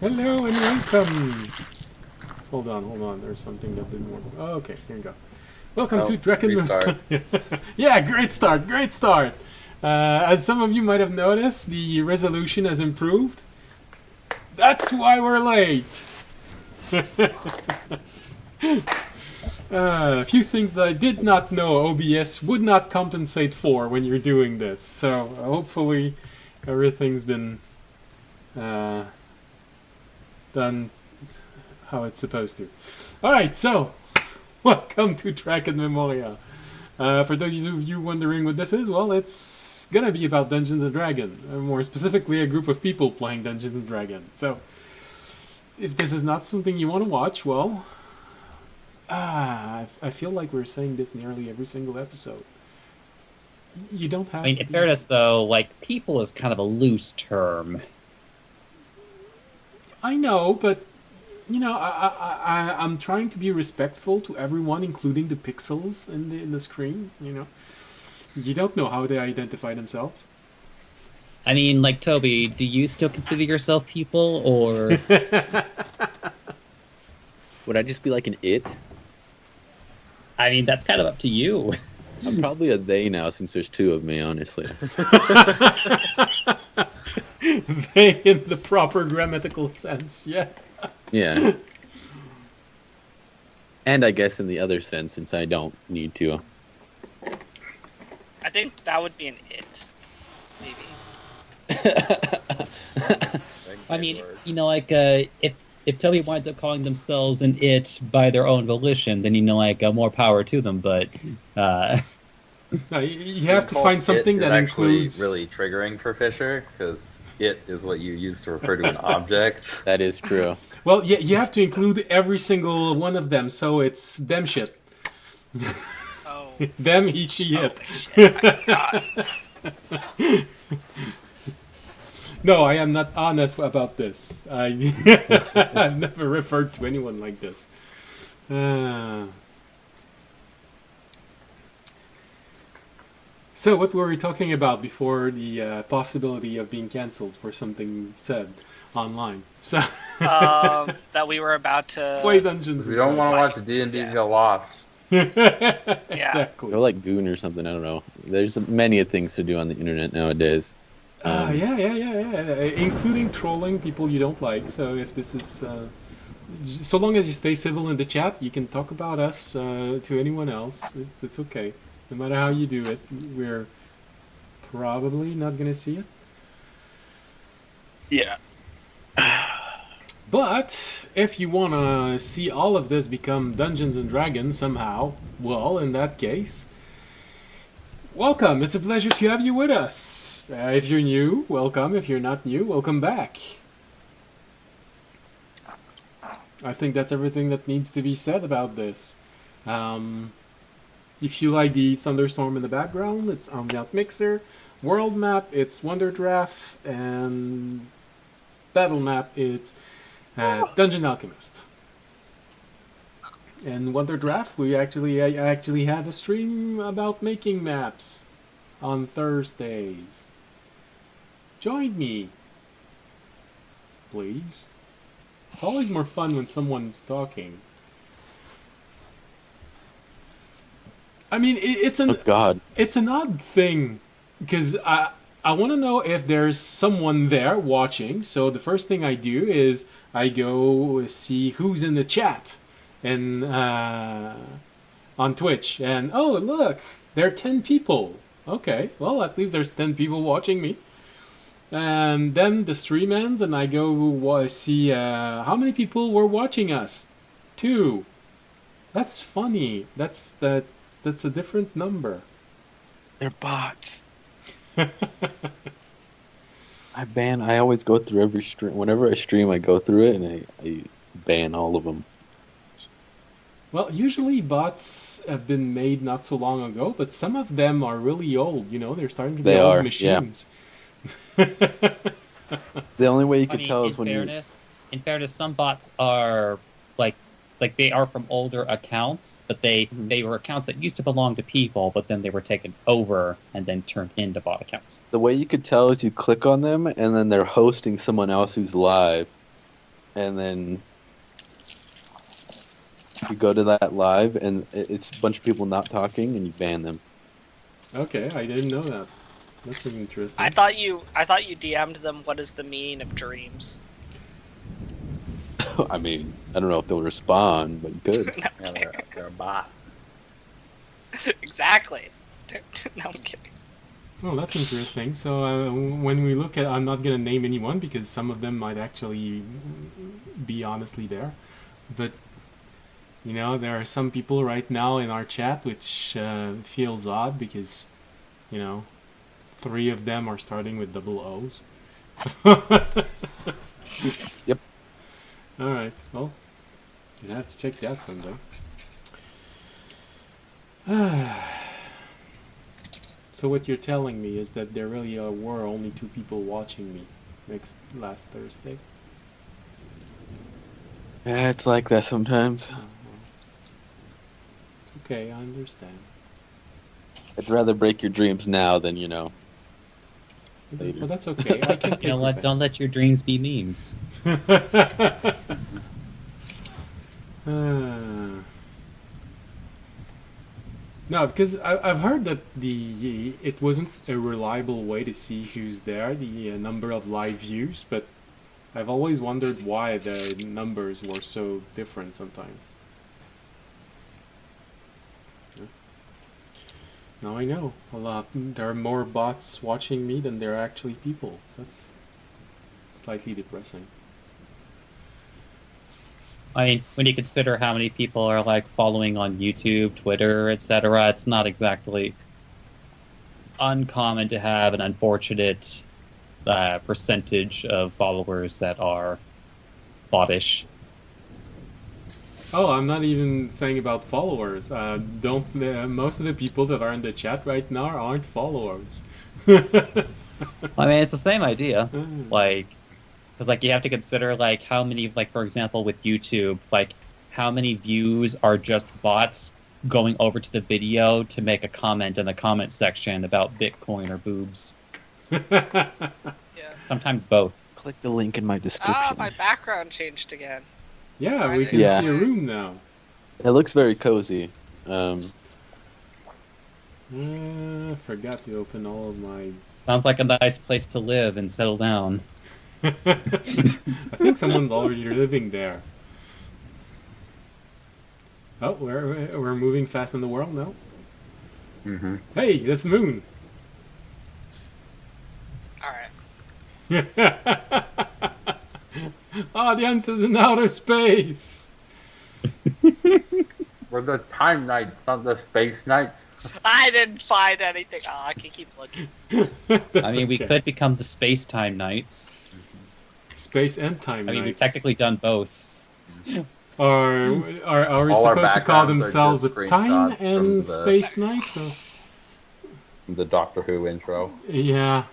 Hello and welcome. Hold on. There's something that didn't work. Oh, okay, here we go. Welcome to Drakenmemoria. Yeah, great start. As some of you might have noticed, the resolution has improved. That's why we're late. A few things that I did not know OBS would not compensate for when you're doing this. So hopefully everything's been done how it's supposed to. Alright, so welcome to Drakenmemoria. For those of you wondering what this is, well, it's gonna be about Dungeons and Dragons. More specifically, a group of people playing Dungeons and Dragons. So, if this is not something you want to watch, well, I feel like we're saying this nearly every single episode. You don't have. I mean, in fairness, though, like people is kind of a loose term. I know, but you know, I'm trying to be respectful to everyone, including the pixels in the screens. You know, you don't know how they identify themselves. I mean, like Toby, do you still consider yourself people, or would I just be like an it? I mean, that's kind of up to you. I'm probably a they now since there's two of me, honestly. They in the proper grammatical sense, yeah. Yeah. And I guess in the other sense, since I don't need to. I think that would be an it. Maybe. I mean, you know, like if Toby winds up calling themselves an it by their own volition, then you know, like more power to them. But no, you have to find something that includes really triggering for Fisher because it is what you use to refer to an object. That is true. Well, you have to include every single one of them, so it's them shit. Oh. Them, he, she, it. Shit, my God. No, I am not honest about this. I've never referred to anyone like this. So, what were we talking about before the possibility of being cancelled for something said online? So, that we were about to play Dungeons. We don't want to watch D&D Get Lost. Exactly. Go like Goon or something, I don't know. There's many things to do on the internet nowadays. Yeah. Including trolling people you don't like. So if this is... so long as you stay civil in the chat, you can talk about us to anyone else. It's okay. No matter how you do it, we're probably not going to see it. Yeah. But if you want to see all of this become Dungeons and Dragons somehow, well, in that case, welcome. It's a pleasure to have you with us. If you're new, welcome. If you're not new, welcome back. I think that's everything that needs to be said about this. If you like the thunderstorm in the background, it's Ambient Mixer. World map, it's WonderDraft. And battle map, it's Dungeon Alchemist. And WonderDraft, I actually have a stream about making maps on Thursdays. Join me, please. It's always more fun when someone's talking. I mean, it's an it's an odd thing because I want to know if there's someone there watching. So the first thing I do is I go see who's in the chat and on Twitch. And oh, look, there are 10 people. Okay, well, at least there's 10 people watching me. And then the stream ends and I go see how many people were watching us. 2. That's funny. That's a different number. They're bots. I always go through every stream. Whenever I stream, I go through it and I ban all of them. Well, usually bots have been made not so long ago, but some of them are really old. You know, they're starting to be old machines. Yeah. The only way you can tell is when in fairness, some bots are like they are from older accounts, but they were accounts that used to belong to people, but then they were taken over and then turned into bot accounts. The way you could tell is you click on them and then they're hosting someone else who's live. and then you go to that live, and it's a bunch of people not talking, and you ban them. Okay, I didn't know that. That's interesting. I thought you DM'd them. What is the meaning of dreams? I mean, I don't know if they'll respond, but good. Yeah, they're a bot. Exactly. No, I'm kidding. Oh, that's interesting. So when we look at, I'm not gonna name anyone because some of them might actually be honestly there, but you know, there are some people right now in our chat which feels odd because, you know, 3 of them are starting with double O's. Yep. All right. Well, you have to check that someday. So what you're telling me is that there really were only 2 people watching me last Thursday. Yeah, it's like that sometimes. It's okay, I understand. I'd rather break your dreams now than, you know, later. Well, that's okay. I can You know what? Don't let your dreams be memes. No, because I've heard that it wasn't a reliable way to see who's there, the number of live views, but I've always wondered why the numbers were so different sometimes. Yeah. Now I know a lot. There are more bots watching me than there are actually people. That's slightly depressing. I mean, when you consider how many people are like following on YouTube, Twitter, etc., it's not exactly uncommon to have an unfortunate percentage of followers that are bottish. Oh, I'm not even saying about followers. Most of the people that are in the chat right now aren't followers. I mean, it's the same idea. Like, because like you have to consider like how many, like for example with YouTube, like how many views are just bots going over to the video to make a comment in the comment section about Bitcoin or boobs. Yeah. Sometimes both. Click the link in my description. Ah, my background changed again. Yeah, we Right. can Yeah. see a room now. It looks very cozy. Forgot to open all of my... Sounds like a nice place to live and settle down. I think someone's already living there. Oh, we're moving fast in the world now. Mm-hmm. Hey, that's the moon. All right. Audiences in outer space. We're the time knights, not the space knights. I didn't find anything. Oh, I can keep looking. I mean, we could become the space-time knights. Space and time I mean, we've knights. technically done both. Are we All our supposed to call backgrounds are themselves just a time screenshots from and the- space knights? Or... The Doctor Who intro. Yeah.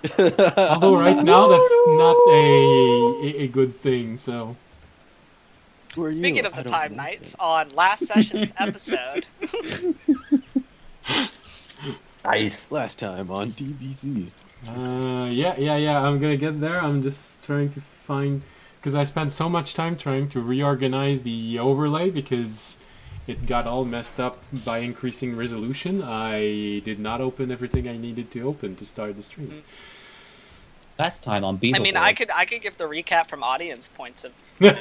Although right now that's not a good thing. So Who are Speaking you? of I the don't Time know. Knights, on last session's episode, Nice. Last time on DBC. yeah. I'm gonna get there. I'm just trying to find because I spent so much time trying to reorganize the overlay because it got all messed up by increasing resolution. I did not open everything I needed to open to start the stream. Last time on I Beetleborgs. mean, I could give the recap from audience points of view.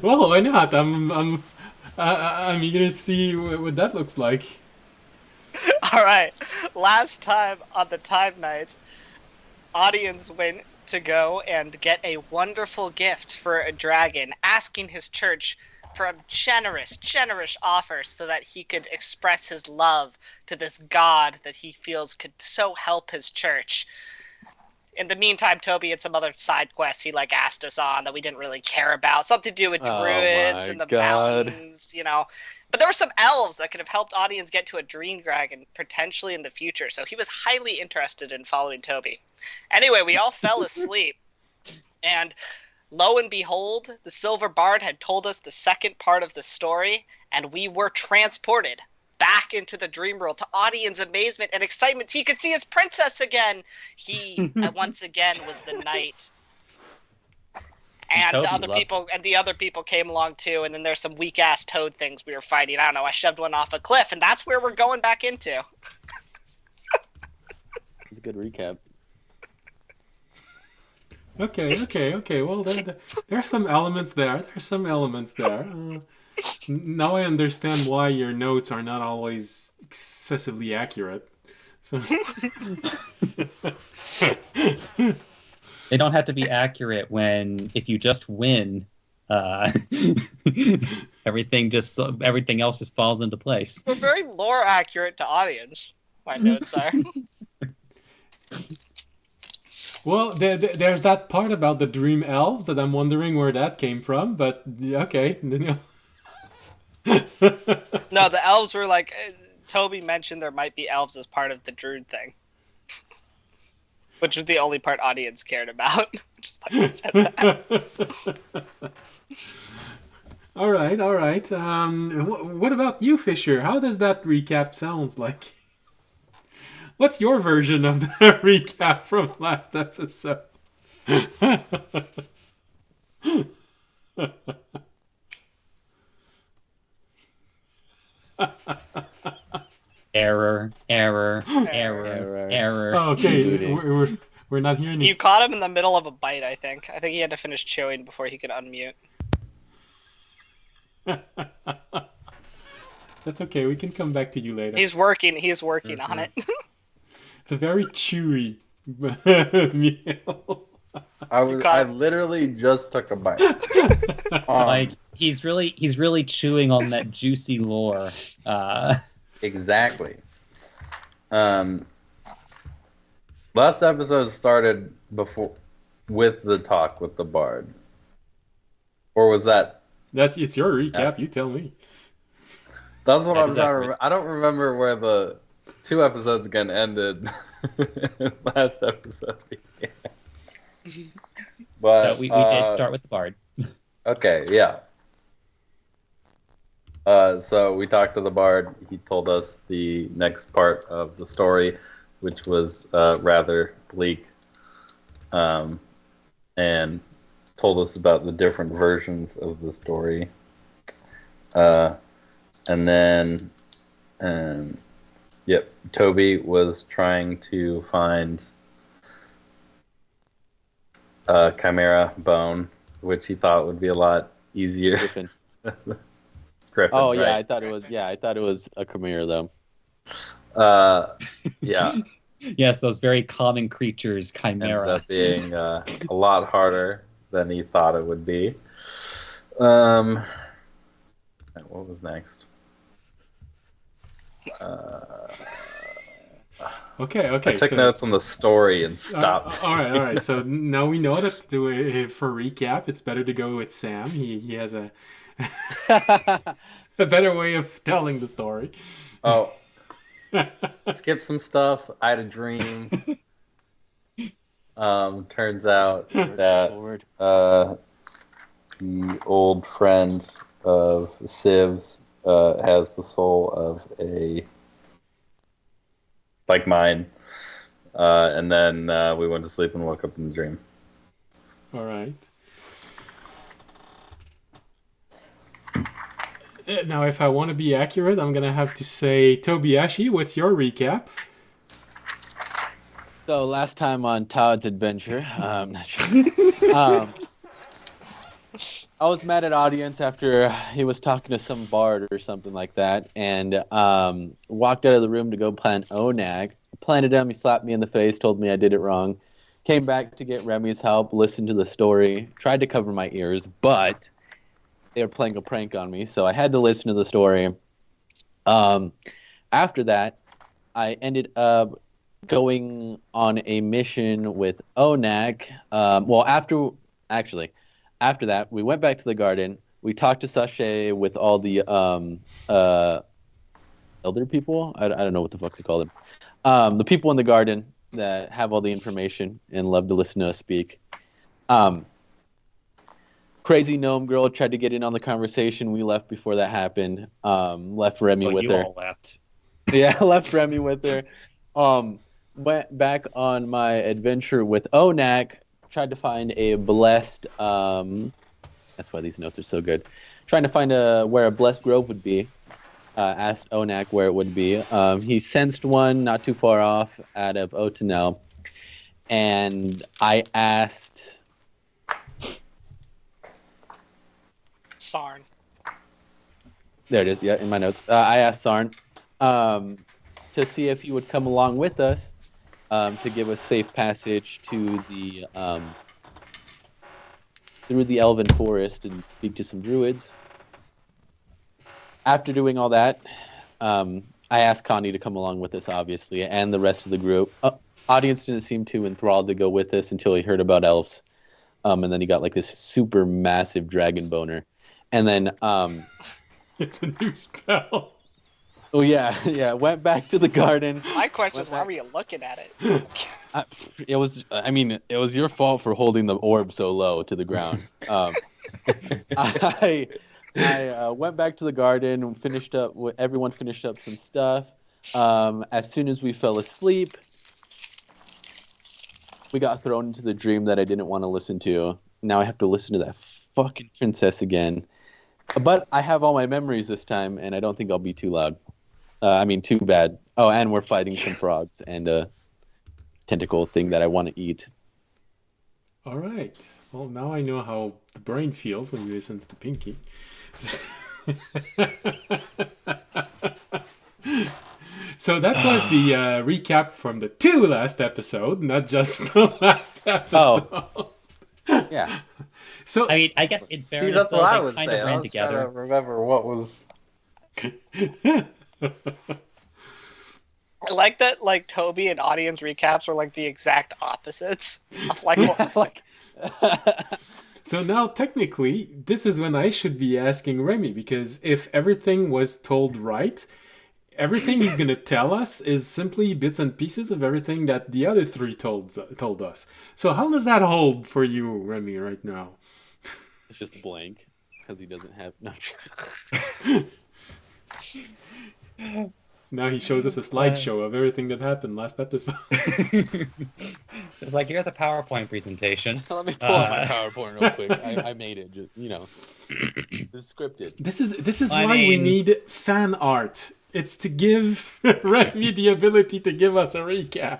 Well, why not? I'm eager to see what that looks like. All right. Last time on the Time Knights, audience went to go and get a wonderful gift for a dragon, asking his church for a generous offer so that he could express his love to this god that he feels could so help his church. In the meantime, Toby had some other side quests he asked us on that we didn't really care about. Something to do with Oh druids my and the God. mountains, you know. But there were some elves that could have helped audience get to a dream dragon potentially in the future. So he was highly interested in following Toby. Anyway, we all fell asleep. And lo and behold, the Silver Bard had told us the second part of the story, and we were transported back into the dream world to audience amazement and excitement. He could see his princess again. He, once again, was the knight. And Toby the other people came along too, and then there's some weak ass toad things we were fighting. I don't know, I shoved one off a cliff, and that's where we're going back into. It's a good recap. Okay. Well, there are some elements there. Now I understand why your notes are not always excessively accurate. So. They don't have to be accurate if you just win, everything else just falls into place. We're very lore accurate to audience. My notes are. Well, there's that part about the dream elves that I'm wondering where that came from, but okay. No, the elves were like, Toby mentioned there might be elves as part of the druid thing. Which was the only part audience cared about. Just like I said that. All right. What about you, Fisher? How does that recap sound like? What's your version of the recap from last episode? Error. Oh, okay, we're not hearing You caught him in the middle of a bite, I think. I think he had to finish chewing before he could unmute. That's okay, we can come back to you later. He's working on it. It's a very chewy meal. I literally just took a bite. Like he's really chewing on that juicy lore. Exactly. Last episode started with the talk with the bard, or was that? It's your recap. You tell me. That's what I'm trying to remember. I don't remember where the 2 episodes again ended. Last episode. Yeah. But So we did start with the bard. Okay, yeah. So we talked to the bard. He told us the next part of the story, which was rather bleak, and told us about the different versions of the story. And then, Toby was trying to find a chimera bone, which he thought would be a lot easier. Griffin, oh yeah, right? I thought it was a chimera though. Yeah. Yes, those very common creatures, chimera. Ended up being a lot harder than he thought it would be. What was next? Okay. I took notes on the story and stopped. All right. So now we know that for recap, it's better to go with Sam. He has a better way of telling the story. Oh, skip some stuff. I had a dream. Turns out that the old friend of Civ's has the soul of a like mine, and then we went to sleep and woke up in the dream. All right. Now, if I want to be accurate, I'm gonna have to say, Tobiashi, what's your recap? So last time on Todd's adventure, I was mad at audience after he was talking to some bard or something like that, and walked out of the room to go plant Onag. Planted him, he slapped me in the face, told me I did it wrong. Came back to get Remy's help, listened to the story, tried to cover my ears, but they were playing a prank on me, so I had to listen to the story. After that, I ended up going on a mission with Onag. After that, we went back to the garden. We talked to Sachet with all the elder people. I don't know what the fuck they call them. The people in the garden that have all the information and love to listen to us speak. Crazy gnome girl tried to get in on the conversation. We left before that happened. Left Remy with her. All left. Yeah, left Remy with her. Went back on my adventure with Onak. tried to find a blessed. That's why these notes are so good. Trying to find where a blessed grove would be. Asked Onak where it would be. He sensed one not too far off out of Otanel. And I asked... Sarn. There it is, yeah, in my notes. I asked Sarn to see if he would come along with us to give us safe passage to the through the Elven Forest and speak to some druids. After doing all that, I asked Connie to come along with us, obviously, and the rest of the group. Audience didn't seem too enthralled to go with us until he heard about elves. And then he got like this super massive dragon boner. And then... It's a new spell. Oh, yeah. Went back to the garden. My question is, why were you looking at it? It was your fault for holding the orb so low to the ground. I went back to the garden and finished up. Everyone finished up some stuff. As soon as we fell asleep, we got thrown into the dream that I didn't want to listen to. Now I have to listen to that fucking princess again. But I have all my memories this time, and I don't think I'll be too loud. Too bad. Oh, and we're fighting some frogs and a tentacle thing that I want to eat. All right. Well, now I know how the brain feels when he listens to Pinky. So that was the recap from the 2 last episode, not just the last episode. Oh. Yeah. So I mean, I guess in fairness, that's what I they was kind saying. of I ran was trying together. to remember what was. I like that, like, Toby and audience recaps are like the exact opposites of like what was like. So now, technically, this is when I should be asking Remy, because if everything was told right, everything he's going to tell us is simply bits and pieces of everything that the other 3 told us. So how does that hold for you, Remy, right now? It's just blank because he doesn't have... No. Now he shows us a slideshow of everything that happened last episode. It's like, here's a PowerPoint presentation. Let me pull up my PowerPoint real quick. I made it. Just, it's scripted. This is why we need fan art. It's to give Remy the ability to give us a recap.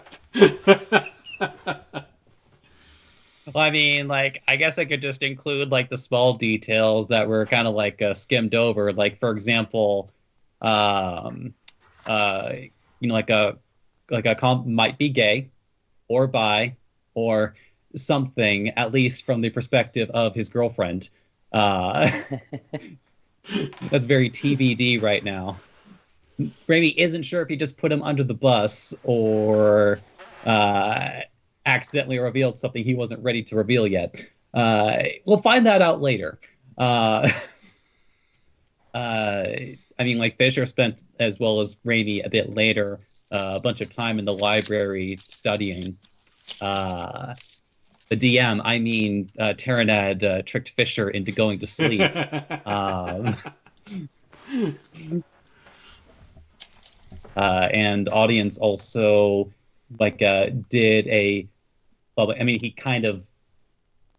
Well, I mean, like, I guess I could just include, like, the small details that were kind of, like, skimmed over. Like, for example, like a comp might be gay or bi or something, at least from the perspective of his girlfriend. That's very TBD right now. Remy isn't sure if he just put him under the bus or accidentally revealed something he wasn't ready to reveal yet. We'll find that out later. Like, Fisher spent, as well as Remy a bit later, a bunch of time in the library studying. The DM, Terranad tricked Fisher into going to sleep. And audience also did a... Well, I mean, he kind of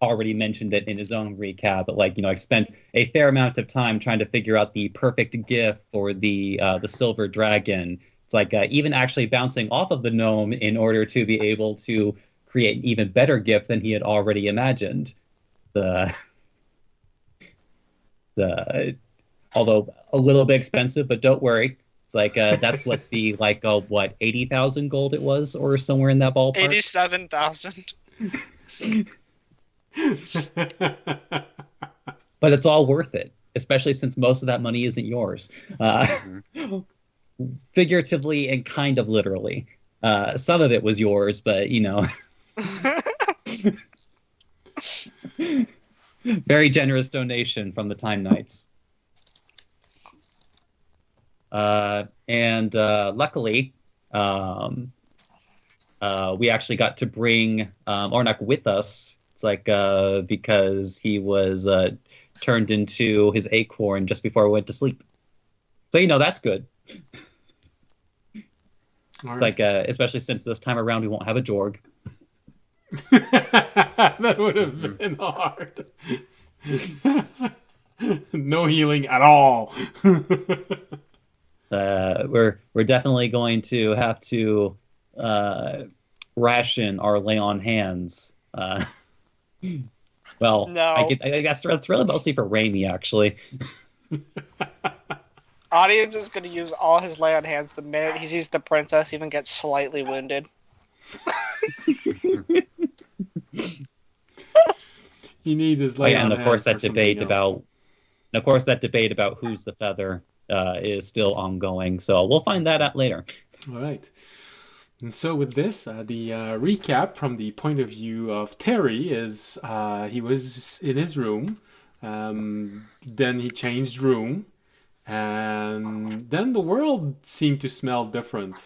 already mentioned it in his own recap, but I spent a fair amount of time trying to figure out the perfect gift for the silver dragon. It's like even actually bouncing off of the gnome in order to be able to create an even better gift than he had already imagined. Although a little bit expensive, but don't worry. It's like that's what the 80,000 gold it was, or somewhere in that ballpark. 87,000. But it's all worth it, especially since most of that money isn't yours. Figuratively and kind of literally. Some of it was yours, but very generous donation from the Time Knights. And luckily, we actually got to bring Ornak with us. It's like because he was turned into his acorn just before we went to sleep. So that's good. It's like especially since this time around we won't have a Jorg. That would have been hard. No healing at all. We're definitely going to have to ration our lay on hands. Well, No. I guess that's really mostly for Raimi, actually. Audience is going to use all his lay on hands the minute he sees the princess even get slightly wounded. He needs his lay on and of course hands that debate about, who's the feather is still ongoing. So we'll find that out later. All right. And so with this, the recap from the point of view of Terry is he was in his room, then he changed room, and then the world seemed to smell different.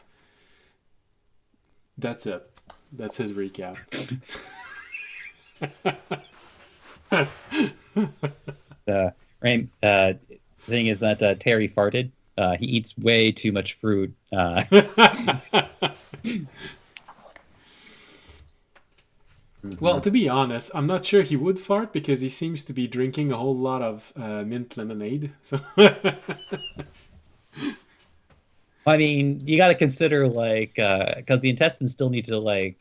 That's it. That's his recap. The thing is that Terry farted. He eats way too much fruit. Well, to be honest, I'm not sure he would fart because he seems to be drinking a whole lot of mint lemonade. So, I mean, you got to consider because the intestines still need to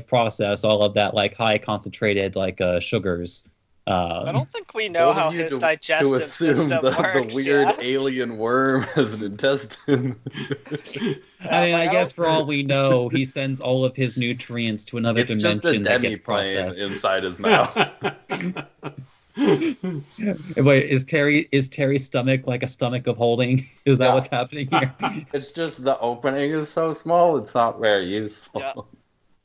process all of that high concentrated sugars. I don't think we know how his digestive system works. The weird alien worm as an intestine. I mean, I guess for all we know, he sends all of his nutrients to another dimension that gets processed inside his mouth. Wait, is Terry's stomach like a stomach of holding? Is that what's happening here? It's just the opening is so small; it's not very useful. Yeah.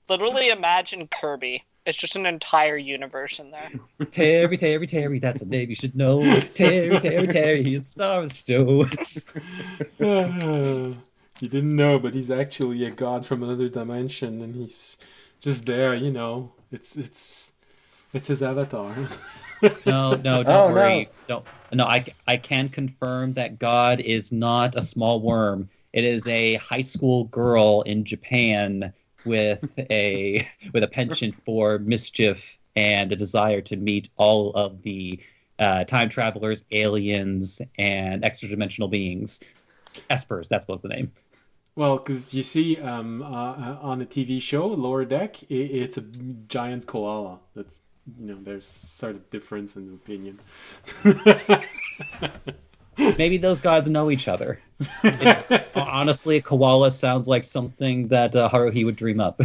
Literally, imagine Kirby. It's just an entire universe in there. Terry, that's a name you should know. Terry, he's the star of the show. You didn't know, but he's actually a god from another dimension, and he's just there. You know, it's his avatar. No, don't worry. No, I can confirm that God is not a small worm. It is a high school girl in Japan with a penchant for mischief and a desire to meet all of the time travelers, aliens, and extra-dimensional beings. Espers, that was the name. Well, because you see, on the TV show Lower Deck, it's a giant koala. That's there's sort of difference in opinion. Maybe those gods know each other. Honestly, a koala sounds like something that Haruhi would dream up.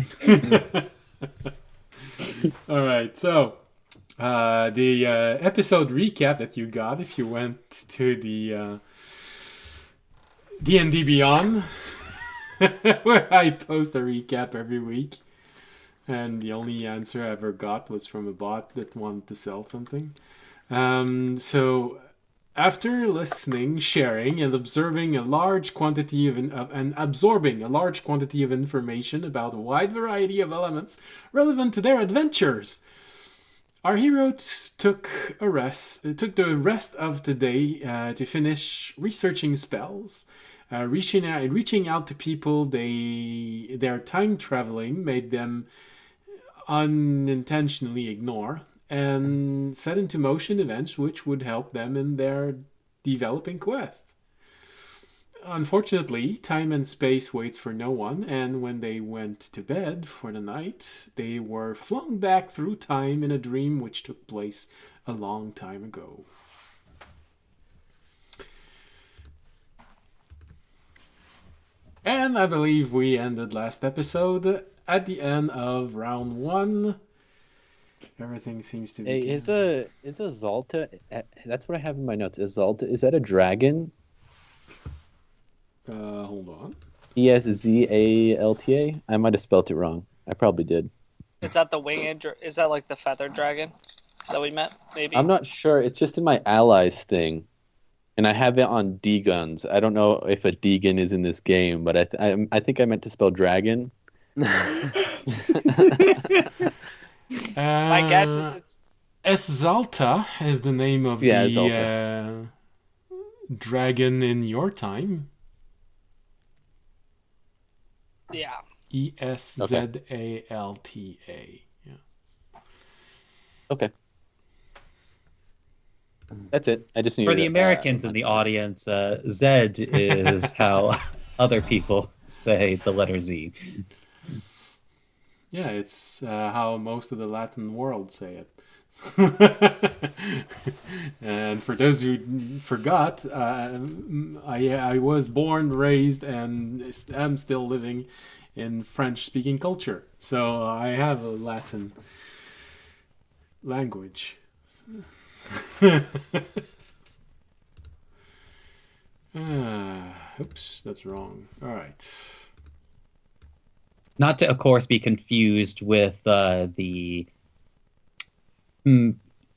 All right, so the episode recap that you got if you went to the D&D Beyond, where I post a recap every week, and the only answer I ever got was from a bot that wanted to sell something. So after listening, sharing, and observing a large quantity of absorbing a large quantity of information about a wide variety of elements relevant to their adventures, our heroes took the rest of the day to finish researching spells, reaching out to people their time traveling made them unintentionally ignore, and set into motion events which would help them in their developing quest. Unfortunately, time and space waits for no one, and when they went to bed for the night, they were flung back through time in a dream which took place a long time ago. And I believe we ended last episode at the end of round 1. Everything seems to be... Hey, is a Zalta... That's what I have in my notes. Is that a dragon? Hold on. ESZALTA? I might have spelt it wrong. I probably did. Is that the winged... Is that like the feathered dragon that we met, maybe? I'm not sure. It's just in my allies thing. And I have it on D-Guns. I don't know if a D-Gun is in this game, but I think I meant to spell dragon. My guess is it's... Eszalta is the name of the dragon in your time. Yeah. Ezalta. Yeah. Okay. That's it. I just needed For the Americans in the audience, Zed is how other people say the letter Z. Yeah, it's how most of the Latin world say it. And for those who forgot, I was born, raised, and am still living in French-speaking culture, so I have a Latin language. Oops, that's wrong. All right. Not to, of course, be confused with the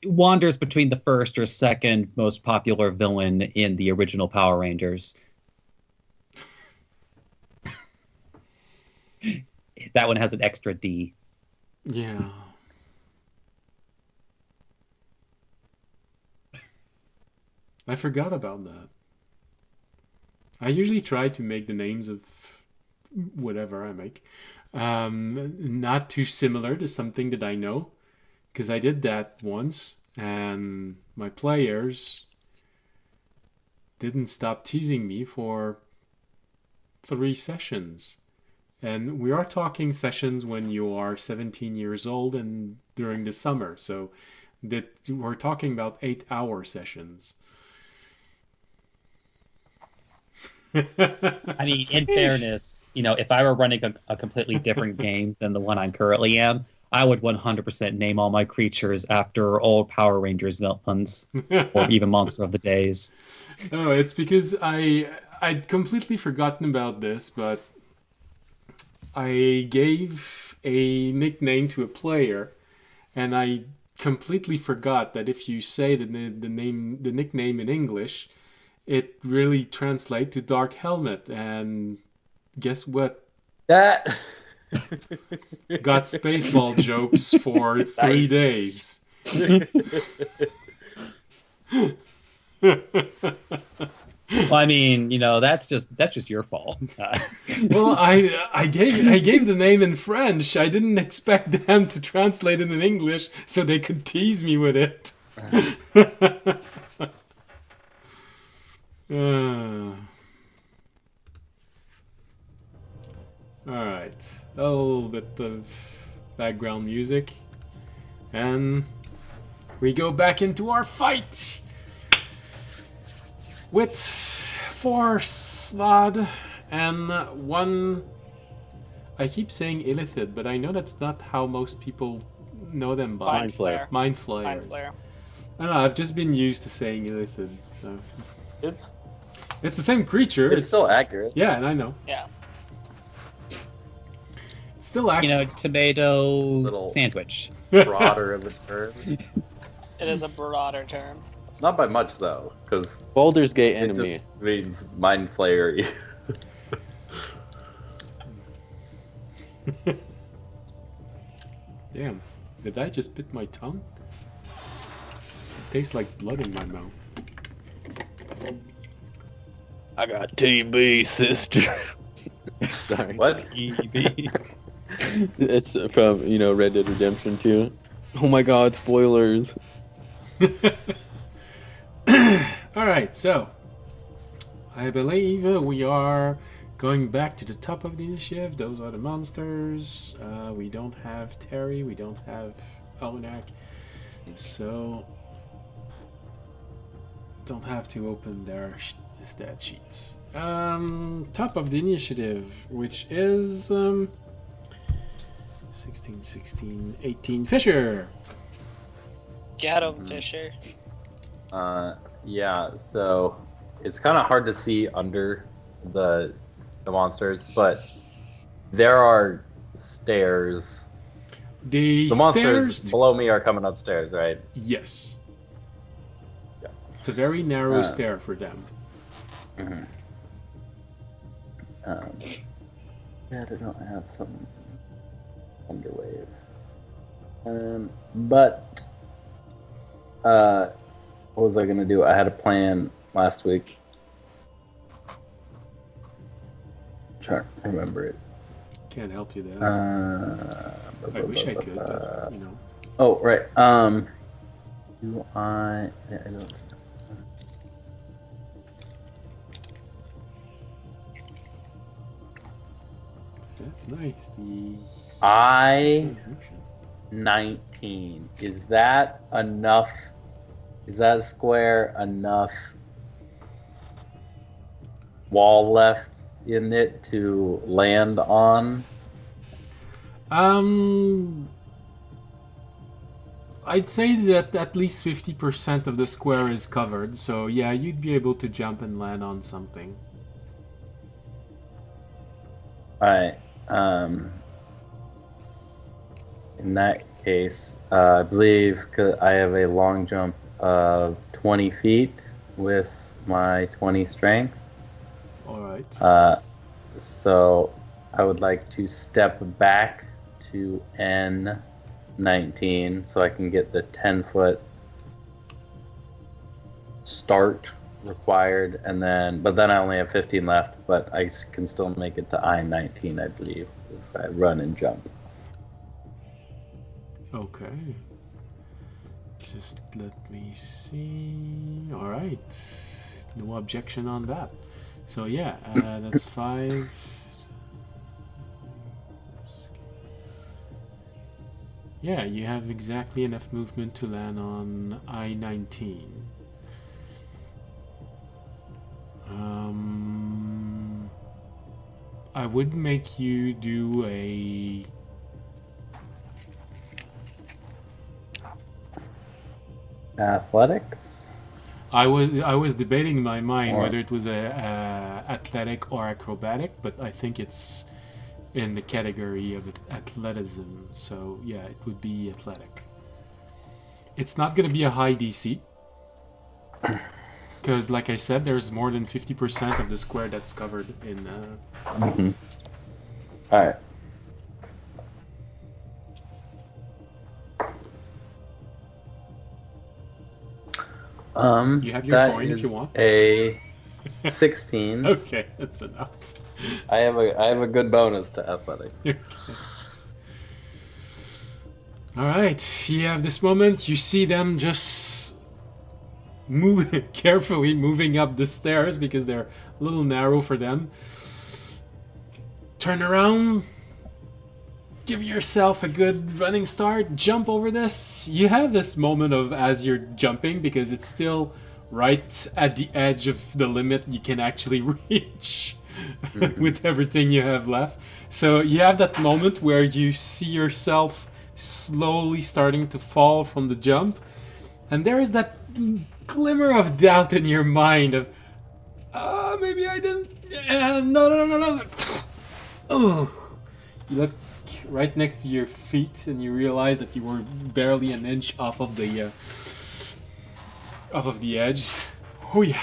wanders between the first or second most popular villain in the original Power Rangers. That one has an extra D. Yeah. I forgot about that. I usually try to make the names of whatever I make not too similar to something that I know, because I did that once and my players didn't stop teasing me for 3 sessions. And we are talking sessions when you are 17 years old and during the summer, so that we're talking about 8-hour sessions. I mean, in fairness, if I were running a completely different game than the one I currently am, I would 100% name all my creatures after old Power Rangers villains, or even Monster of the Days. Oh, it's because I'd completely forgotten about this, but I gave a nickname to a player, and I completely forgot that if you say the nickname in English, it really translates to Dark Helmet. And guess what? That Got Spaceball jokes for 3 days. Well, I mean, that's just your fault. Well, I gave the name in French. I didn't expect them to translate it in English so they could tease me with it. Alright, a little bit of background music, and we go back into our fight with 4 Slod and 1. I keep saying Illithid, but I know that's not how most people know them by. Mind Flayer. Mind Flayers. Mind Flayer. I don't know, I've just been used to saying Illithid, so. it's It's the same creature. it's still accurate. Yeah, and I know. Yeah. It's still accurate. Tomato Little- sandwich. Broader of a term. It is a broader term. Not by much though, because Baldur's Gate it enemy. just means mind flayer. Damn, did I just bit my tongue? It tastes like blood in my mouth. I got TB, sister. Sorry. What? It's from, Red Dead Redemption 2. Oh my god, spoilers. Alright, so I believe we are going back to the top of the initiative. Those are the monsters. We don't have Terry, we don't have Onak, so don't have to open their stat sheets. Top of the initiative, which is 16, 16, 18. Fisher! Get him, Fisher. Yeah. So it's kind of hard to see under the monsters, but there are stairs. The monsters stairs below me are coming upstairs, right? Yes. Yeah. It's a very narrow stair for them. Mm-hmm. Yeah, they don't have something underwave. But what was I gonna do? I had a plan last week. Trying to remember it. can't help you there. I wish I could, but you know. Oh, right. Do I don't. That's nice. The I-19. Is that enough? Is that square enough wall left in it to land on? I'd say that at least 50% of the square is covered, so yeah, you'd be able to jump and land on something. Alright. In that case, I believe I have a long jump of 20 feet with my 20 strength. Alright. So I would like to step back to N19 so I can get the 10-foot start required, and but then I only have 15 left, but I can still make it to I-19, I believe, if I run and jump. Okay. Just let me see. Alright. No objection on that. So yeah, that's 5. Yeah, you have exactly enough movement to land on I-19. I would make you do a... Athletics? I was debating in my mind whether it was a athletic or acrobatic, but I think it's in the category of athleticism, so yeah, it would be athletic. It's not going to be a high DC, because like I said, there's more than 50% of the square that's covered in... Alright. You have your coin if you want. A 16. Okay, that's enough. I have a good bonus to athletics. Okay. Alright, you have this moment, you see them just carefully moving up the stairs because they're a little narrow for them. Turn around, give yourself a good running start, jump over this. You have this moment of as you're jumping because it's still right at the edge of the limit you can actually reach with everything you have left. So you have that moment where you see yourself slowly starting to fall from the jump, and there is that glimmer of doubt in your mind of maybe I didn't, no. Oh, you look right next to your feet and you realize that you were barely an inch off of the edge. Oh yeah.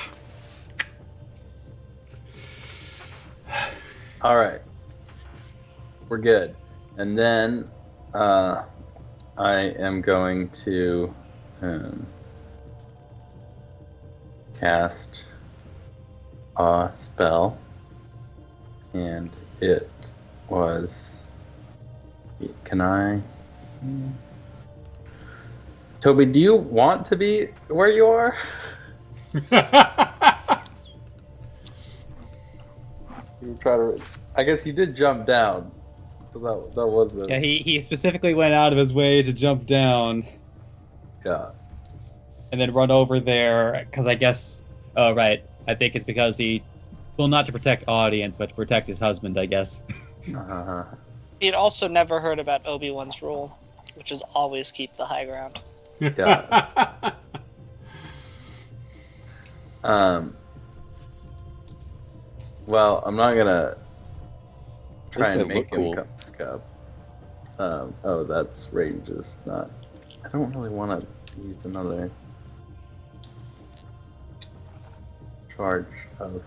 All right, we're good. And then I am going to cast a spell, and it was. Can I? Toby, do you want to be where you are? You try to. I guess you did jump down. So that was it. Yeah, he specifically went out of his way to jump down. Yeah. And then run over there, because I guess... Oh, right. I think it's because well, not to protect audience, but to protect his husband, I guess. He'd also never heard about Obi-Wan's rule, which is always keep the high ground. Yeah. Well, I'm not gonna try and make him come up. Oh, that's range is not. I don't really want to use another charge of.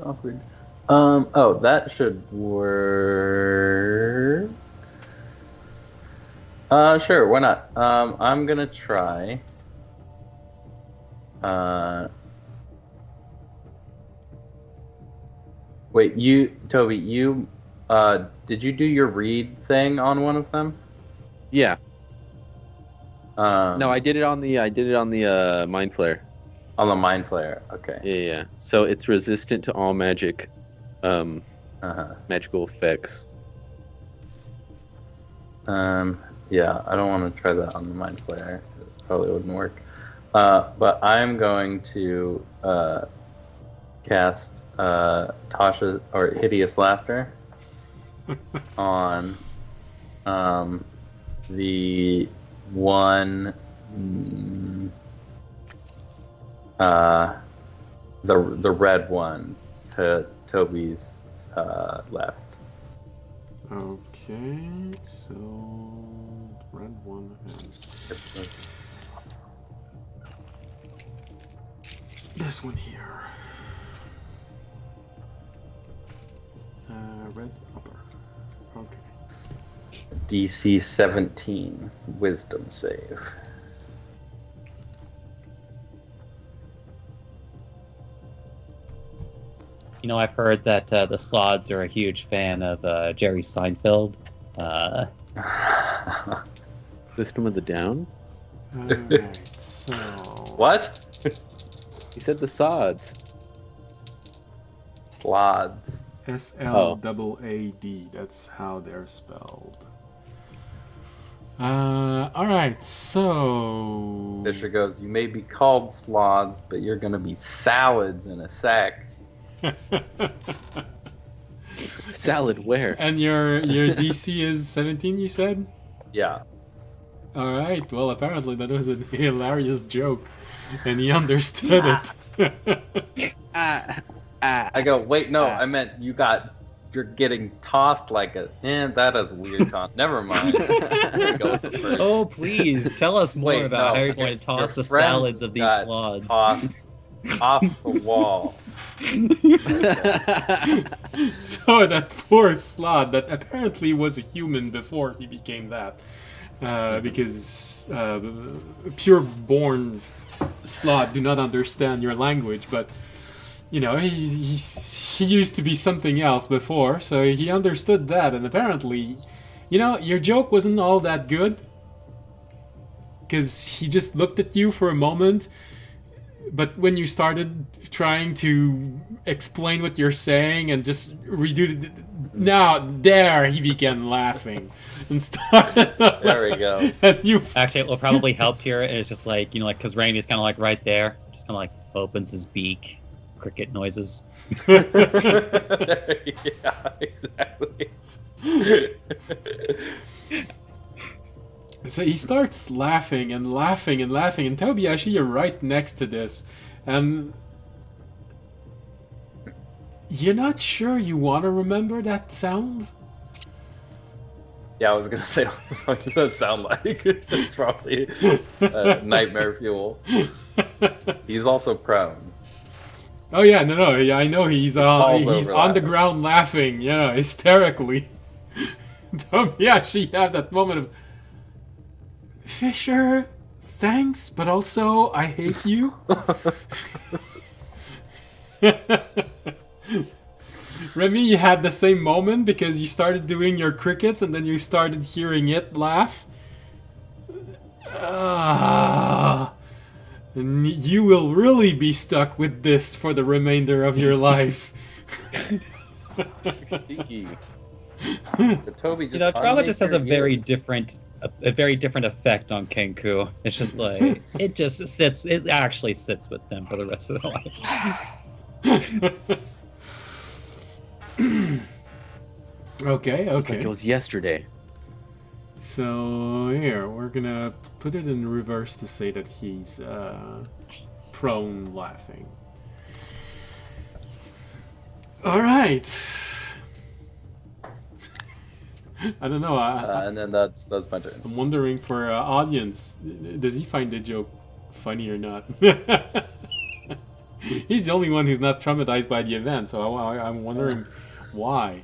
Awkward. Oh, that should work. Sure, why not? I'm gonna try. Wait, Toby, did you do your read thing on one of them? Yeah. No, I did it on the Mind Flare. On the Mind Flare. Okay. Yeah. So it's resistant to all magic, magical effects. Yeah, I don't want to try that on the Mind Flare. It probably wouldn't work. But I'm going to cast Tasha or Hideous Laughter on the one the red one to Toby's left. Okay, so red one is this one here. Red upper. Okay. DC 17 Wisdom save. You know, I've heard that the Slods are a huge fan of Jerry Seinfeld. System of the Down? Alright, so... What? He said the Sods. Slods. S-L-A-A-D. That's how they're spelled. Alright, so... Fisher goes, you may be called sloths, but you're going to be salads in a sec. Salad where? And your DC is 17, you said? Yeah. Alright, well, apparently that was a hilarious joke, and he understood it. I go, wait, no, I meant you're getting tossed like a, that is weird. Never mind. Oh, please, tell us more about how you're going to toss the salads of these sloths. Tossed off the wall. So that poor sloth that apparently was a human before he became that, because pure-born sloth do not understand your language, but you know he used to be something else before, so he understood that, and apparently, you know, your joke wasn't all that good because he just looked at you for a moment. But when you started trying to explain what you're saying and just redo it, now there he began laughing and started. There we go. And you actually, it will probably help here. It's just like, you know, like because Randy's kind of like right there, just kind of like opens his beak, cricket noises. Yeah, exactly. So he starts laughing and laughing and laughing, and Toby, actually, you're right next to this, and you're not sure you want to remember that sound? Yeah, I was gonna say, what does that sound like? It's probably nightmare fuel. He's also prone. Oh yeah, no, yeah, I know he's on the laughing. ground laughing, you know, hysterically. Toby actually have that moment of, Fisher, thanks, but also I hate you. Remy, you had the same moment because you started doing your crickets and then you started hearing it laugh. And you will really be stuck with this for the remainder of your life. Toby just, you know, trauma just has a very different effect on Kenku. It's just like it actually sits with them for the rest of their lives. Okay. It's like it was yesterday. So here, we're gonna put it in reverse to say that he's prone laughing. Alright. I don't know. and then that's my turn. I'm wondering for audience, does he find the joke funny or not? He's the only one who's not traumatized by the event, so I'm wondering why.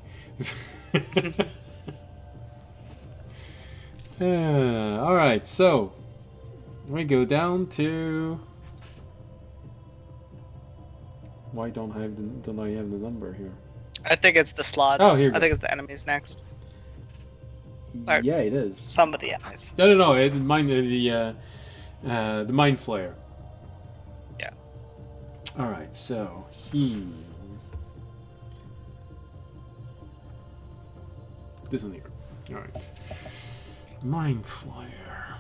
Alright, so we go down to... Why don't I have the number here? I think it's the slots. Oh, here you I go. think it's the enemies next. Or- Yeah, it is. Some of the enemies. No. The mind flayer. Yeah. All right, so he. This one here. All right. Mind flayer.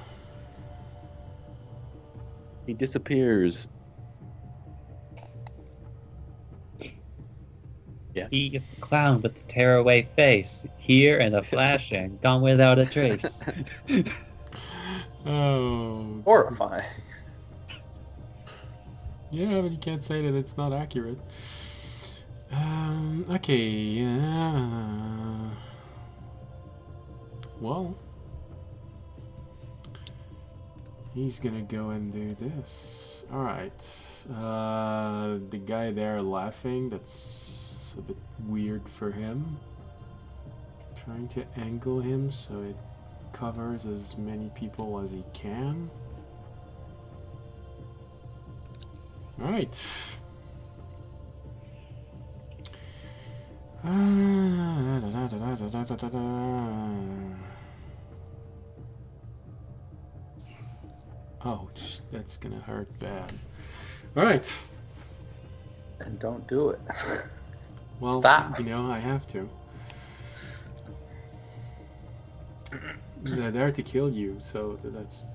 He disappears. Yeah. He is the clown with the tearaway face, here in a flashing, gone without a trace. Oh. Horrifying. Yeah, but you can't say that it's not accurate. Okay. Well, he's gonna go and do this. All right. The guy there laughing. That's a bit weird for him. Trying to angle him so it covers as many people as he can. All right. Ouch, that's gonna hurt bad. All right. And don't do it. Well, Stop. you know, I have to. They're there to kill you, so that's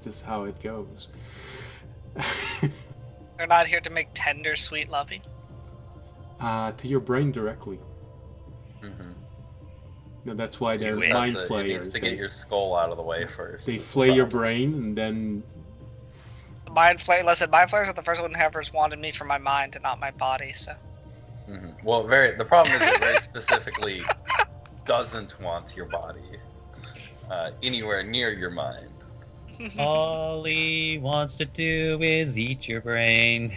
just how it goes. They're not here to make tender, sweet loving. To your brain directly. Mm-hmm. No, that's why they're wait. mind It flayers. needs to get your skull out of the way first. They is the flay your problem. brain and then. Listen, mind flayers are the first one who ever wanted me for my mind and not my body, so. Mhm. Well, the problem is it very specifically doesn't want your body anywhere near your mind. All he wants to do is eat your brain.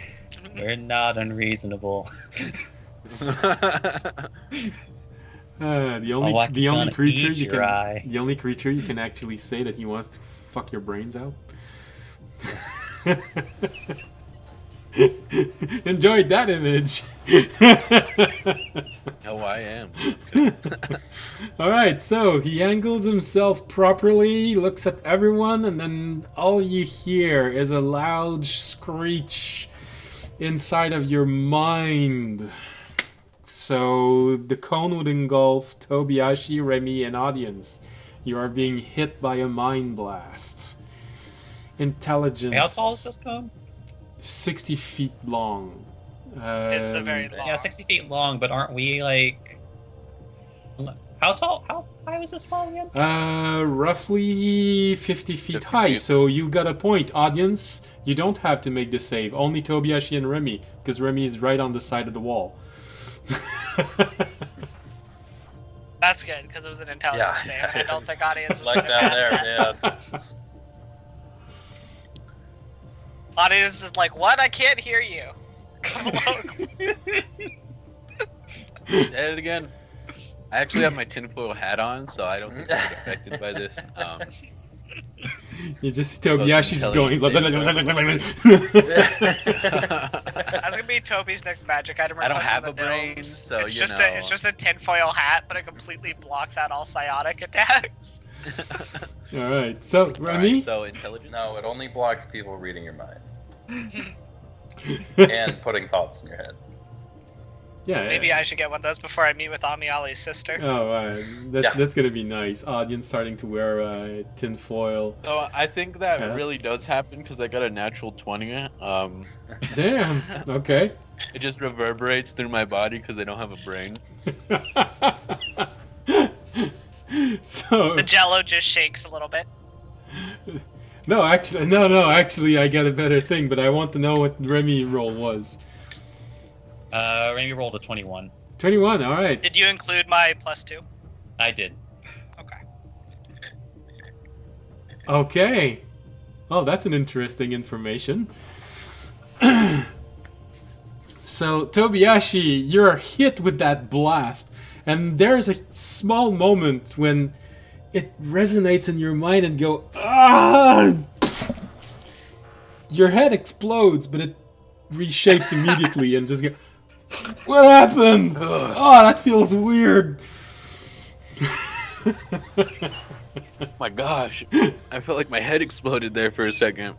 We're not unreasonable. The only like the only gonna creature eat you your can eye. the only creature you can actually say that he wants to fuck your brains out. Enjoyed that image. Oh, I am. All right, so he angles himself properly, looks at everyone, and then all you hear is a loud screech inside of your mind. So the cone would engulf Tobiyashi, Remy, and audience. You are being hit by a mind blast. Intelligence. How tall is this cone? 60 feet long. It's a very long. Yeah, 60 feet long, but aren't we like... How tall? How high was this fall again? Roughly 50 feet 50 high. feet. So you got a point. Audience, you don't have to make the save. Only Tobiyashi and Remy, because Remy is right on the side of the wall. That's good, because it was an intelligence save. Yeah. I don't think audience was Like going to down pass there, that. man. Audience is like, what? I can't hear you. Come along. Did it again. I actually have my tinfoil hat on, so I don't think I get affected by this. You just see So it's Tobiyashi just going. That's gonna be Toby's next magic item. I don't request have for a the brain, gnomes. so it's you just know. it's just a tinfoil hat, but it completely blocks out all psionic attacks. All right, so Remy. Alright, so intelligence. No, it only blocks people reading your mind and putting thoughts in your head. Yeah. Maybe I should get one of those before I meet with Amiali's sister. Oh, Yeah. that's gonna be nice. Audience starting to wear tinfoil. So I think that Yeah. really does happen because I got a natural 20. Damn. Okay. It just reverberates through my body because I don't have a brain. So The jello just shakes a little bit. no, actually, I got a better thing, but I want to know what Remy roll was. Remy rolled a 21. 21. All right. Did you include my +2? I did. Okay. Okay. Oh, that's an interesting information. So, Tobiyashi, you're hit with that blast, and there's a small moment when it resonates in your mind and go, ah! Your head explodes, but it reshapes immediately and just go, What happened? Oh, that feels weird. My gosh. I felt like my head exploded there for a second.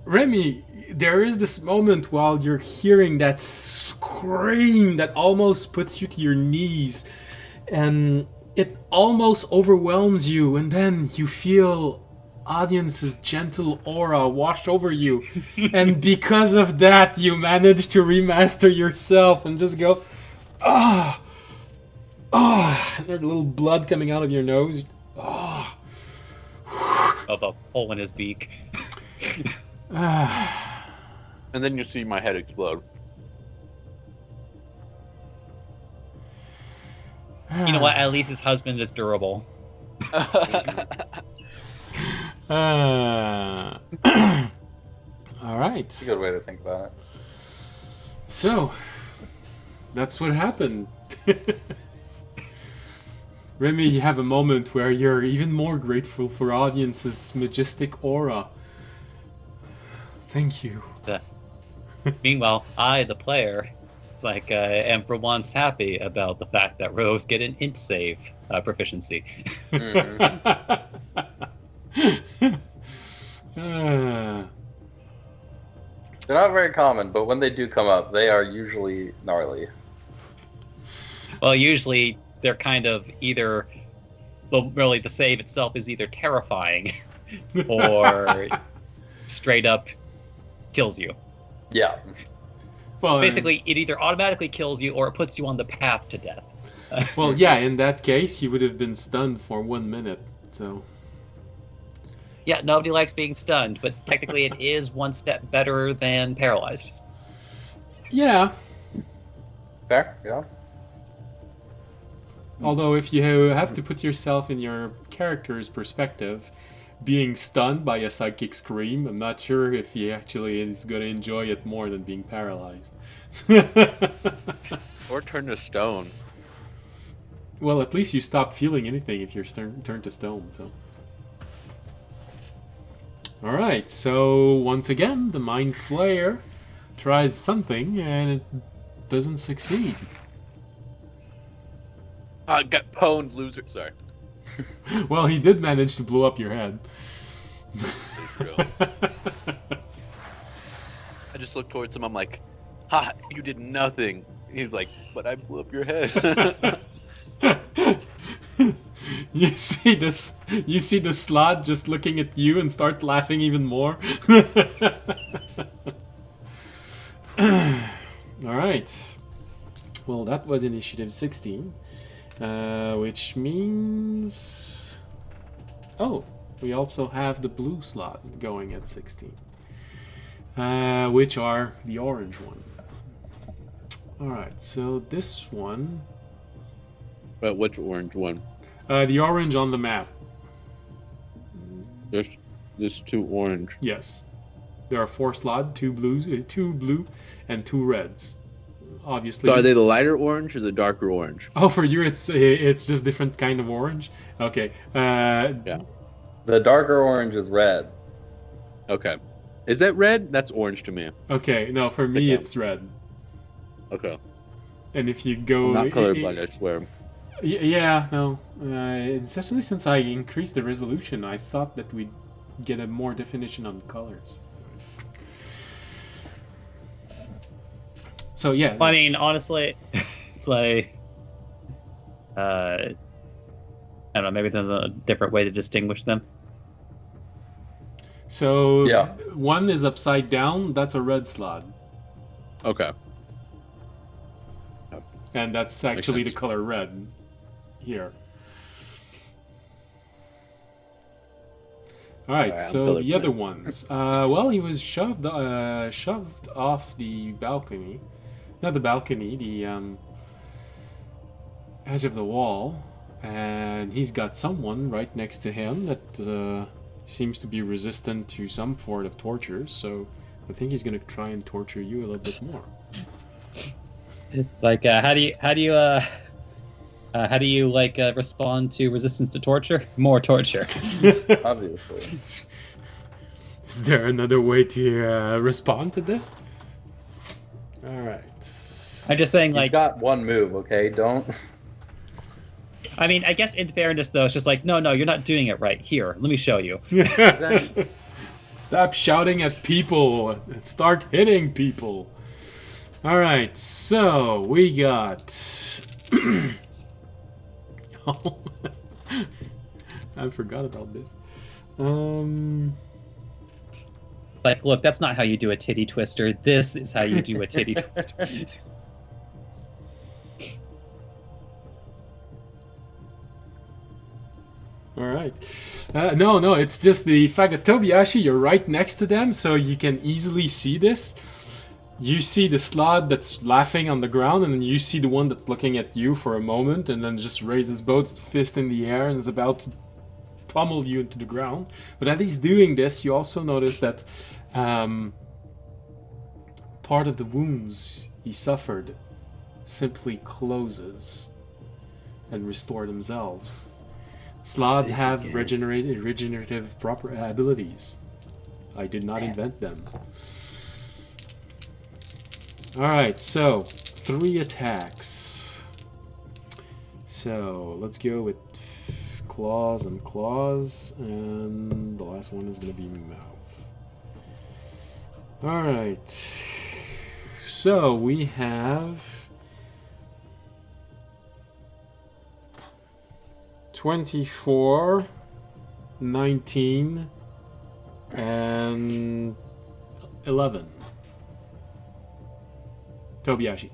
Remy, there is this moment while you're hearing that scream that almost puts you to your knees, and it almost overwhelms you, and then you feel audience's gentle aura wash over you, and because of that, you manage to remaster yourself and just go, ah, ah, and there's a little blood coming out of your nose. Ah. Of a hole in his beak. And then you see my head explode. You know what? At least his husband is durable. All right. That's a good way to think about it. So, that's what happened. Remy, you have a moment where you're even more grateful for audience's majestic aura. Thank you. Meanwhile, I, the player, am for once happy about the fact that rogues get an int save proficiency. They're not very common, but when they do come up, they are usually gnarly. Well, usually they're kind of either, well, really the save itself is either terrifying or straight up kills you. Yeah. Well, basically, it either automatically kills you or it puts you on the path to death. Well, yeah, in that case, you would have been stunned for 1 minute, so... Yeah, nobody likes being stunned, but technically it is one step better than paralyzed. Yeah. Fair, yeah. Although if you have to put yourself in your character's perspective, being stunned by a psychic scream, I'm not sure if he actually is going to enjoy it more than being paralyzed. Or turn to stone. Well, at least you stop feeling anything if you're turned to stone, so... Alright, so once again, the Mind Flayer tries something and it doesn't succeed. I got pwned, loser. Sorry. Well, he did manage to blow up your head. I just looked towards him, I'm like, ha, you did nothing. He's like, but I blew up your head. You see this? You see the slot just looking at you and start laughing even more. All right. Well, that was initiative 16, which means, oh, we also have the blue slot going at 16, which are the orange one. All right. So this one. But which orange one? The orange on the map. There's 2 orange. Yes. There are 4 slots, 2 blues, 2 blue, and 2 reds. Obviously. So are they the lighter orange or the darker orange? Oh, for you it's just different kind of orange? Okay. Yeah. The darker orange is red. Okay. Is that red? That's orange to me. Okay, no, for me it's red. Okay. And if you go... I'm not colorblind, I swear. Yeah, no. Especially since I increased the resolution, I thought that we'd get a more definition on colors. So, yeah. I mean, honestly, it's like... I don't know, maybe there's a different way to distinguish them. So, yeah. One is upside down, that's a red slot. Okay. And that's actually the color red here. Alright, so the other ones. Well, he was shoved off the balcony. Not the balcony, the edge of the wall. And he's got someone right next to him that seems to be resistant to some form of torture. So I think he's going to try and torture you a little bit more. It's like, how do you respond to resistance to torture? More torture. Obviously. Is there another way to respond to this? All right. I'm just saying, He's like, got one move, okay? Don't. I mean, I guess in fairness, though, it's just like, no, you're not doing it right. Here, let me show you. Stop shouting at people and start hitting people. All right, so we got. Oh, I forgot about this. Like, look, that's not how you do a titty twister. This is how you do a titty twister. All right. No, it's just the fact that Tobiashi, you're right next to them, so you can easily see this. You see the slot that's laughing on the ground, and then you see the one that's looking at you for a moment, and then just raises both fists in the air and is about to pummel you into the ground. But as he's doing this, you also notice that part of the wounds he suffered simply closes and restore themselves. Sloths have regenerative proper abilities. I did not invent them. Alright, so 3 attacks. So let's go with claws and claws, and the last one is going to be mouth. Alright, so we have 24, 19, and 11. Tobiashi.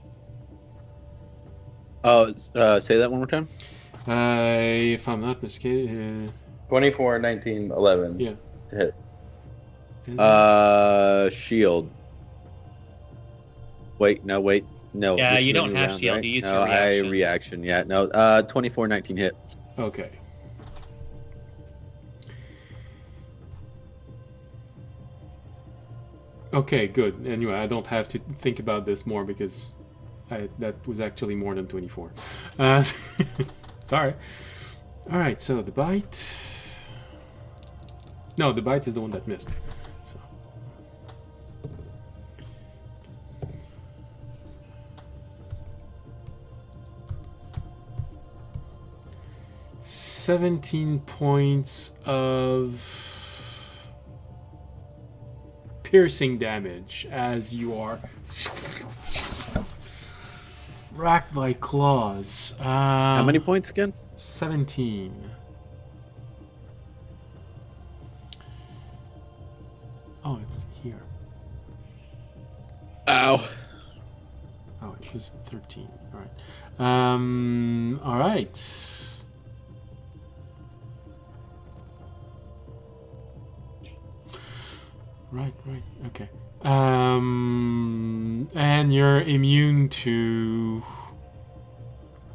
Oh, say that one more time. If I'm not mistaken, 24, 19, 11. yeah. Hit. Shield. Wait. No. Yeah, this you is a don't new have round, shield. right? You use no, your reaction. I reaction. Yeah, no. 24, 19 hit. Okay. Okay, good. Anyway, I don't have to think about this more because that was actually more than 24. Sorry. Alright, so the bite. No, the bite is the one that missed. So. $17 points of piercing damage as you are racked by claws. How many points again? 17. Oh, it's here. Ow. Oh, it was 13. All right. All right. Right. Okay. And you're immune to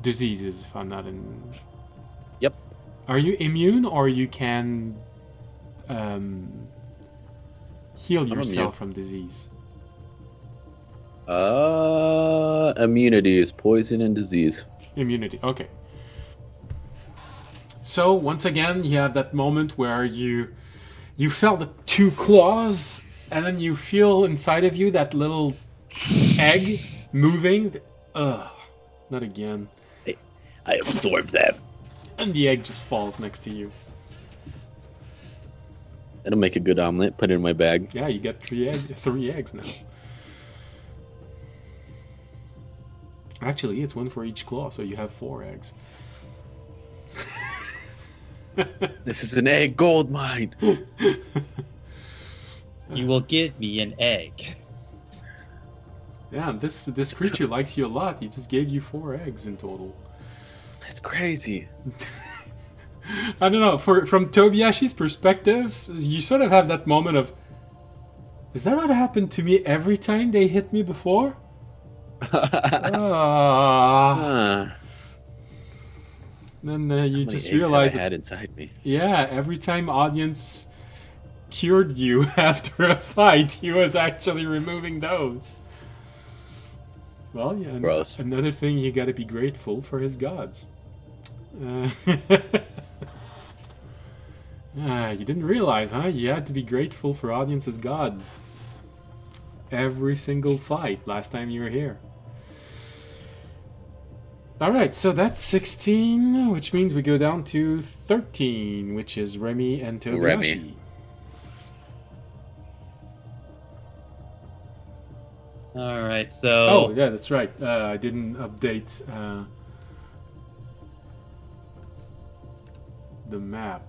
diseases, if I'm not in. Yep. Are you immune, or you can heal yourself from disease? Immunity is poison and disease. Immunity. Okay. So once again, you have that moment where you felt the 2 claws, and then you feel inside of you that little egg moving. Ugh, not again. I absorbed them. And the egg just falls next to you. It'll make a good omelet. Put it in my bag. Yeah, you got 3 eggs now. Actually, it's 1 for each claw, so you have 4 eggs. This is an egg gold mine. You will give me an egg. Yeah, this creature likes you a lot. He just gave you 4 eggs in total. That's crazy. I don't know. From Tobiashi's perspective, you sort of have that moment of, is that what happened to me every time they hit me before? Then you just realize that I had inside me. Yeah, every time audience cured you after a fight, he was actually removing those. Well, yeah. Gross. Another thing, you got to be grateful for his gods. You didn't realize, huh? You had to be grateful for audience's god. every single fight last time you were here. Alright, so that's 16, which means we go down to 13, which is Remy and Tobiyashi. Remy. All right, so... Oh, yeah, that's right. I didn't update the map.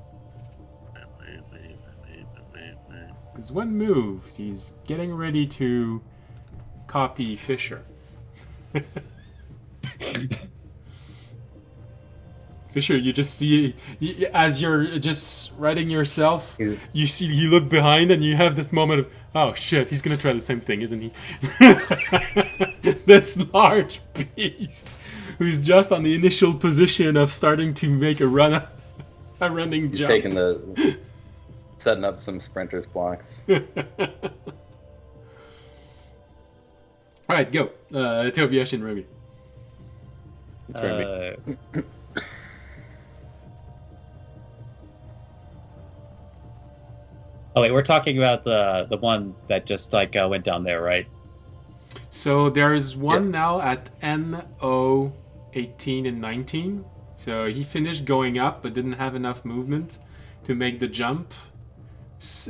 Because one move, he's getting ready to copy Fisher. Fisher, you just see, as you're just writing yourself, you look behind and you have this moment of, oh shit, he's gonna try the same thing, isn't he? This large beast who's just on the initial position of starting to make a running He's jump. Setting up some sprinters blocks. Alright, go. Tobiyashi and Remy. Oh wait, we're talking about the one that just like went down there, right? So there is one now at NO 18 and 19. So he finished going up, but didn't have enough movement to make the jump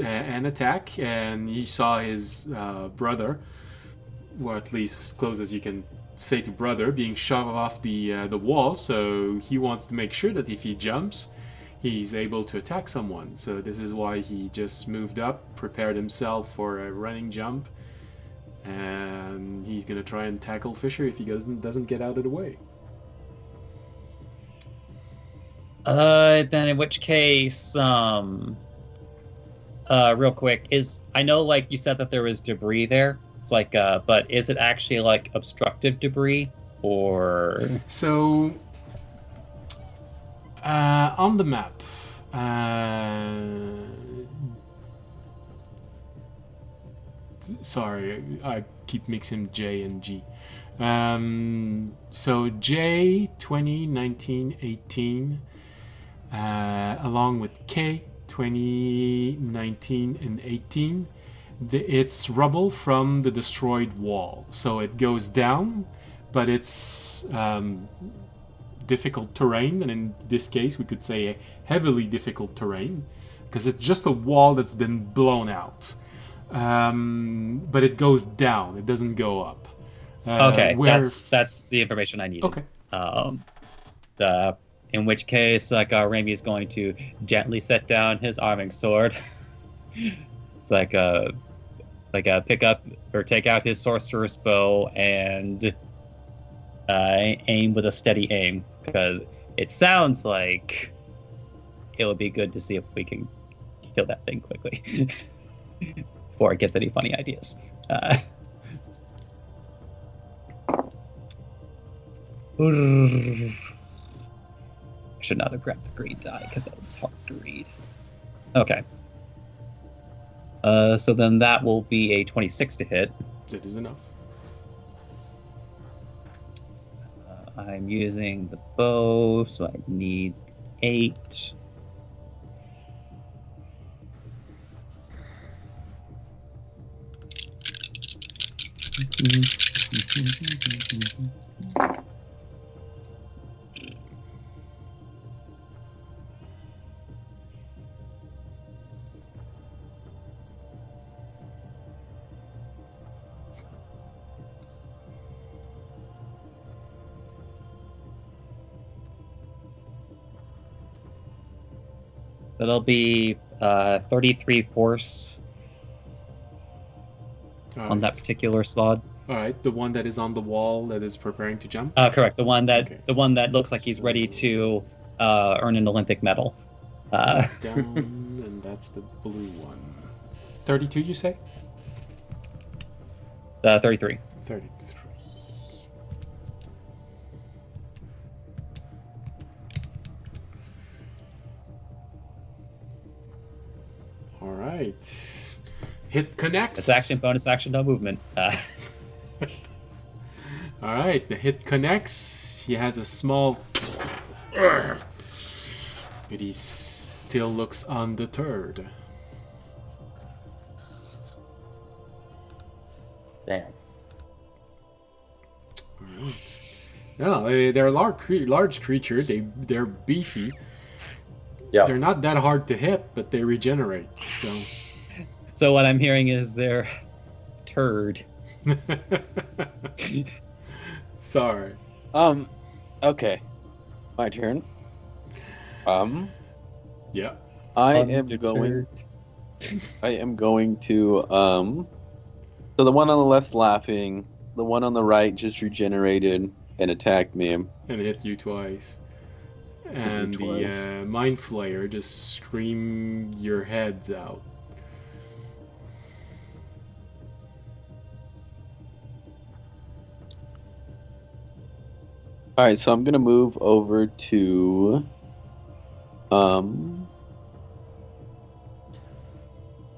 and attack. And he saw his brother, or at least as close as you can say to brother, being shoved off the wall. So he wants to make sure that if he jumps, he's able to attack someone. So this is why he just moved up, prepared himself for a running jump, and he's gonna try and tackle Fisher if he doesn't get out of the way. Then in which case, real quick, I know like you said that there was debris there. It's like, but is it actually like obstructive debris or? So on the map, sorry, I keep mixing J and G. So J 20, 19, 18, along with K 20, 19, and 18. It's rubble from the destroyed wall. So it goes down, but it's difficult terrain, and in this case we could say a heavily difficult terrain, because it's just a wall that's been blown out. But it goes down, it doesn't go up. Okay, that's the information I need. Okay. In which case, like Remy is going to gently set down his arming sword. It's like pick up or take out his sorcerer's bow and aim with a steady aim, because it sounds like it would be good to see if we can kill that thing quickly before it gets any funny ideas. I should not have grabbed the green die because that was hard to read. Okay. So then that will be a 26 to hit. That is enough. I'm using the bow, so I need 8. That'll be 33 force on that particular slot. All right, the one that is on the wall that is preparing to jump. Correct. The one that looks like he's ready to earn an Olympic medal. Down, and that's the blue one. 32, you say? 33. 33. All right. Hit connects. It's action, bonus action, no movement. All right, the hit connects. He has a small, but he still looks undeterred. Damn. Alright. No, they're a large creature. They're beefy. Yeah. They're not that hard to hit, but they regenerate. So what I'm hearing is they're turd. Sorry. Okay. My turn. Yeah. I am going to so the one on the left's laughing, the one on the right just regenerated and attacked me. And hit you twice. And the Mind Flayer just screamed your heads out. Alright, so I'm gonna move over to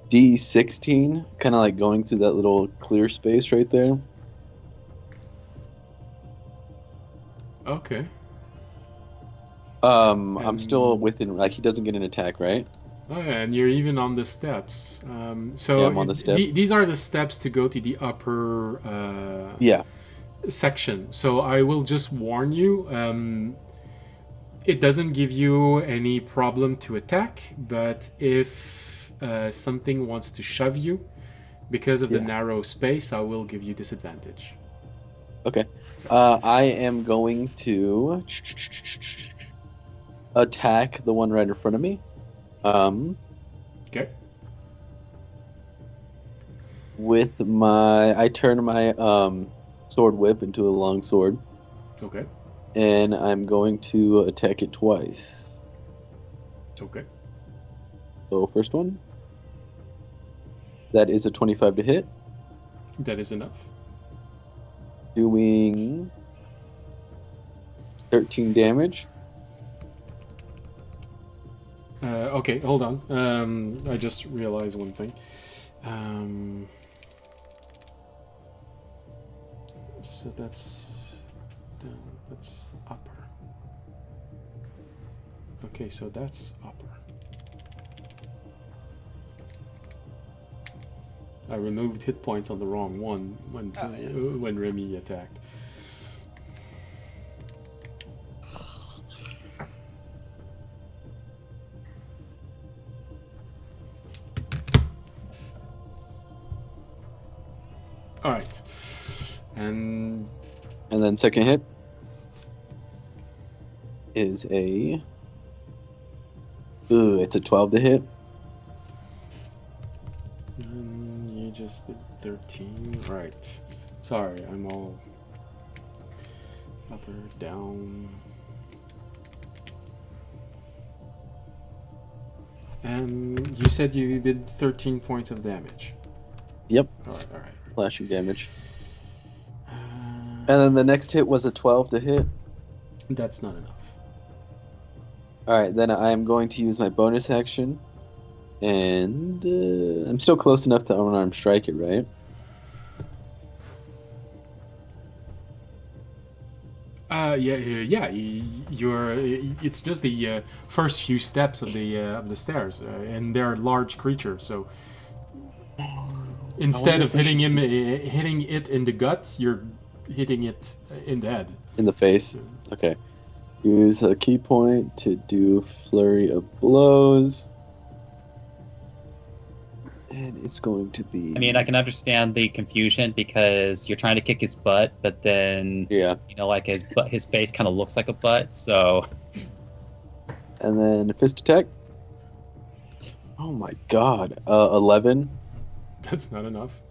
D16, kind of like going through that little clear space right there. Okay. I'm still within, like, he doesn't get an attack, right? Oh, yeah, and you're even on the steps. So Yeah, I'm on the steps. These are the steps to go to the upper Yeah. section. So I will just warn you. It doesn't give you any problem to attack, but if something wants to shove you because of the narrow space, I will give you disadvantage. Okay. I am going to attack the one right in front of me. Okay. With I turn my sword whip into a long sword. Okay. And I'm going to attack it twice. Okay. So first one. That is a 25 to hit. That is enough. Doing 13 damage. Okay, hold on. I just realized one thing. So that's down. That's upper. Okay, so that's upper. I removed hit points on the wrong one when Remy attacked. All right, and then second hit is it's a 12 to hit. You just did 13, right? Sorry, I'm all up or down. And you said you did 13 points of damage. Yep. All right. Slashing damage. And then the next hit was a 12 to hit. That's not enough. Alright, then I am going to use my bonus action. And I'm still close enough to unarmed strike it, right? Yeah. You're. It's just the first few steps of the stairs, and they're large creatures. So instead of hitting it in the guts, you're hitting it in the head. In the face. Okay. Use a key point to do flurry of blows. And it's going to be... I mean, I can understand the confusion because you're trying to kick his butt, but then, like his face kind of looks like a butt, so... And then fist attack. Oh my god. 11. That's not enough.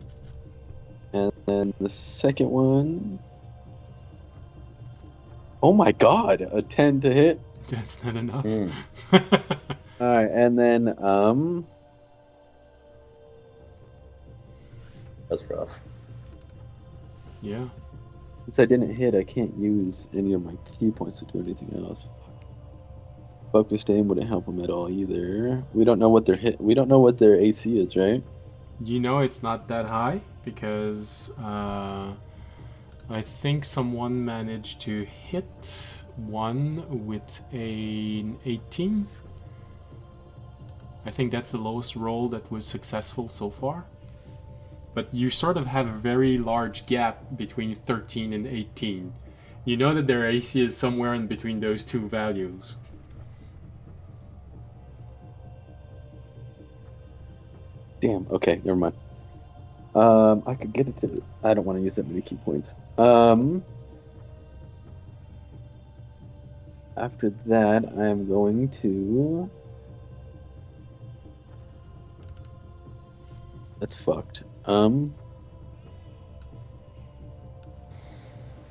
And then the second one... Oh my god. A 10 to hit. That's not enough. Alright, and then... That's rough. Yeah. Since I didn't hit, I can't use any of my key points to do anything else. Focused aim wouldn't help them at all either. We don't know what We don't know what their AC is, right? You know it's not that high because I think someone managed to hit one with an 18. I think that's the lowest roll that was successful so far. but you sort of have a very large gap between 13 and 18. You know that their AC is somewhere in between those two values. Damn. Okay, never mind. I could get it to. I don't want to use that many key points. After that, I am going to. That's fucked. I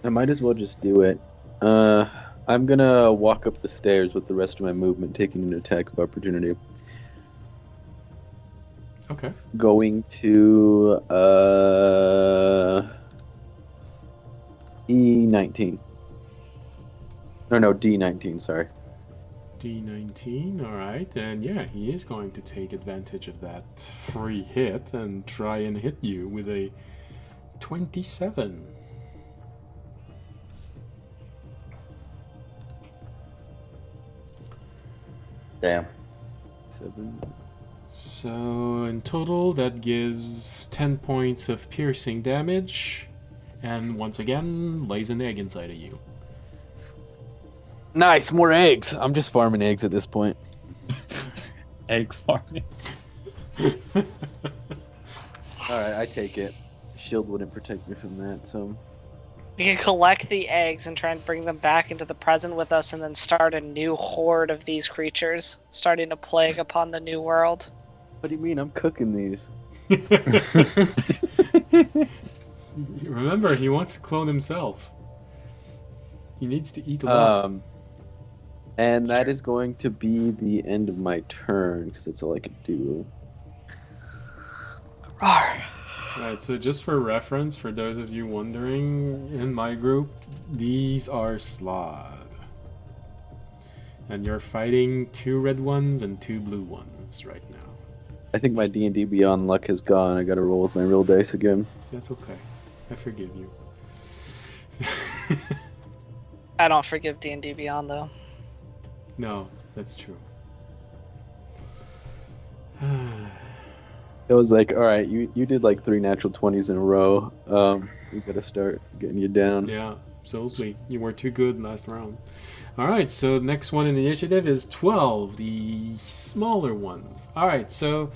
might as well just do it. I'm gonna walk up the stairs with the rest of my movement, taking an attack of opportunity. Okay. Going to E19. No, D19, sorry. D19, alright, and yeah, he is going to take advantage of that free hit and try and hit you with a 27. Damn. 7. So in total, that gives 10 points of piercing damage, and once again, lays an egg inside of you. Nice, more eggs. I'm just farming eggs at this point. Egg farming. Alright, I take it. Shield wouldn't protect me from that, so. We can collect the eggs and try and bring them back into the present with us and then start a new horde of these creatures, starting a plague upon the new world. What do you mean? I'm cooking these. Remember, he wants to clone himself. He needs to eat a lot. And that is going to be the end of my turn, because that's all I could do. Rawr. Right, so just for reference, for those of you wondering, in my group, these are Slod. And you're fighting 2 red ones and 2 blue ones right now. I think my D&D Beyond luck is gone. I gotta roll with my real dice again. That's okay. I forgive you. I don't forgive D&D Beyond, though. No, that's true. It was like, alright, you did like 3 natural 20s in a row. We gotta start getting you down. Yeah, absolutely. You were too good last round. Alright, so next one in the initiative is 12, the smaller ones. Alright, so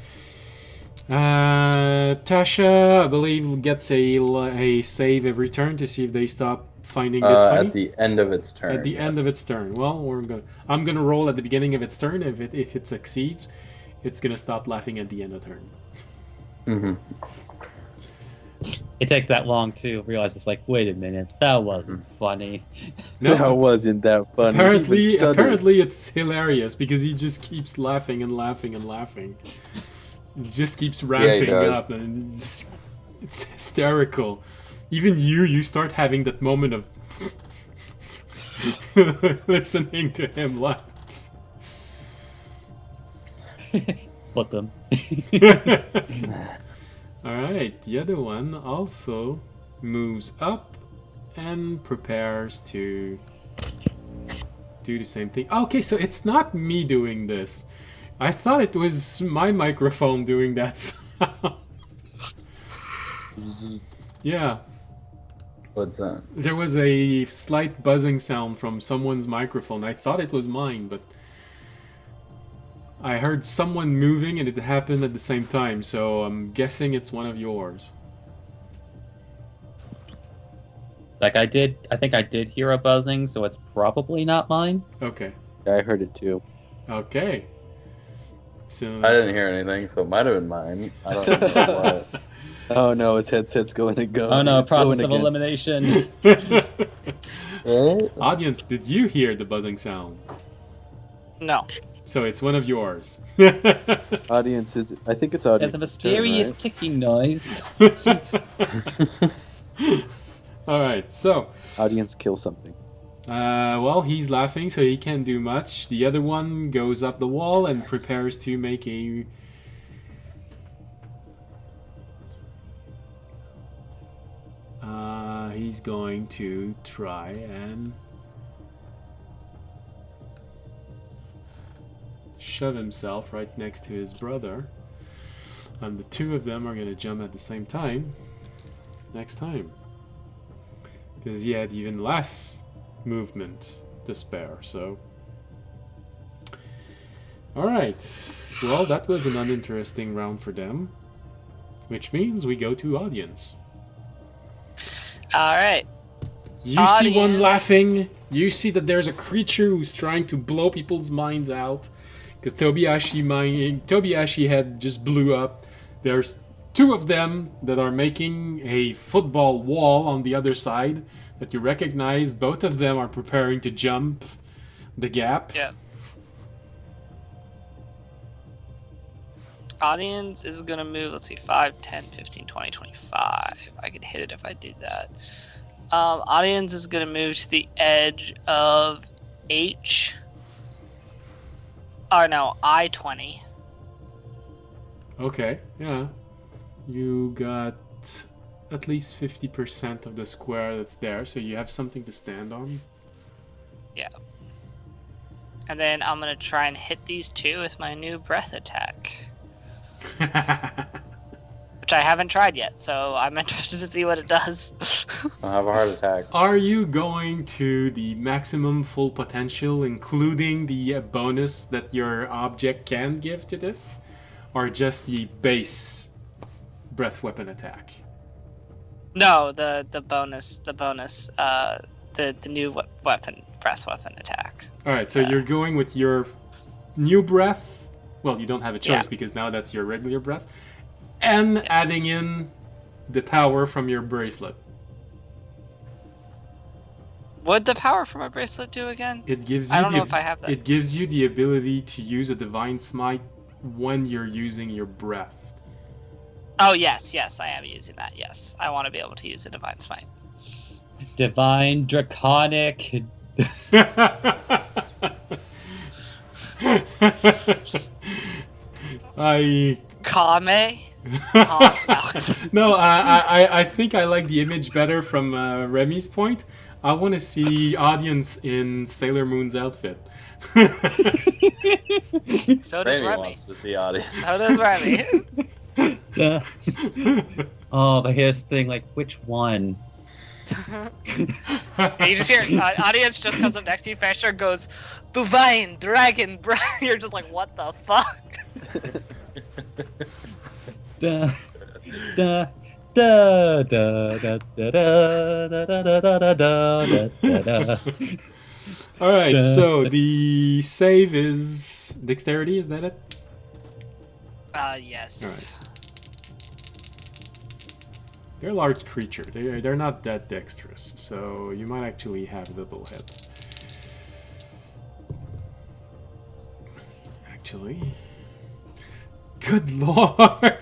Tasha, I believe, gets a save every turn to see if they stop finding this funny. At the end of its turn. At the end of its turn. Well, I'm gonna roll at the beginning of its turn. If it succeeds, it's gonna stop laughing at the end of turn. Mm-hmm. It takes that long to realize it's like, wait a minute, that wasn't funny. No, That wasn't that funny. Apparently it's hilarious because he just keeps laughing and laughing and laughing. It just keeps ramping up, and it's hysterical. Even you start having that moment of listening to him laugh. Fuck them. Alright, the other one also moves up and prepares to do the same thing. Okay, so it's not me doing this. I thought it was my microphone doing that sound. Yeah. What's that? There was a slight buzzing sound from someone's microphone. I thought it was mine, but I heard someone moving and it happened at the same time, so I'm guessing it's one of yours. Like I think I did hear a buzzing, so it's probably not mine. Okay. Yeah, I heard it too. Okay. So I didn't hear anything, so it might have been mine. I don't know what. Oh no, his headset's going to go. Oh no, It's process going of again. elimination. Audience, did you hear the buzzing sound? No. So it's one of yours. Audience is. I think it's audience. There's a mysterious turn, right? ticking noise. Alright, so Audience kill something. well, he's laughing, so he can't do much. The other one goes up the wall and prepares to make a... he's going to try and shove himself right next to his brother. And the two of them are going to jump at the same time next time. Because he had even less movement to spare, so... Alright, well, that was an uninteresting round for them. Which means we go to audience. Alright. You see one laughing. You see that there's a creature who's trying to blow people's minds out. Because Tobiashi head just blew up. There's two of them that are making a football wall on the other side that you recognize. Both of them are preparing to jump the gap. Yeah. Audience is going to move, let's see, 5, 10, 15, 20, 25. I could hit it if I did that. Audience is going to move to the edge of H. Oh, no, I-20. Okay, yeah. You got at least 50% of the square that's there, so you have something to stand on. Yeah. And then I'm going to try and hit these two with my new breath attack. Which I haven't tried yet, so I'm interested to see what it does. I'll have a heart attack. Are you going to the maximum full potential, including the bonus that your object can give to this? Or just the base breath weapon attack? No, the bonus, the new breath weapon attack. Alright, so you're going with your new breath. Well, you don't have a choice because now that's your regular breath. And adding in the power from your bracelet. What'd the power from my bracelet do again? It gives you I don't know if I have that. It gives you the ability to use a divine smite when you're using your breath. Oh, yes, I am using that, yes. I want to be able to use a divine smite. Divine Draconic. Kame? No, I think I like the image better from Remy's point. I want to see audience in Sailor Moon's outfit. So does Remy Remy. wants to see audience. So does Remy. Oh, but here's the thing, like, which one? And you just hear audience just comes up next to you, Fasher goes, Divine Dragon, bro. You're just like, what the fuck? Da, da, da, da, da, da, da, da, da, da, da, da. Alright, so the save is dexterity, is that it? Yes. Alright. They're a large creature. They're not that dexterous, so you might actually have a double hit. Actually, good lord,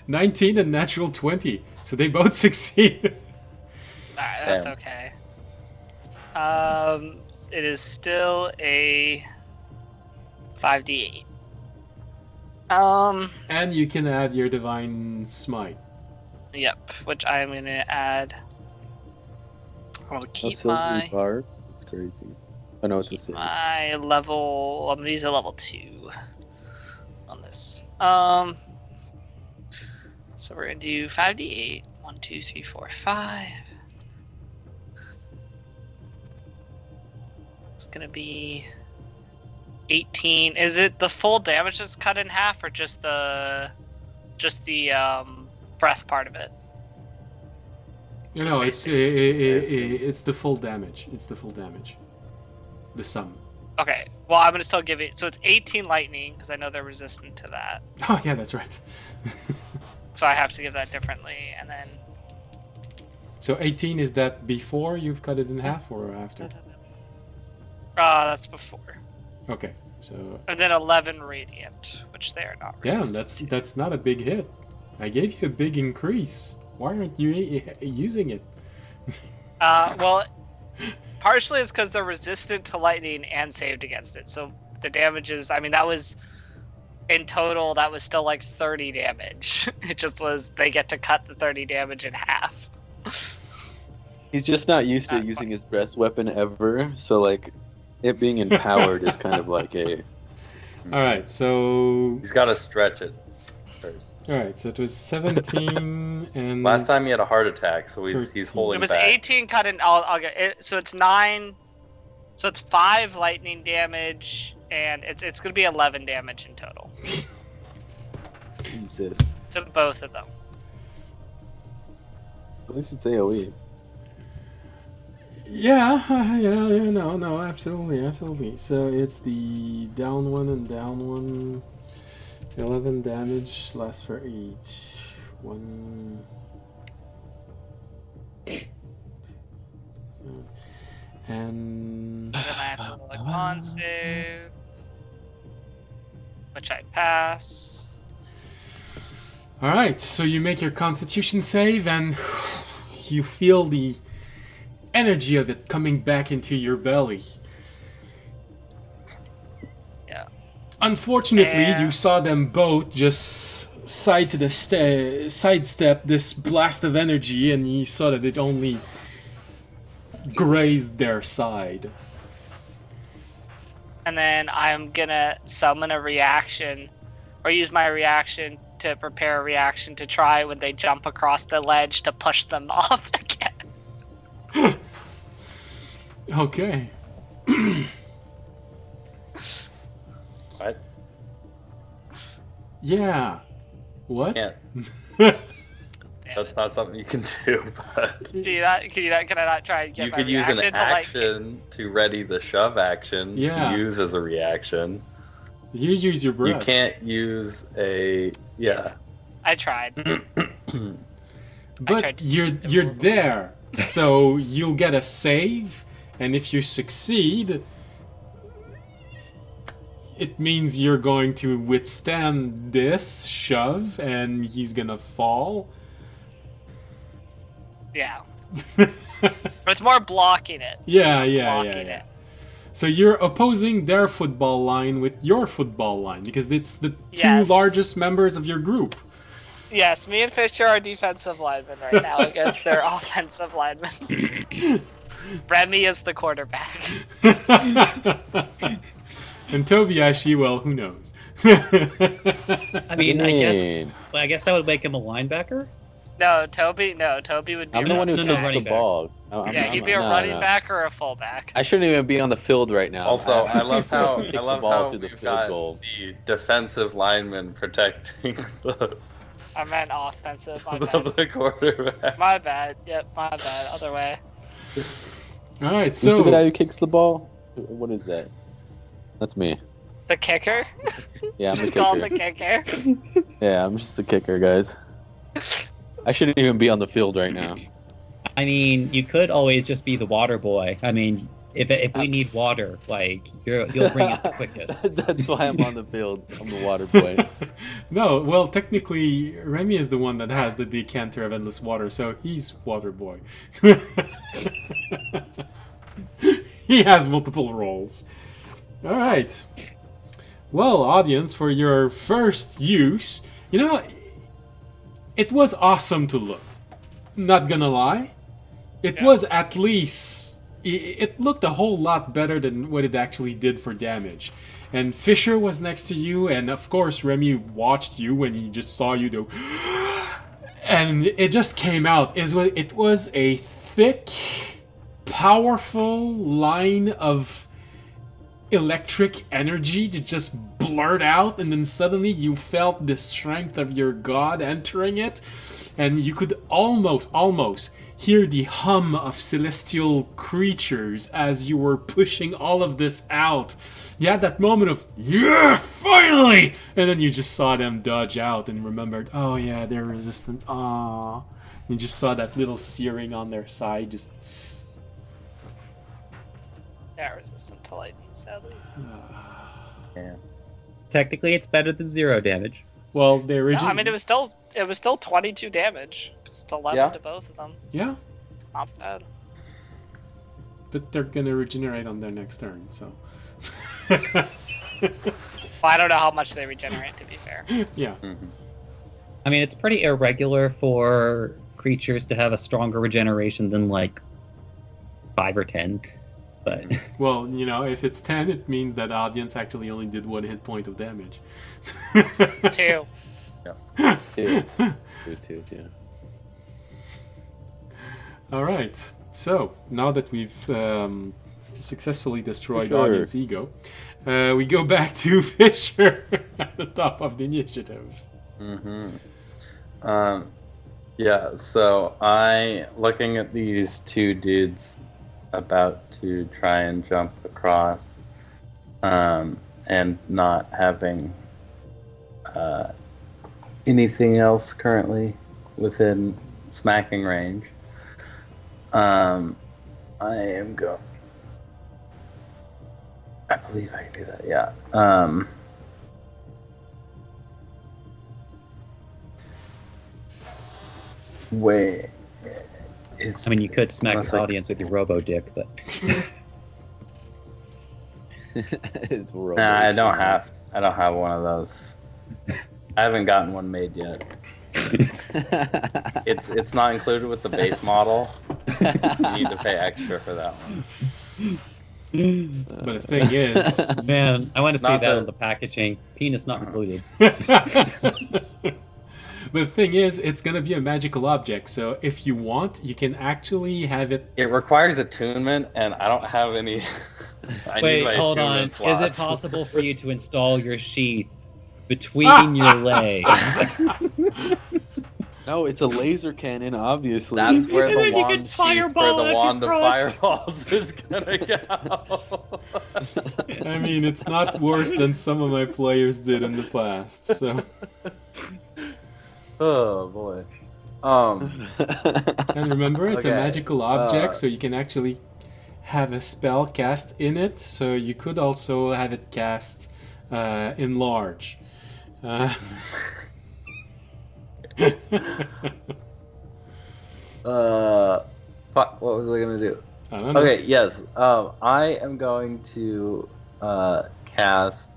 19 and natural 20, so they both succeed. Alright, that's okay. It is still a 5d8. And you can add your divine smite. Yep, which I'm gonna add. I'll keep So many my parts. It's crazy. I know it's the same. my level. I'm gonna use a level 2 on this. So we're gonna do 5d8. 1, 2, 3, 4, 5. It's gonna be 18. Is it the full damage that's cut in half, or just the breath part of it? No, it's the full damage. It's the full damage. The sum. Okay. Well, I'm gonna still give it. So it's 18 lightning because I know they're resistant to that. Oh yeah, that's right. So I have to give that differently, and then. So 18, is that before you've cut it in half or after? That's before. Okay, so. And then 11 radiant, which they are not Damn, resistant. that's not a big hit. I gave you a big increase. Why aren't you using it? Well, partially it's because they're resistant to lightning and saved against it. So the damage is, I mean, that was, in total, that was still like 30 damage. It just was, they get to cut the 30 damage in half. He's just not used to using his breath weapon ever, so like, it being empowered is kind of like a... Alright, so... He's got to stretch it first. All right, so it was 17 and Last time he had a heart attack, so he's 13. holding It was back. 18 cut in. I'll get it. So it's 9. So it's 5 lightning damage, and it's gonna be 11 damage in total Jesus. to both of them. At least it's AoE. Yeah, no, absolutely. So it's the down one and down one. 11 damage lasts for each. 1. And Then I have to roll a con save, which I pass. all right, so you make your Constitution save, and you feel the energy of it coming back into your belly. Yeah. Unfortunately, Yeah. you saw them both just sidestep this blast of energy, and you saw that it only grazed their side. And then I'm gonna summon a reaction, or use my reaction to prepare a reaction to try when they jump across the ledge to push them off again. Okay. What? Yeah. What? Can't. Damn That's it. not something you can do, but Do you not? Can I not try and get you my could use an reaction to like? action to ready the shove action Yeah. to use as a reaction. You use your breath. You can't use a I tried. But tried to you're cheat the you're rules. there, so you'll get a save, and if you succeed, it means you're going to withstand this shove, and he's gonna fall. Yeah. But it's more blocking it. Yeah. Blocking it. So you're opposing their football line with your football line because it's the two Yes. largest members of your group. Yes, me and Fisher are defensive linemen right now against their offensive linemen. Remy is the quarterback. And Tobiashi, well, who knows? I mean, Man. I guess that would make him a linebacker. No, Toby would be I'm the one who No, kicks the running back. ball. I'm- Yeah, I'm- he'd be a no, running no. back or a fullback. I shouldn't even be on the field right now. Also, I love how kick the ball through the we've field got goal. the defensive lineman protecting the, I meant offensive. My bad. the quarterback. My bad. Yep, my bad. Other way. All right, Who's the guy so who kicks the ball? What is that? That's me. The kicker? Yeah, I'm the Just call him kicker. the kicker. Yeah, I'm just the kicker, guys. I shouldn't even be on the field right now. I mean, you could always just be the water boy. I mean, if we need water, like you'll bring it the quickest. That's why I'm on the field. I'm the water boy. no, well, technically, Remy is the one that has the decanter of endless water, so he's water boy. He has multiple roles. All right. Well, audience, for your first use, you know, it was awesome to look. Not gonna lie. It was at least... It looked a whole lot better than what it actually did for damage. And Fisher was next to you, and of course Remy watched you when he just saw you do... And it just came out. It was a thick, powerful line of electric energy that just blurred out, and then suddenly you felt the strength of your god entering it, and you could almost hear the hum of celestial creatures as you were pushing all of this out. You had that moment of, yeah, finally! And then you just saw them dodge out and remembered, oh yeah, they're resistant. Aww. You just saw that little searing on their side, just... Yeah, resistant to lightning, sadly. Yeah. Technically, it's better than 0 damage. Well, they No, originally... I mean, it was still 22 damage. It's 11 Yeah. to both of them. Yeah, Not bad. but they're gonna regenerate on their next turn, so... Well, I don't know how much they regenerate, to be fair. yeah. I mean, it's pretty irregular for creatures to have a stronger regeneration than like 5 or 10. But Well, you know, if it's 10, it means that the audience actually only did 1 hit point of damage. 2. Two. Two. All right. So now that we've successfully destroyed Fisher. audience ego, we go back to Fisher at the top of the initiative. Yeah, so looking at these two dudes about to try and jump across, and not having anything else currently within smacking range, I am going. I believe I can do that, yeah. Wait. I mean, you could smack unless the I- audience with your robo dick, but It's Nah, I don't have. I don't have one of those. I haven't gotten one made yet. It's not included with the base model. You need to pay extra for that one. But the thing is, man, I want to see Not that the- on the packaging. Penis not included. but the thing is, it's gonna be a magical object. So if you want, you can actually have it. It requires attunement, and I don't have any. I need Wait, my hold on. attunement Is it slots. possible for you to install your sheath between your legs? No, it's a laser cannon, obviously. That's where And the then you can wand sheath for fireball the at your wand of crotch. fireballs is gonna go. I mean, it's not worse than some of my players did in the past. So, Oh boy. and remember, it's a Okay, magical object, so you can actually have a spell cast in it. So you could also have it cast in large. Fuck. What was I gonna do? I don't know. Okay. Yes. I am going to cast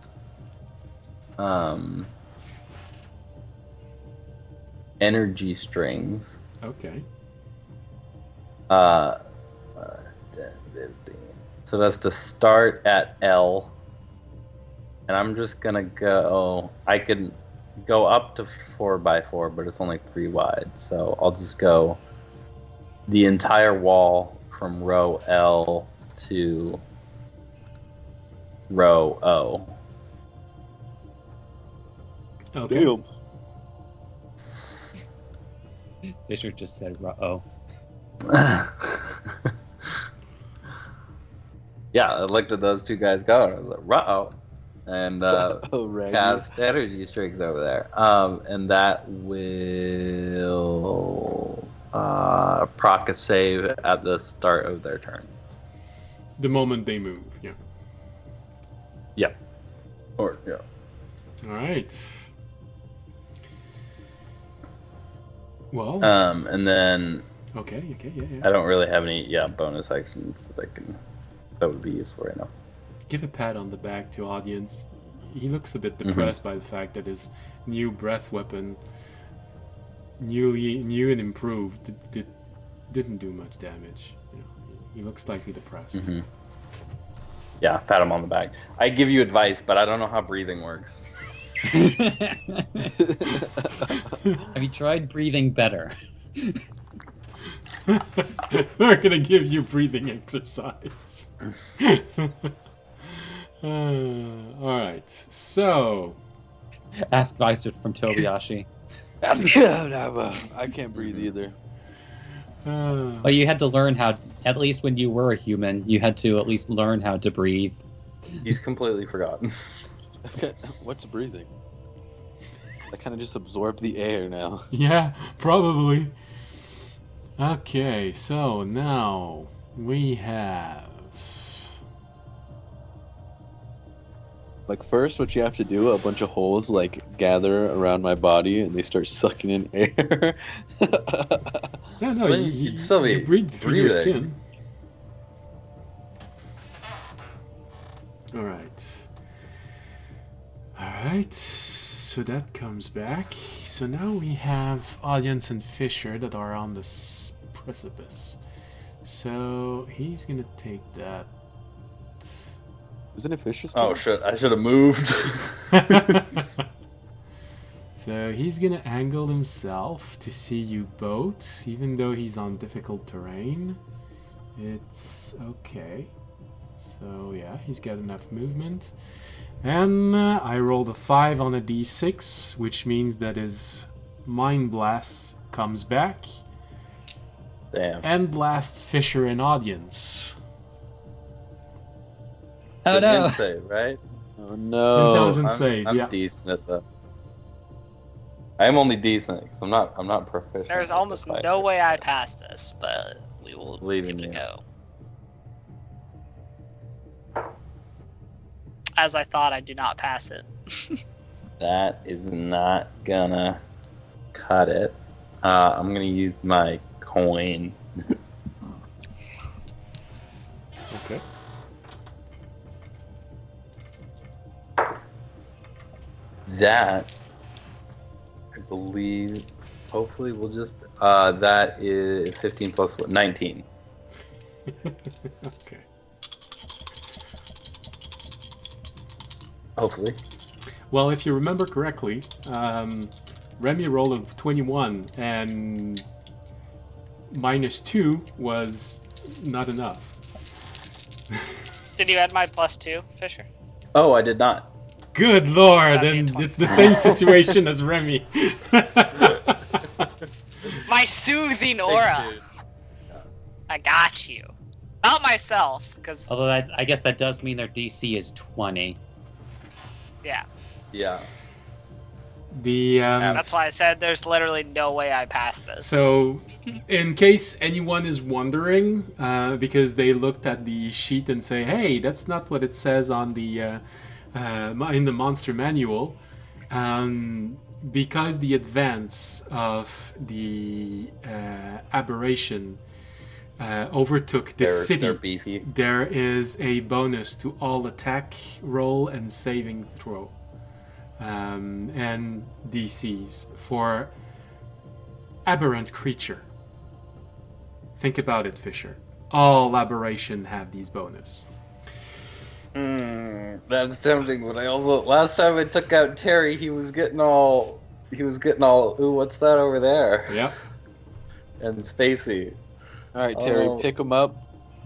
energy strings. Okay. So that's to start at L, and I'm just gonna go. I can go up to 4x4, but it's only 3 wide, so I'll just go the entire wall from row L to row O. Okay. Damn. Fisher just said, "Oh." Yeah, I looked at those two guys go, and I was like, "Ruh-oh," and Oh, right. cast energy strings over there. And that will proc a save at the start of their turn. The moment they move, yeah. Yeah. Or yeah. All right. Well, And then okay, yeah. I don't really have any bonus actions that would be useful right now. Give a pat on the back to audience. He looks a bit depressed by the fact that his new breath weapon, new and improved, didn't do much damage. You know, he looks slightly depressed. Mhm. Yeah, pat him on the back. I give you advice, but I don't know how breathing works. Have you tried breathing better? We're gonna give you breathing exercise. All right. So, Ask Vicer from Tobiyashi. I can't breathe either. Well, you had to learn how. At least when you were a human, you had to at least learn how to breathe. He's completely forgotten. Okay, what's breathing? I kind of just absorb the air now. yeah, probably. Okay, so now we have. Like, first, what you have to do, a bunch of holes, like, gather around my body, and they start sucking in air. No, Well, you, you'd still be you breathe through your breathing. skin. All right, so that comes back. So now we have Audience and Fisher that are on the precipice. So he's gonna take that. Isn't it Fisher's Oh turn? shit! I should have moved. So So he's gonna angle himself to see you both, even though he's on difficult terrain. It's okay. So yeah, he's got enough movement. And I rolled a 5 on a d6, which means that his Mind Blast comes back. Damn. And blasts Fisher in audience. Oh It's an no! insane, right? Oh no! Intelligence save, I'm yeah. decent at that. I'm only decent because I'm not proficient. There's as a almost fighter. no way I pass this, but we will Believe give in it a you. go. As I thought, I do not pass it. That is not gonna cut it. I'm gonna use my coin. Okay. That, I believe, hopefully we'll just. That is 15 plus what? 19. Okay. Hopefully. Well, if you remember correctly, Remy rolled a 21, and -2 was not enough. Did you add my +2, Fisher? Oh, I did not. Good lord, That'd be a and 20. it's the same situation as Remy. My soothing aura! I got you. Not myself, because... Although I guess that does mean their DC is 20. Yeah. Yeah. The That's why I said there's literally no way I pass this. So, in case anyone is wondering, because they looked at the sheet and say, "Hey, that's not what it says on the in the monster manual," because the advance of the aberration overtook the city. They're beefy. There is a bonus to all attack roll and saving throw. And DCs for aberrant creature. Think about it, Fisher. All aberration have these bonus. That's tempting, but I also last time I took out Terry, he was getting all ooh, what's that over there? Yep. And Spacey. All right, Terry, Oh. pick him up,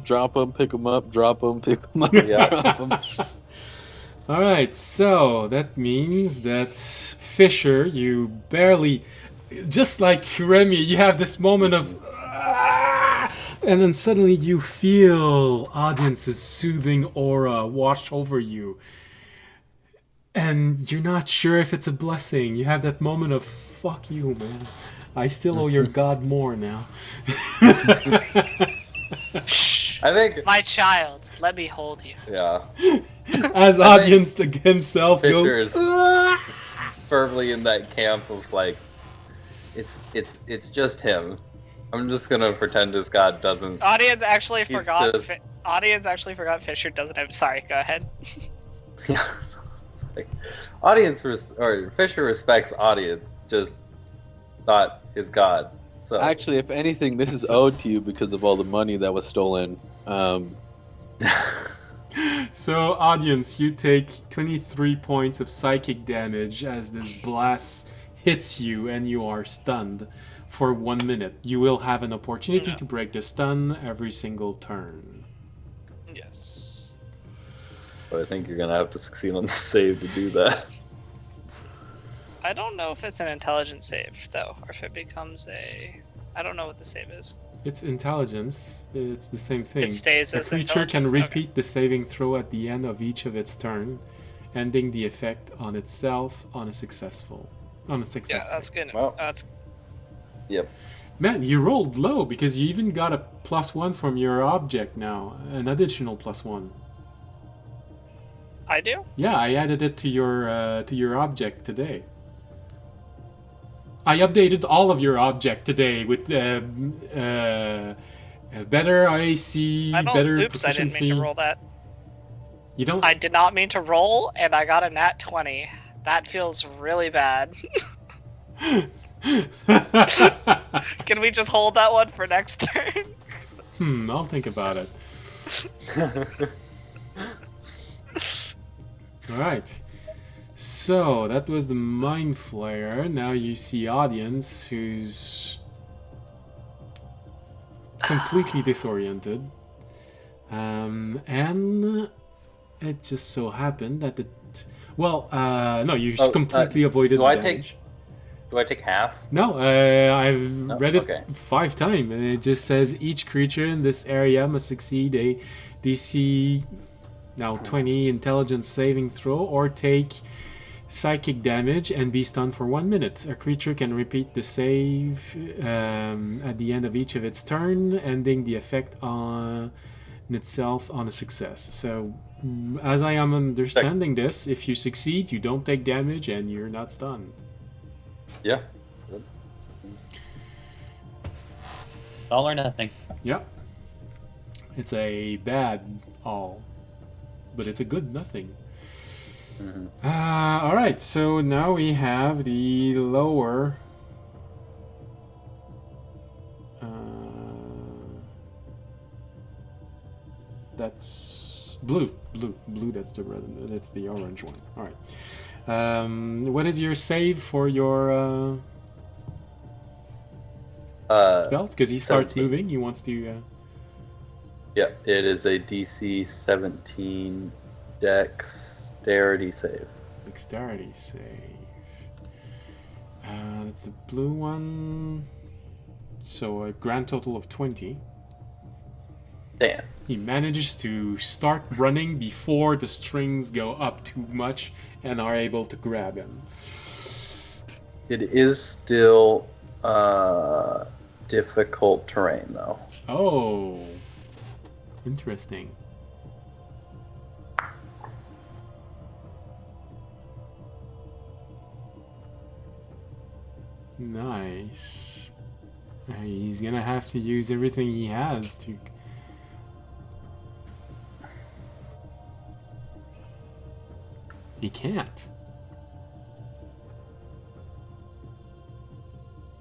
drop him, pick him up, drop him, pick him up, Yeah. drop him. All right, so that means that Fisher, you barely, just like Remy, you have this moment of, and then suddenly you feel audience's soothing aura wash over you, and you're not sure if it's a blessing. You have that moment of, fuck you, man. I still owe your god more now. I think My child, let me hold you. yeah. As audience himself Fisher goes, is firmly in that camp of like it's just him. I'm just gonna pretend his god doesn't. Audience actually He's forgot. just- Audience actually forgot Fisher doesn't have. Sorry, go ahead. Like, or Fisher respects audience, just not his god. So Actually, if anything, this is owed to you because of all the money that was stolen. So, audience, you take 23 points of psychic damage as this blast hits you and you are stunned for 1 minute. You will have an opportunity Yeah. to break the stun every single turn. Yes. but I think you're gonna have to succeed on the save to do that. I don't know if it's an intelligence save though, or if it becomes a. I don't know what the save is. It's intelligence. It's the same thing. It stays A as creature can intelligence? repeat the saving throw at the end of each of its turn, ending the effect on itself on a success. Yeah, that's good. Well. That's Yep. Man, you rolled low because you even got a +1 from your object now, an additional +1. I do. Yeah, I added it to your object today. I updated all of your object today with better AC, I don't. better Oops, I didn't proficiency. mean to roll that. You don't. I did not mean to roll, and I got a nat 20. That feels really bad. Can we just hold that one for next turn? I'll think about it. All right. So that was the Mind Flayer. Now you see audience who's completely disoriented. And it just so happened that no, you completely avoided the damage. Do I take half? No, I've read it 5 times, and it just says each creature in this area must succeed a DC 20 intelligence saving throw or take psychic damage and be stunned for 1 minute. A creature can repeat the save at the end of each of its turn, ending the effect on itself on a success. So, as I am understanding this, if you succeed, you don't take damage and you're not stunned. Yeah. Good. All or nothing. Yep. It's a bad all, but it's a good nothing. Mm-hmm. All right, so now we have the lower. That's blue. That's the red. That's the orange one. All right. What is your save for your spell? Because he starts 17. moving. He wants to. Yeah, it is a DC 17 Dexterity save. Dexterity save. That's the blue one. So a grand total of 20. Damn. He manages to start running before the strings go up too much and are able to grab him. It is still difficult terrain, though. Oh, interesting. Nice. He's gonna have to use everything he has to. He can't.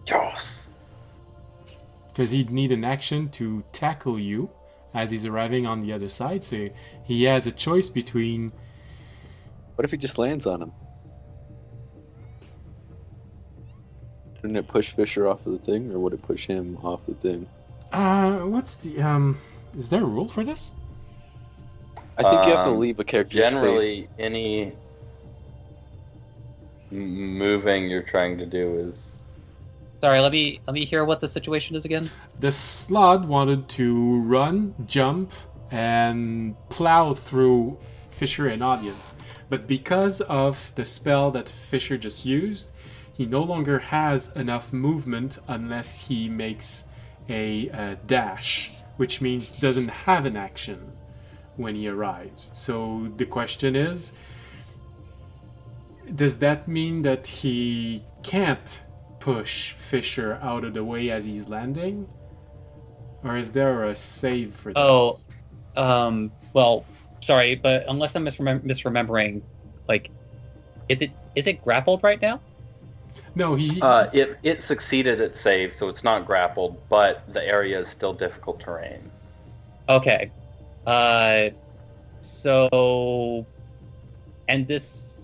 Yes. Because he'd need an action to tackle you as he's arriving on the other side. So he has a choice between. What if he just lands on him? Wouldn't it push Fisher off of the thing, or would it push him off the thing? What's the Is there a rule for this? I think you have to leave a character generally, space. any moving you're trying to do is. Sorry, let me hear what the situation is again. The slot wanted to run, jump, and plow through Fisher and audience. But because of the spell that Fisher just used, he no longer has enough movement unless he makes a dash, which means he doesn't have an action when he arrives. So the question is, does that mean that he can't push Fisher out of the way as he's landing? Or is there a save for this? Well, sorry, but unless I'm misremembering, like, is it grappled right now? No, he... It succeeded its save, so it's not grappled, but the area is still difficult terrain. Okay. So... And this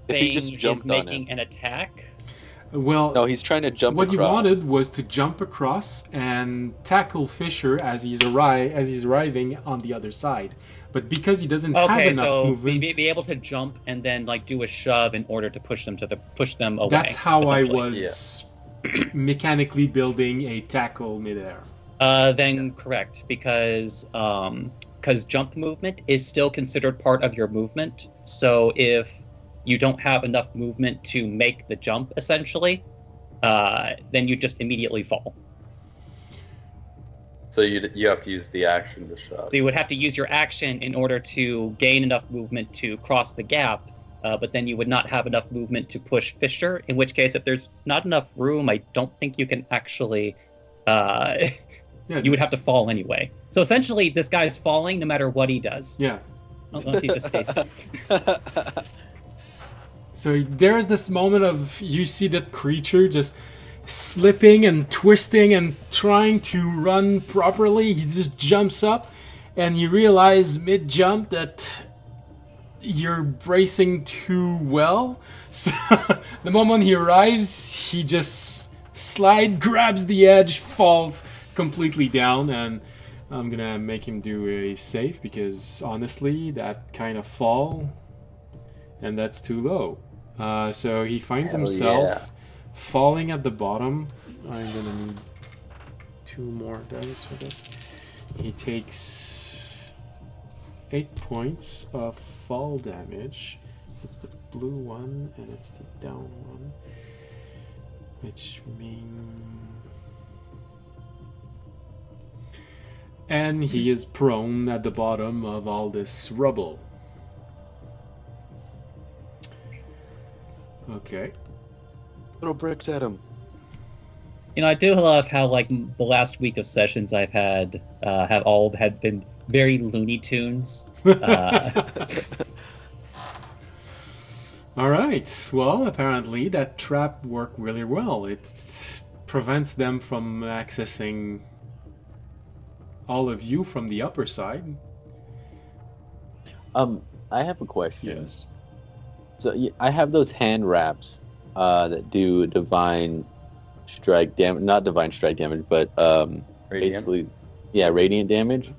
If thing he just is jumped on making him. an attack? Well, No, he's trying to jump what across. he wanted was to jump across and tackle Fisher as he's arriving on the other side. But because he doesn't have Okay, enough so movement... be able to jump and then like do a shove in order to push them away. That's how I essentially. was mechanically building a tackle midair. Then correct, because jump movement is still considered part of your movement. So if you don't have enough movement to make the jump, essentially, then you just immediately fall. So you have to use the action to shove. So you would have to use your action in order to gain enough movement to cross the gap, but then you would not have enough movement to push Fisher, in which case, if there's not enough room, I don't think you can actually... you would have to fall anyway. So essentially, this guy's falling no matter what he does. Yeah. Unless he just stays stuck. So there's this moment of, you see that creature just slipping and twisting and trying to run properly. He just jumps up and you realize mid-jump that you're bracing too well. So the moment he arrives, he just grabs the edge, falls completely down, and I'm gonna make him do a save because honestly, that kind of fall, and that's too low. So he finds himself falling at the bottom. I'm gonna need 2 more dice for this. He takes 8 points of fall damage. It's the blue one and it's the down one, which means... And he is prone at the bottom of all this rubble. Okay. Little bricks at him. You know, I do love how like the last week of sessions I've had have all had been very Looney Tunes. All right. Well, apparently that trap worked really well. It prevents them from accessing all of you from the upper side. I have a question. Yes. So I have those hand wraps that do divine strike damage, not divine strike damage, but basically, yeah, radiant damage.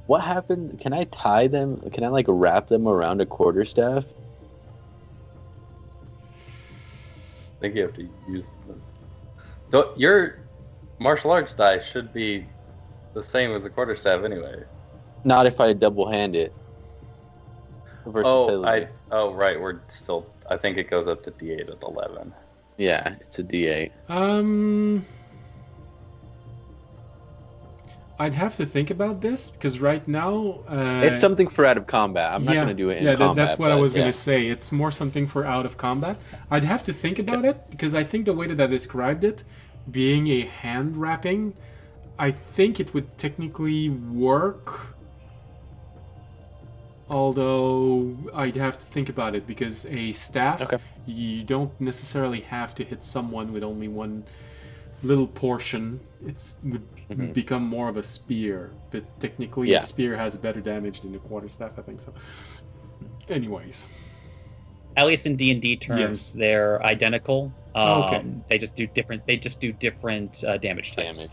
What happened? Can I tie them? Can I like wrap them around a quarterstaff? I think you have to use this. Your martial arts die should be the same as a quarterstaff anyway. Not if I double hand it. Versatility. Right. We're still. I think it goes up to D8 at 11. Yeah, it's a D8. I'd have to think about this because right now it's something for out of combat. I'm not going to do it in combat. That's what I was going to say. It's more something for out of combat. I'd have to think about it because I think the way that I described it, being a hand wrapping, I think it would technically work. Although I'd have to think about it because a staff, you don't necessarily have to hit someone with only one little portion. It would become more of a spear, but technically a spear has better damage than a quarterstaff, I think so. Anyways, at least in D&D terms, they're identical. Okay. They just do different. Damage types.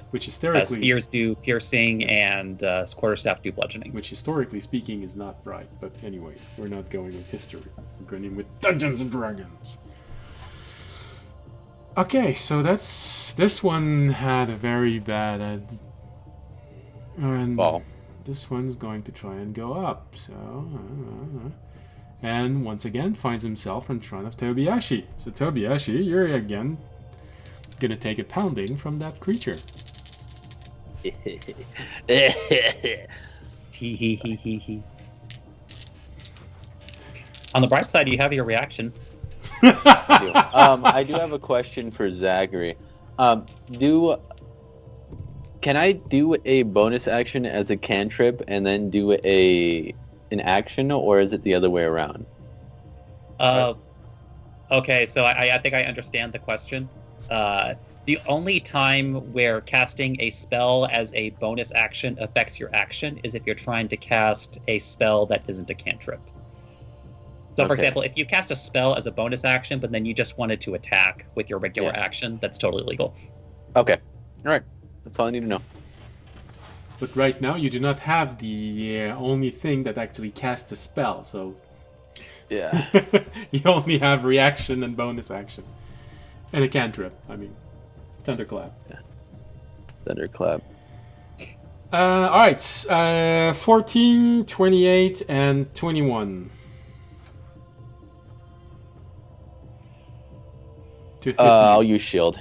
Which historically, spears do piercing, and quarterstaff do bludgeoning. Which historically speaking is not right. But anyways, we're not going with history. We're going in with Dungeons and Dragons. Okay, so this one had a very bad and this one's going to try and go up. So and once again finds himself in front of Tobiyashi. So Tobiyashi, you're again gonna take a pounding from that creature. On the bright side, you have your reaction. I do have a question for Zachary. Can I do a bonus action as a cantrip and then do an action, or is it the other way around? Okay, so I think I understand the question. The only time where casting a spell as a bonus action affects your action is if you're trying to cast a spell that isn't a cantrip. So, for example, if you cast a spell as a bonus action, but then you just wanted to attack with your regular action, that's totally legal. Okay. All right. That's all I need to know. But right now, you do not have the only thing that actually casts a spell, so... Yeah. You only have reaction and bonus action. And a cantrip, I mean. Thunderclap. Yeah. Thunderclap. Alright, 14, 28, and 21. I'll use shield.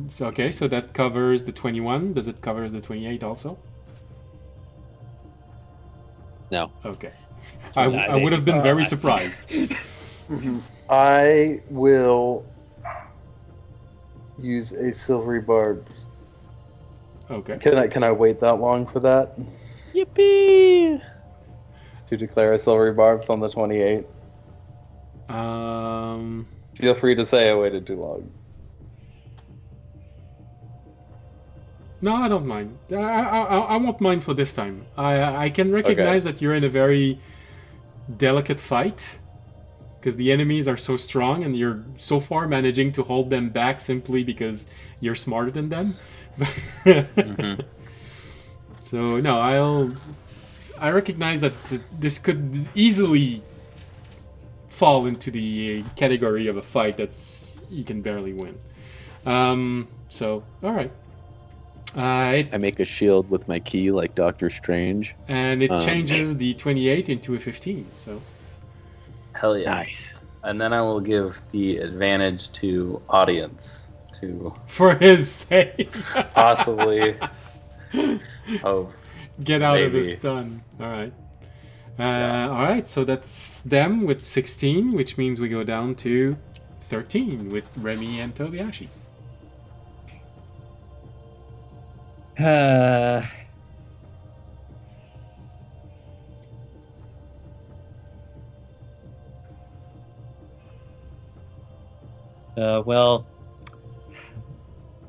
So, okay, so that covers the 21. Does it cover the 28 also? No. Okay. I would have been very surprised. I will use a silvery barb. Okay. Can I wait that long for that? Yippee! To declare a silvery barbs on the 28. Feel free to say I waited too long. No, I don't mind. I won't mind for this time. I can recognize that you're in a very delicate fight because the enemies are so strong and you're so far managing to hold them back simply because you're smarter than them. Mm-hmm. So no, I recognize that this could easily fall into the category of a fight that's you can barely win. So all right. I make a shield with my key like Doctor Strange. And it changes the 28 into a 15, so... Hell yeah. Nice. And then I will give the advantage to audience to... For his sake. possibly... Oh, get out of maybe. his stun. Alright. Alright, so that's them with 16, which means we go down to 13 with Remy and Tobiashi. Well,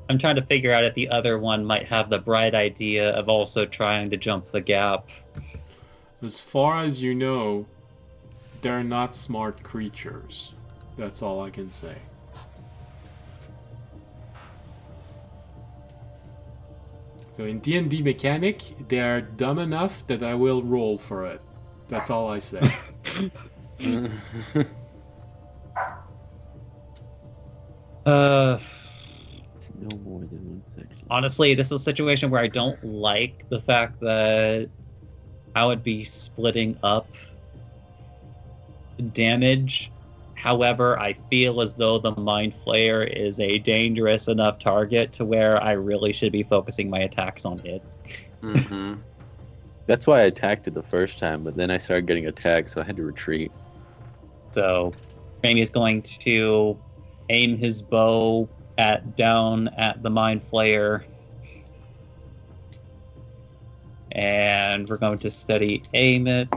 I'm trying to figure out if the other one might have the bright idea of also trying to jump the gap. As far as you know, they're not smart creatures. That's all I can say. So in D&D mechanic, they are dumb enough that I will roll for it. That's all I say. No more than one section. Honestly, this is a situation where I don't like the fact that I would be splitting up damage. However, I feel as though the Mind Flayer is a dangerous enough target to where I really should be focusing my attacks on it. Mm-hmm. That's why I attacked it the first time, but then I started getting attacked, so I had to retreat. So, Remy is going to aim his bow down at the Mind Flayer. And we're going to steady aim it.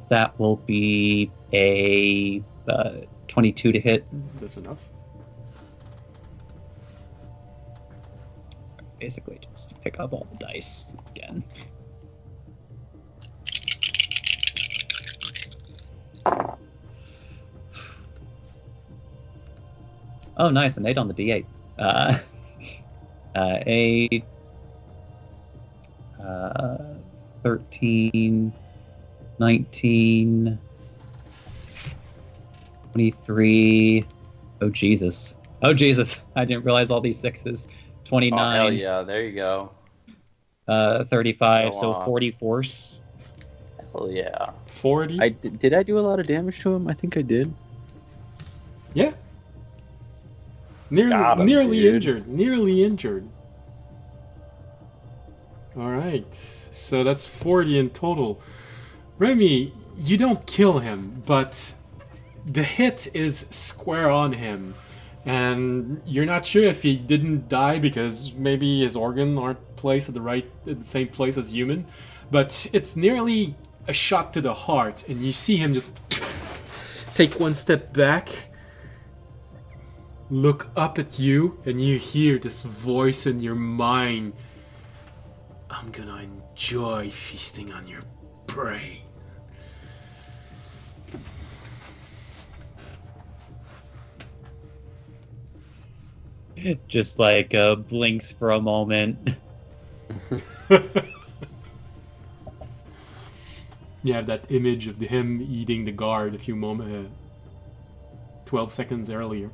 That will be a 22 to hit. That's enough. Basically, just pick up all the dice again. Oh, nice, an 8 on the D8. 8, 13, 19, 23. Oh, Jesus. Oh, Jesus. I didn't realize all these sixes. 29. Oh, hell yeah. There you go. 35, Go so on. 40 force. Hell yeah. 40? Did I do a lot of damage to him? I think I did. Yeah. Got him, Nearly dude. injured. Nearly injured. Alright. So that's 40 in total. Remy, you don't kill him, but the hit is square on him. And you're not sure if he didn't die because maybe his organ aren't placed at the same place as human. But it's nearly a shot to the heart, and you see him just take one step back, look up at you, and you hear this voice in your mind. I'm gonna enjoy feasting on your brain. Just like blinks for a moment. You have that image of him eating the guard a few moments, 12 seconds earlier.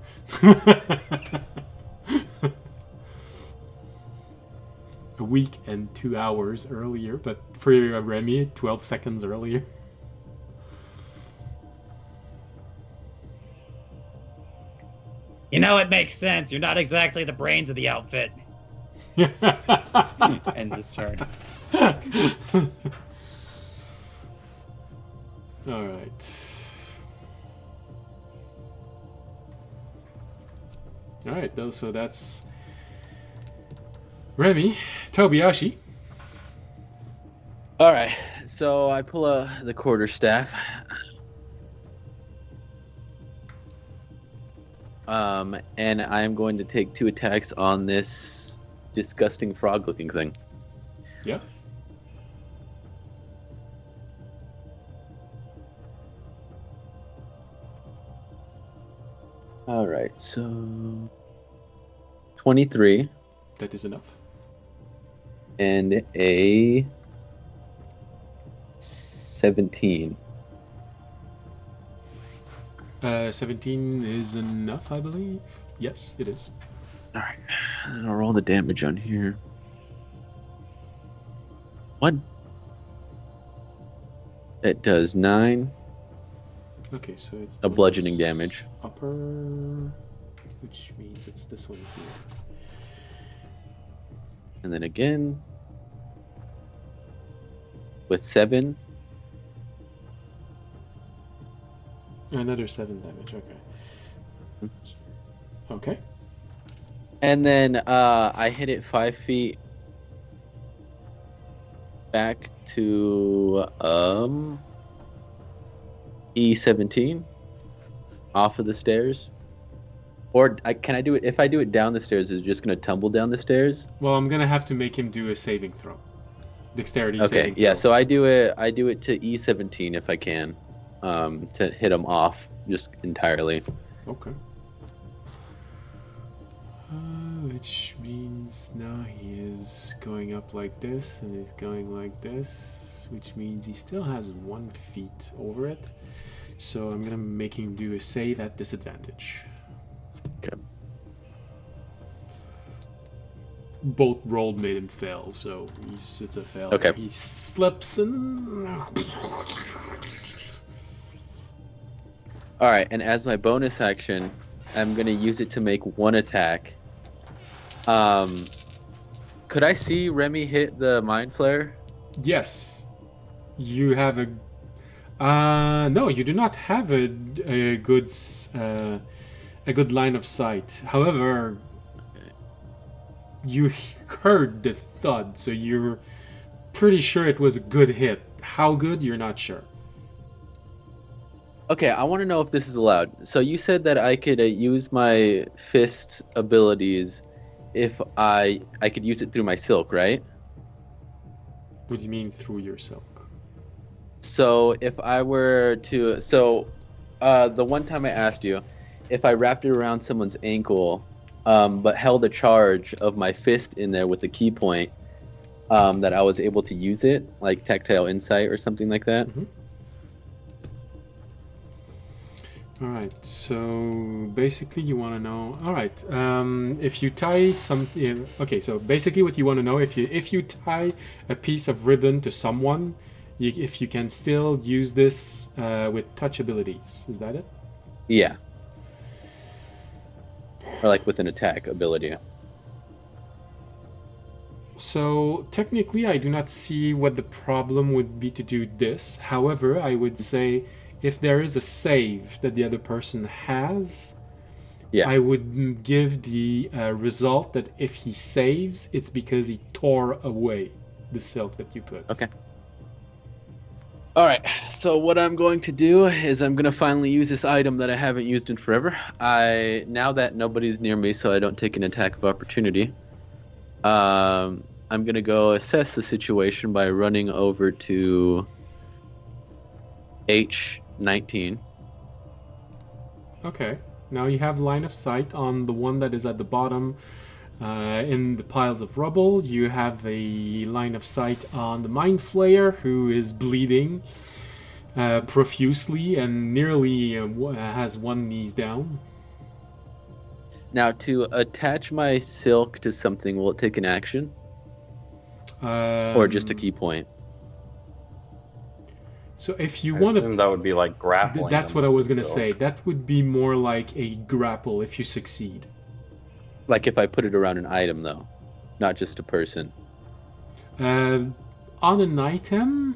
A week and 2 hours earlier, but for Remy, 12 seconds earlier. You know, it makes sense. You're not exactly the brains of the outfit. Ends his turn. Alright. Alright, though, so that's Remy. Tobiashi. Alright, so I pull the quarterstaff. And I'm going to take 2 attacks on this disgusting frog-looking thing. Yeah. All right, so 23 That is enough. and a 17. 17 is enough, I believe. Yes, it is. All right, I'll roll the damage on here. What? It does 9. Okay, so it's A bludgeoning towards damage. Upper, which means it's this one here. And then again with 7. Another 7 damage. Okay. Okay. And then I hit it 5 feet back to E17 off of the stairs. Or can I do it? If I do it down the stairs, is it just going to tumble down the stairs? Well, I'm gonna have to make him do a saving throw. Dexterity saving Okay, yeah. throw. So I do it to E17 if I can, to hit him off just entirely. Okay. Which means now he is going up like this and he's going like this, which means he still has 1 feet over it. So I'm gonna make him do a save at disadvantage. Okay. Both rolled made him fail, so it's a fail. Okay. He slips and All right, and as my bonus action, I'm gonna use it to make 1 attack. Could I see Remy hit the mind flare? yes, you have a. No, you do not have a good line of sight. However, you heard the thud, so you're pretty sure it was a good hit. How good, you're not sure. Okay, I want to know if this is allowed. So you said that I could use my fist abilities if I could use it through my silk, right? What do you mean through your silk? So if I were to, the one time I asked you, if I wrapped it around someone's ankle, but held a charge of my fist in there with the key point, that I was able to use it, like tactile insight or something like that. Mm-hmm. All right. So basically, you want to know. All right. If you tie some. Okay. So basically, what you want to know if you tie a piece of ribbon to someone, if you can still use this with touch abilities. Is that it? Yeah. Or like with an attack ability. So technically, I do not see what the problem would be to do this. However, I would say if there is a save that the other person has, Yeah. I would give the result that if he saves, it's because he tore away the silk that you put. Okay. All right. So what I'm going to do is I'm going to finally use this item that I haven't used in forever. Now that nobody's near me, so I don't take an attack of opportunity. I'm going to go assess the situation by running over to H19. Okay. Now you have line of sight on the one that is at the bottom in the piles of rubble. You have a line of sight on the Mind Flayer, who is bleeding profusely and nearly has one knee down. Now, to attach my silk to something, will it take an action? Or just a key point? So if you I want assume that would be like grappling. that's them what I with was the going to silk. say. That would be more like a grapple if you succeed. Like if I put it around an item, though, not just a person. On an item?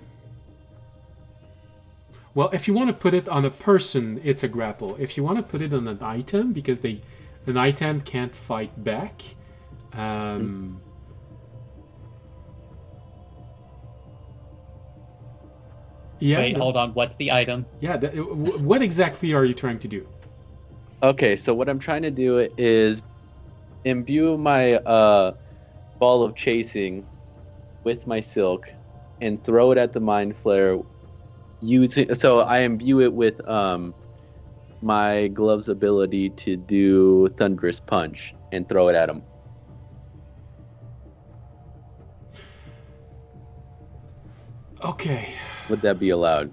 Well, if you want to put it on a person, it's a grapple. If you want to put it on an item, because an item can't fight back. Yeah. Wait, hold on. What's the item? Yeah. What exactly are you trying to do? Okay, so what I'm trying to do is imbue my ball of chasing with my silk and throw it at the mind flare. So I imbue it with my glove's ability to do thunderous punch and throw it at him. Okay. Would that be allowed?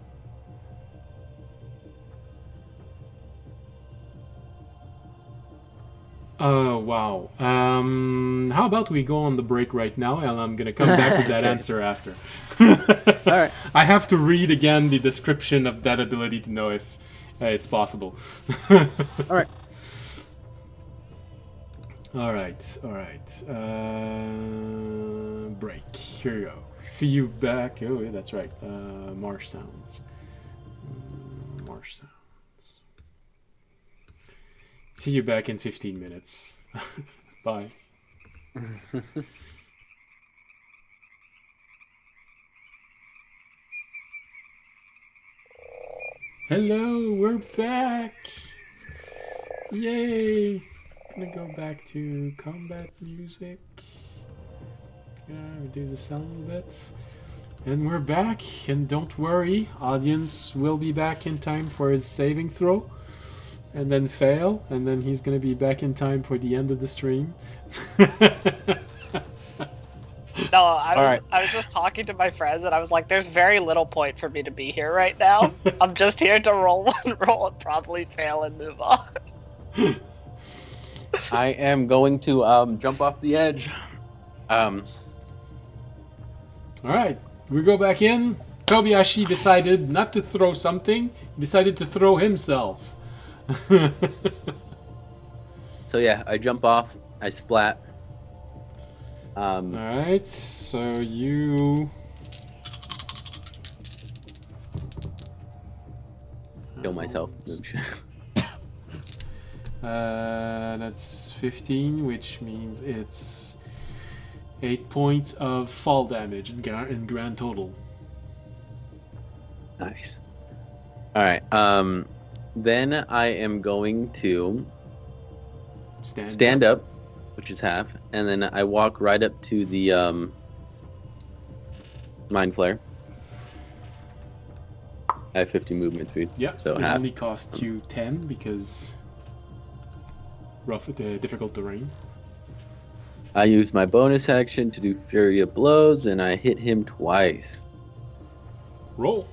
Wow. How about we go on the break right now, and I'm gonna come back with that answer after. All right. I have to read again the description of that ability to know if it's possible. All right. All right. Break. Here you go. See you back. Oh, yeah, that's right. Marsh sounds. Marsh sounds. See you back in 15 minutes. Bye. Hello, we're back. Yay. Gonna go back to combat music. Reduce the sound a bit. And we're back. And don't worry, audience will be back in time for his saving throw. And then fail, and then he's gonna be back in time for the end of the stream. No, I was just talking to my friends, and I was like, "There's very little point for me to be here right now. I'm just here to roll one roll and probably fail and move on." I am going to jump off the edge. All right, we go back in. Kobayashi decided not to throw something. He decided to throw himself. So yeah, I jump off. I splat. All right, so you kill myself. That's 15, which means it's 8 points of fall damage in grand total. Nice. All right. Then I am going to stand up, which is half, and then I walk right up to the mind flare. I have 50 movement speed. Yeah, so it half. only costs you 10 because difficult terrain. I use my bonus action to do Fury of Blows, and I hit him twice. Roll.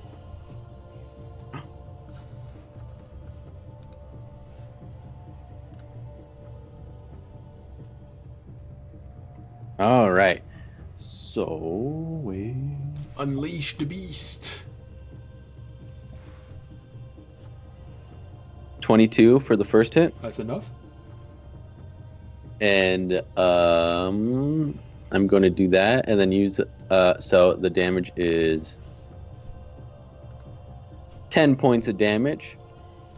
All right. So we Unleash the beast. 22 for the first hit, That's enough. and I'm going to do that, and then use. So the damage is 10 points of damage,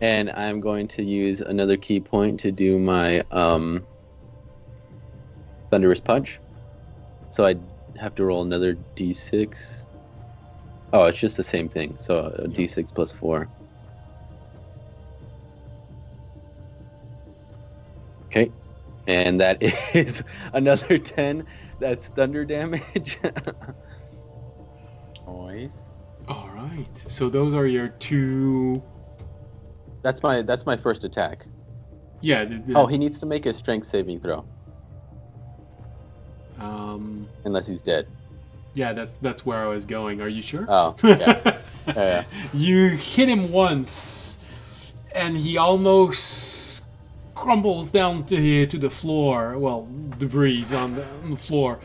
and I'm going to use another key point to do my thunderous punch. So I have to roll another d6. Oh, it's just the same thing. So a d6 plus 4. Okay. And that is another 10. That's thunder damage. Nice. All right. So those are your two. That's my first attack. Yeah. Oh, he needs to make a strength saving throw. Unless he's dead. Yeah, that's where I was going. Are you sure? Oh, yeah. Yeah. You hit him once, and he almost crumbles down to the floor. Well, debris on the floor,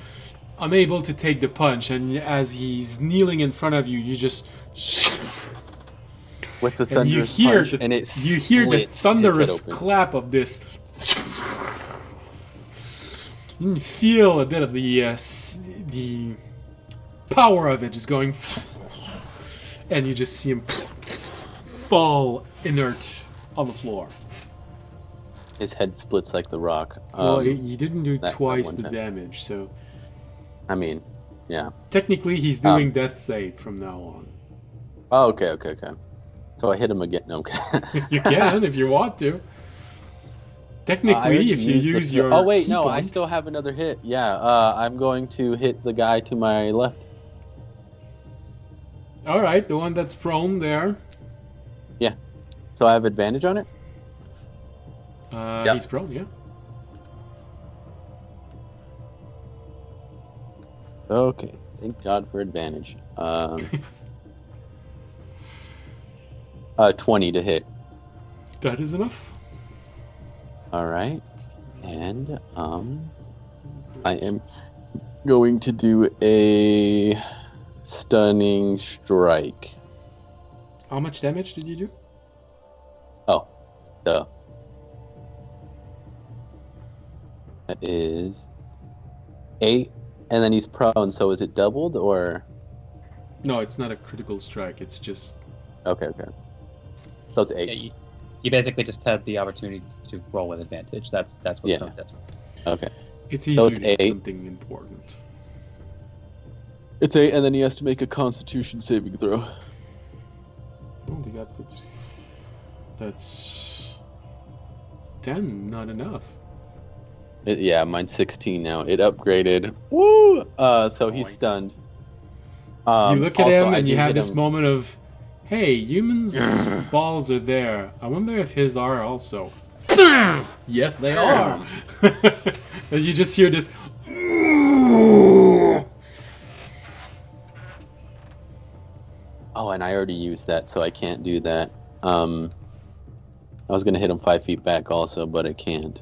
unable to take the punch. And as he's kneeling in front of you, you just With the and thunderous punch, and it you hear the splits his thunderous head open. clap of this. You can feel a bit of the power of it just going, and you just see him fall inert on the floor. His head splits like the rock. Well, you didn't do that twice one the time. damage, so I mean, yeah. technically he's doing death save from now on. Oh, okay. So I hit him again. No, okay. You can if you want to. Technically, if you use your Oh wait, key no, I point- still have another hit. Yeah, I'm going to hit the guy to my left. All right, the one that's prone there. Yeah. So I have advantage on it? Yep. He's prone, yeah. Okay. Thank God for advantage. 20 to hit. That is enough. All right. And I am going to do a stunning strike. How much damage did you do? Oh, duh. That is 8, and then he's prone, so is it doubled or? No, it's not a critical strike. It's just Okay. So it's 8. Yeah, you basically just have the opportunity to roll with advantage. That's what Yeah. that's Okay. it's easy So it's to hit 8. something important. It's 8, and then he has to make a Constitution saving throw. Oh, they got good. That's 10. Not enough. Yeah, mine's 16 now. It upgraded. Woo! So he's stunned. You look at also, him I and you do have hit this him- moment of, hey, humans' balls are there. I wonder if his are also. Yes, they are. As you just hear this. Oh, and I already used that, so I can't do that. I was gonna hit him 5 feet back also, but I can't.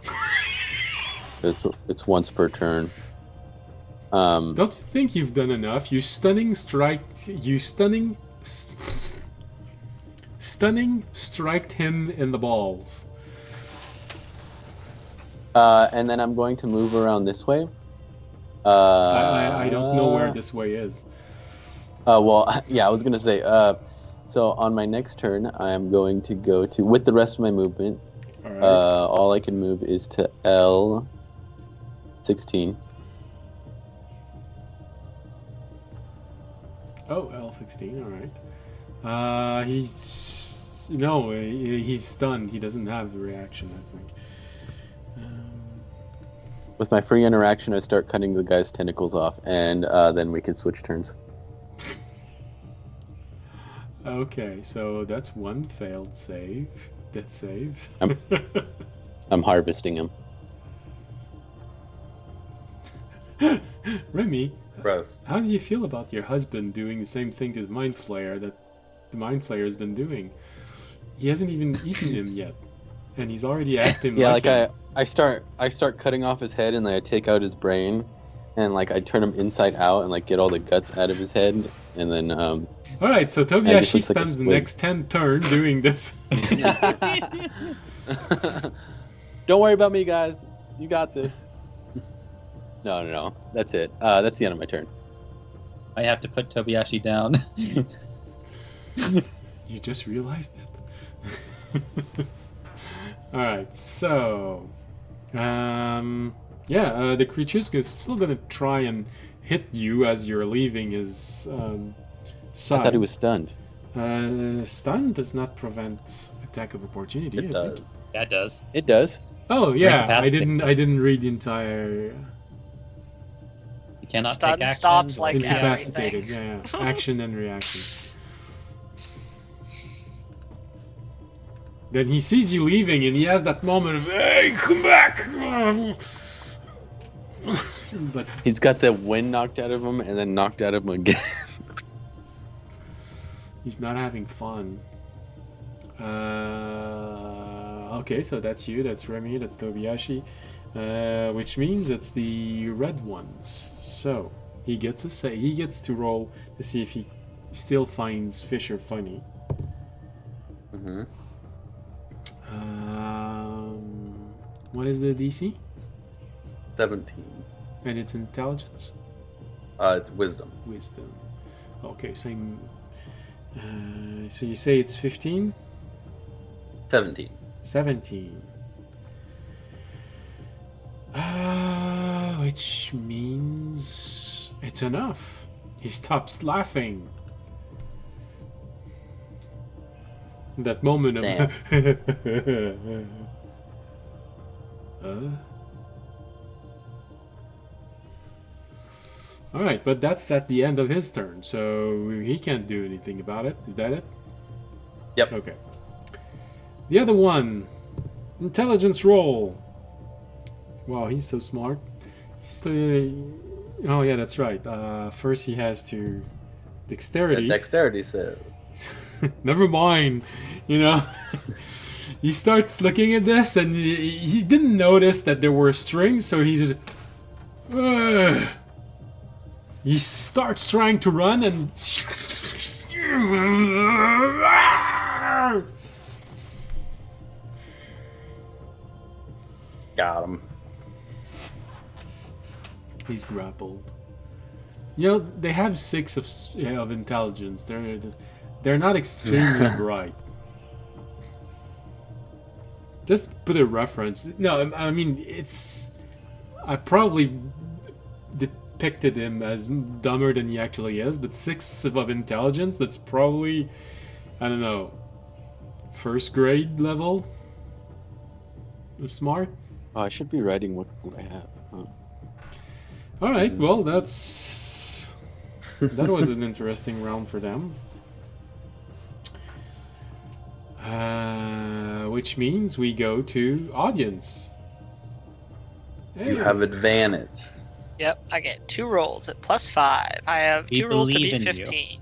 It's once per turn. Don't you think you've done enough? You stunning striked him in the balls. And then I'm going to move around this way. I don't know where this way is. Well, yeah, I was gonna say. So on my next turn, I am going to go to, with the rest of my movement. All right. All I can move is to L16. Oh, L16. All right. He's stunned. He doesn't have the reaction, I think. With my free interaction, I start cutting the guy's tentacles off, and then we can switch turns. Okay, so that's one failed save. Death save. I'm harvesting him. Remy, Gross. how do you feel about your husband doing the same thing to the Mind Flayer that the Mind Flayer's been doing? He hasn't even eaten him yet, and he's already acting Yeah, like like him. I start cutting off his head, and then I take out his brain, and like I turn him inside out, and like get all the guts out of his head, and then All right, so And it Tobiashi just looks like a spends the squid. next 10 turns doing this. Don't worry about me, guys. You got this. No. That's it. That's the end of my turn. I have to put Tobiashi down. You just realized it? Alright, so... the creature's still gonna try and hit you as you're leaving his side. I thought he was stunned. Stun does not prevent attack of opportunity, It I does. think. That does. It does. Oh yeah, I Incapacitated. didn't read the entire You cannot Stun take actions stops or like react. incapacitated. Yeah, action and reaction. Then he sees you leaving, and he has that moment of, "Hey, come back!" But He's got the wind knocked out of him, and then knocked out of him again. he's not having fun. Okay, so that's you, that's Remy, that's Tobiashi, which means it's the red ones. So he gets to roll to see if he still finds Fisher funny. Mm-hmm. What is the DC? 17. And it's intelligence, It's wisdom. wisdom. Okay, same. So you say it's 15, 17. 17. Which means it's enough. He stops laughing. That moment of All right, but that's at the end of his turn, so he can't do anything about it. Is that it? Yep. Okay. The other one, intelligence roll. Wow, he's so smart. He's the. Oh yeah, that's right. First he has to dexterity. Yeah, dexterity save. Never mind. You know, he starts looking at this, and he didn't notice that there were strings, so he just. He starts trying to run, and Got him. he's grappled. You know, they have 6 of intelligence. They're not extremely bright. Just put a reference. No, I mean I probably depicted him as dumber than he actually is, but 6 of intelligence. That's probably, I don't know, first grade level of smart. Oh, I should be writing what I have. Huh. All right, well that was an interesting round for them. Which means we go to audience. Hey. You have advantage. Yep, I get 2 rolls at +5. I have We 2 rolls to believe be in you. 15.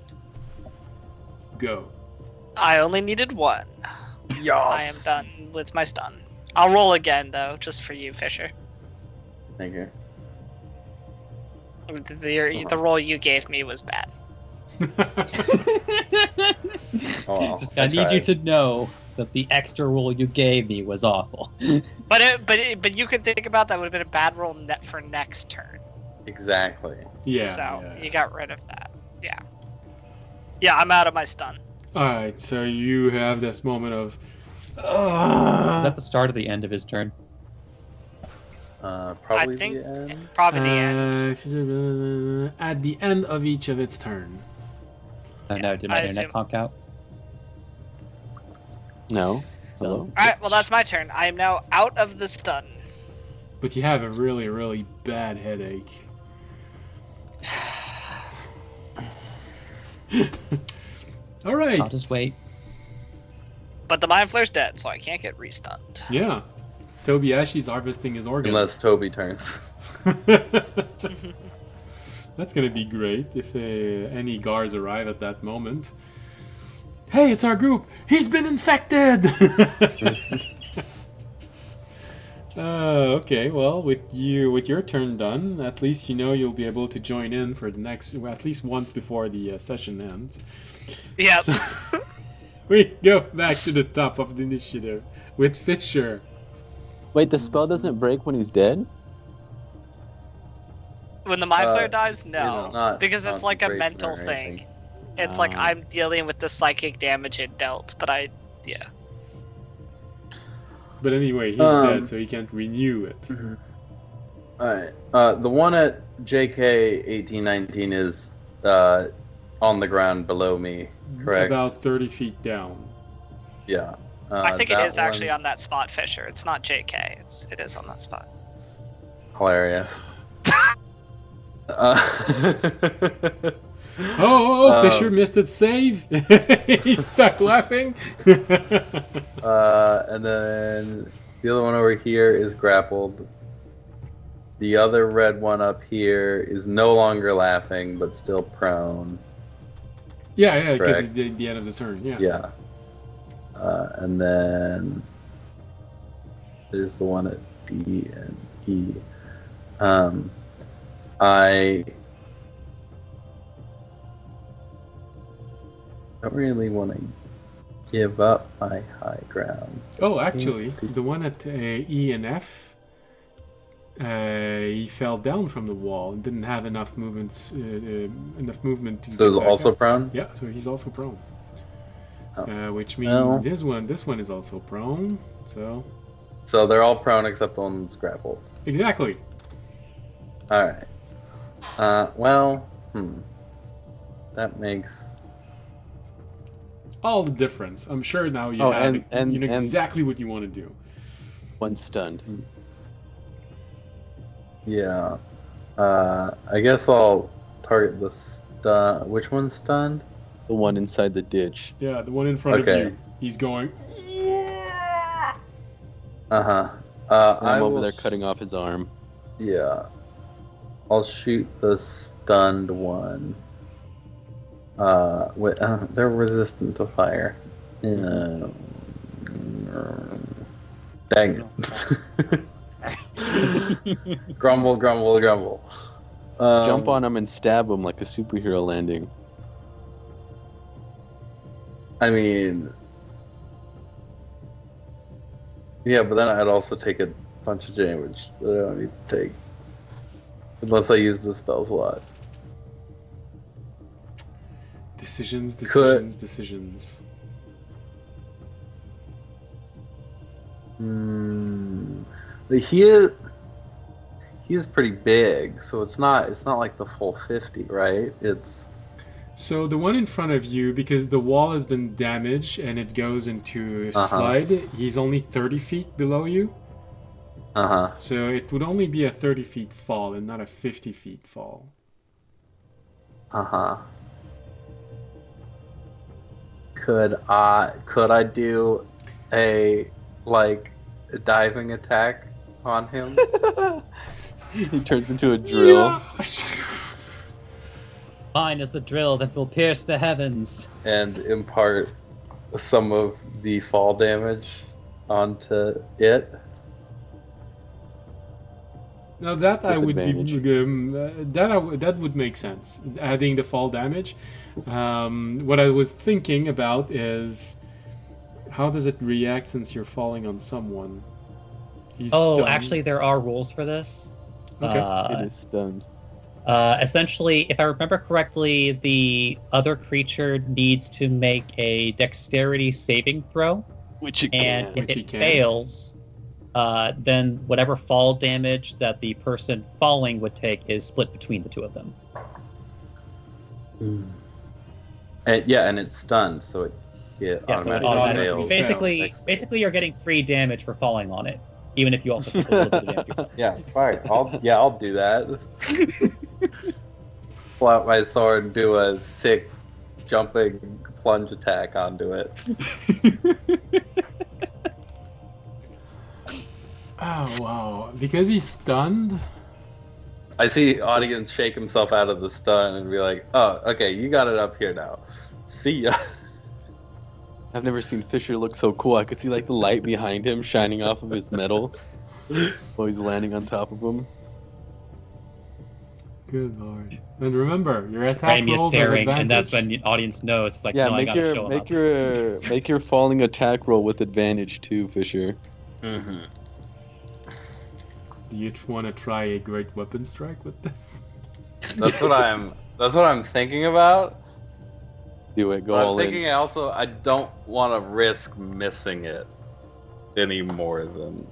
Go. I only needed 1. I am done with my stun. I'll roll again though, just for you, Fisher. Thank you. The roll you gave me was bad. Oh, I need you to know that the extra roll you gave me was awful. But you could think about that would have been a bad roll for next turn. Exactly. Yeah. So yeah. you got rid of that. Yeah. Yeah, I'm out of my stun. All right, so you have this moment of. Is that the start or the end of his turn? Probably I think the end. probably the end. At the end of each of its turn. Oh no, did my I internet assume. conk out? No. So- Hello. All right, well that's my turn. I am now out of the stun. But you have a really, really bad headache. All right. I'll just wait. But the Mind Flare's dead, so I can't get restunned. Yeah. Tobiashi's harvesting his organ. Unless Toby turns. That's gonna be great if any guards arrive at that moment. Hey, it's our group. He's been infected. Okay. Well, with your turn done, at least you know you'll be able to join in for the next, well, at least once before the session ends. Yep. So, we go back to the top of the initiative with Fisher. Wait, the spell doesn't break when he's dead? When the Mind Flare dies, It's no. not Because it's like a concentration mental or anything. thing. It's like I'm dealing with the psychic damage it dealt, but yeah. But anyway, he's dead, so he can't renew it. Alright. The one at JK 1819 is on the ground below me, correct? About 30 feet down. Yeah. I think it that is actually one's on that spot, Fisher. It's not JK. It is on that spot. Hilarious. Oh, Fisher missed its save. He's stuck laughing. And then the other one over here is grappled. The other red one up here is no longer laughing, but still prone. Yeah, because Correct. it's the end of the turn. Yeah. Yeah. And then there's the one at D and E. I don't really want to give up my high ground. Oh, actually, the one at E and F, he fell down from the wall and didn't have enough movement to. So is get back also up. prone? Yeah, so he's also prone. Oh. Which means Well. this one is also prone. So So they're all prone except the one that's grappled. exactly. Alright. That makes... All the difference. I'm sure now you Oh, have and you know and- exactly what you want to do. One stunned. Yeah. I guess I'll target the stun. Which one's stunned? The one inside the ditch. Yeah, the one in front of Okay. you. He's going. Uh-huh. And I'm over there cutting off his arm. Yeah. I'll shoot the stunned one. They're resistant to fire. Dang it. Grumble, grumble, grumble. Jump on him and stab him like a superhero landing. I mean... Yeah, but then I'd also take a bunch of damage that I don't need to take. Unless I use the spell slot. Decisions. He's pretty big, so it's not like the full 50, right? It's So the one in front of you, because the wall has been damaged and it goes into a slide, he's only 30 feet below you. So it would only be a 30 feet fall and not a 50 feet fall. Could I do a diving attack on him? He turns into a drill. Yeah. Mine is the drill that will pierce the heavens. And impart some of the fall damage onto it? Now that I would advantage. that would make sense. Adding the fall damage. What I was thinking about is how does it react since you're falling on someone? He's stunned. Actually, there are rules for this. Okay. It is stunned. Essentially, if I remember correctly, the other creature needs to make a dexterity saving throw. Which it And can. if it fails, then whatever fall damage that the person falling would take is split between the two of them. And it's stunned, so it automatically fails. Basically, you're getting free damage for falling on it, even if you also take a little bit of damage yourself. Yeah, fine. I'll do that. Pull out my sword and do a sick jumping plunge attack onto it. Oh wow! Because he's stunned. I see audience shake himself out of the stun and be like, "Oh, okay, you got it up here now. See ya." I've never seen Fisher look so cool. I could see like the light behind him shining off of his metal while he's landing on top of him. Good lord! And remember, your attack Raimi is rolls staring, have and that's advantage. when the audience knows. It's like, Yeah, no, I gotta show him up. make your falling attack roll with advantage too, Fisher. Mm-hmm. Do you want to try a great weapon strike with this? That's what I'm thinking about. Do it. Go But all I'm thinking in. also I don't want to risk missing it any more than.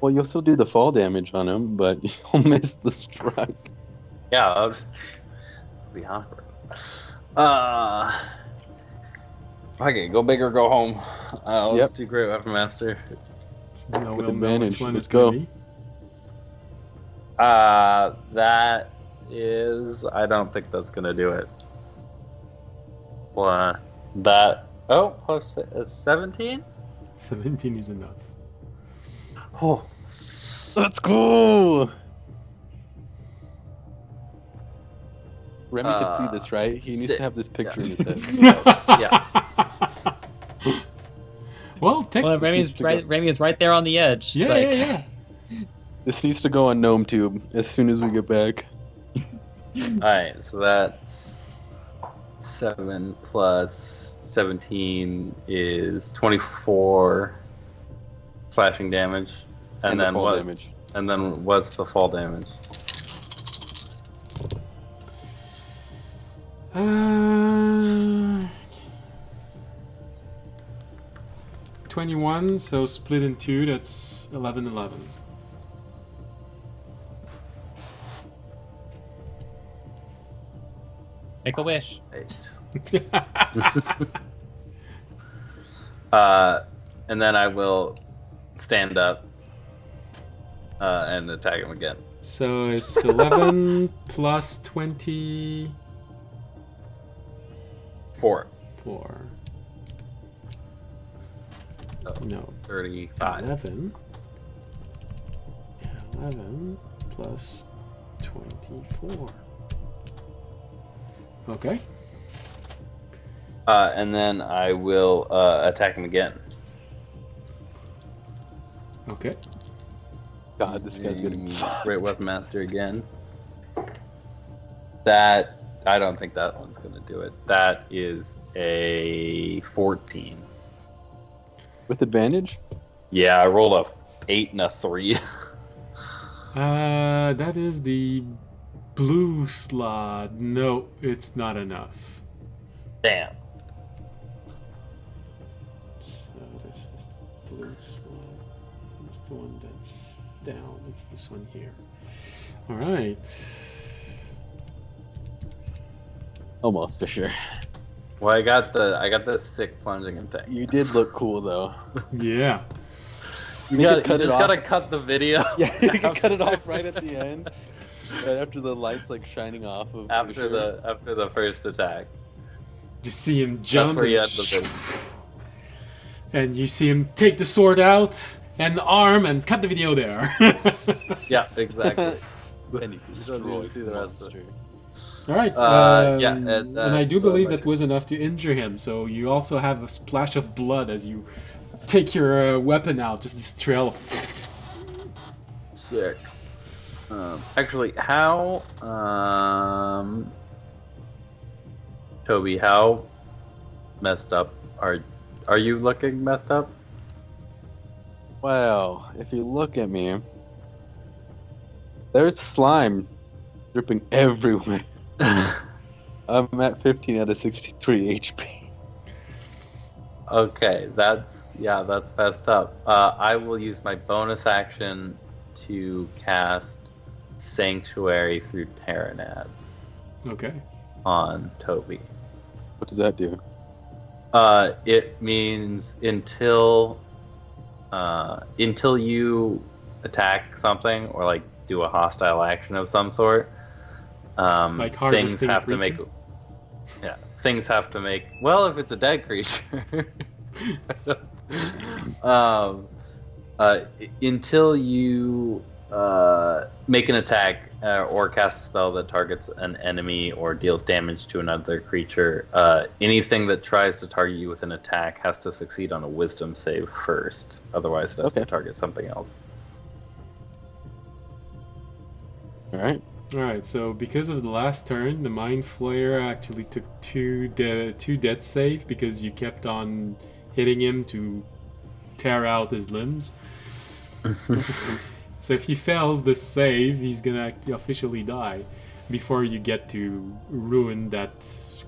Well, you'll still do the fall damage on him, but you'll miss the strike. Yeah, that'd be awkward. Okay, go big or go home. Let's do Great Weapon Master. So now With we'll know advantage. which one Let's it's gonna go. be. That is. I don't think that's gonna do it. Well, plus 17. 17 is enough. Oh, Let's go! Remy can see this, right? He needs to have this picture in his head. yeah. Well, technically, Raimi is right there on the edge. yeah. This needs to go on Gnome Tube as soon as we get back. Alright, so that's 7 plus 17 is 24 slashing damage. And the then fall what? damage. And then what's the fall damage? 21, so split in two, that's 11. Make a wish. 8. And then I will stand up and attack him again. So it's 11 plus 24. 4. Oh, No. 35. 11. 11 plus 24. Okay. And then I will attack him again. Okay. God, this guy's gonna be Great Weapon Master again. That, I don't think that one's gonna do it. That is a 14. with advantage. Yeah, I rolled a 8 and a 3. That is the blue slot. No, it's not enough. Damn. So this is the blue slot. It's the one that's down. It's this one here. All right. Almost for sure. Well, I got the sick plunging attack. You did look cool though. Yeah. You just gotta cut the video. Yeah, you can cut it off right at the end, right after the lights like shining off of. after the first attack. Just see him jump. That's where you and had the video. And you see him take the sword out and the arm and cut the video there. Yeah, exactly. Then you You don't need to see the rest of it. All right. Yeah, and I do believe much. that was enough to injure him. So you also have a splash of blood as you take your weapon out. Just this trail of... Sick. Actually, how Toby, how messed up are you looking messed up? Well, if you look at me, there's slime dripping everywhere. I'm at 15 out of 63 HP. Okay, that's messed up. I will use my bonus action to cast Sanctuary through Terranad Okay. on Toby. What does that do? It means until you attack something or like do a hostile action of some sort, Like things harvesting a have to make. creature? Yeah, things have to make. Well, if it's a dead creature, until you make an attack or cast a spell that targets an enemy or deals damage to another creature, anything that tries to target you with an attack has to succeed on a Wisdom save first. Otherwise, it has to target something else. All right. All right. So because of the last turn, the Mind Flayer actually took two death save because you kept on hitting him to tear out his limbs. So if he fails this save, he's gonna officially die before you get to ruin that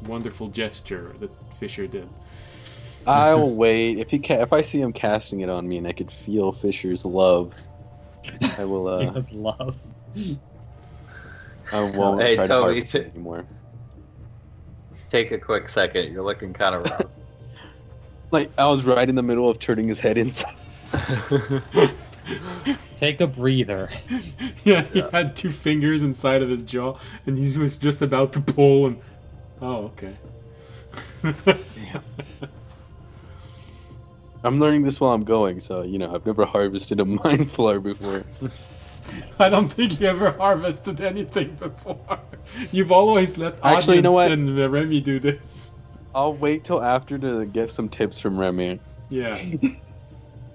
wonderful gesture that Fisher did. I'll wait. If I see him casting it on me and I could feel Fisher's love, I will. Yes, love. I won't Hey, try to Toby, harvest it anymore. Take a quick second. You're looking kind of rough. Like I was right in the middle of turning his head inside. Take a breather. Yeah, he had two fingers inside of his jaw, and he was just about to pull. And oh, okay. I'm learning this while I'm going, so I've never harvested a mind flayer before. I don't think you ever harvested anything before. You've always let Actually, you know audience what? and Remy do this. I'll wait till after to get some tips from Remy. Yeah.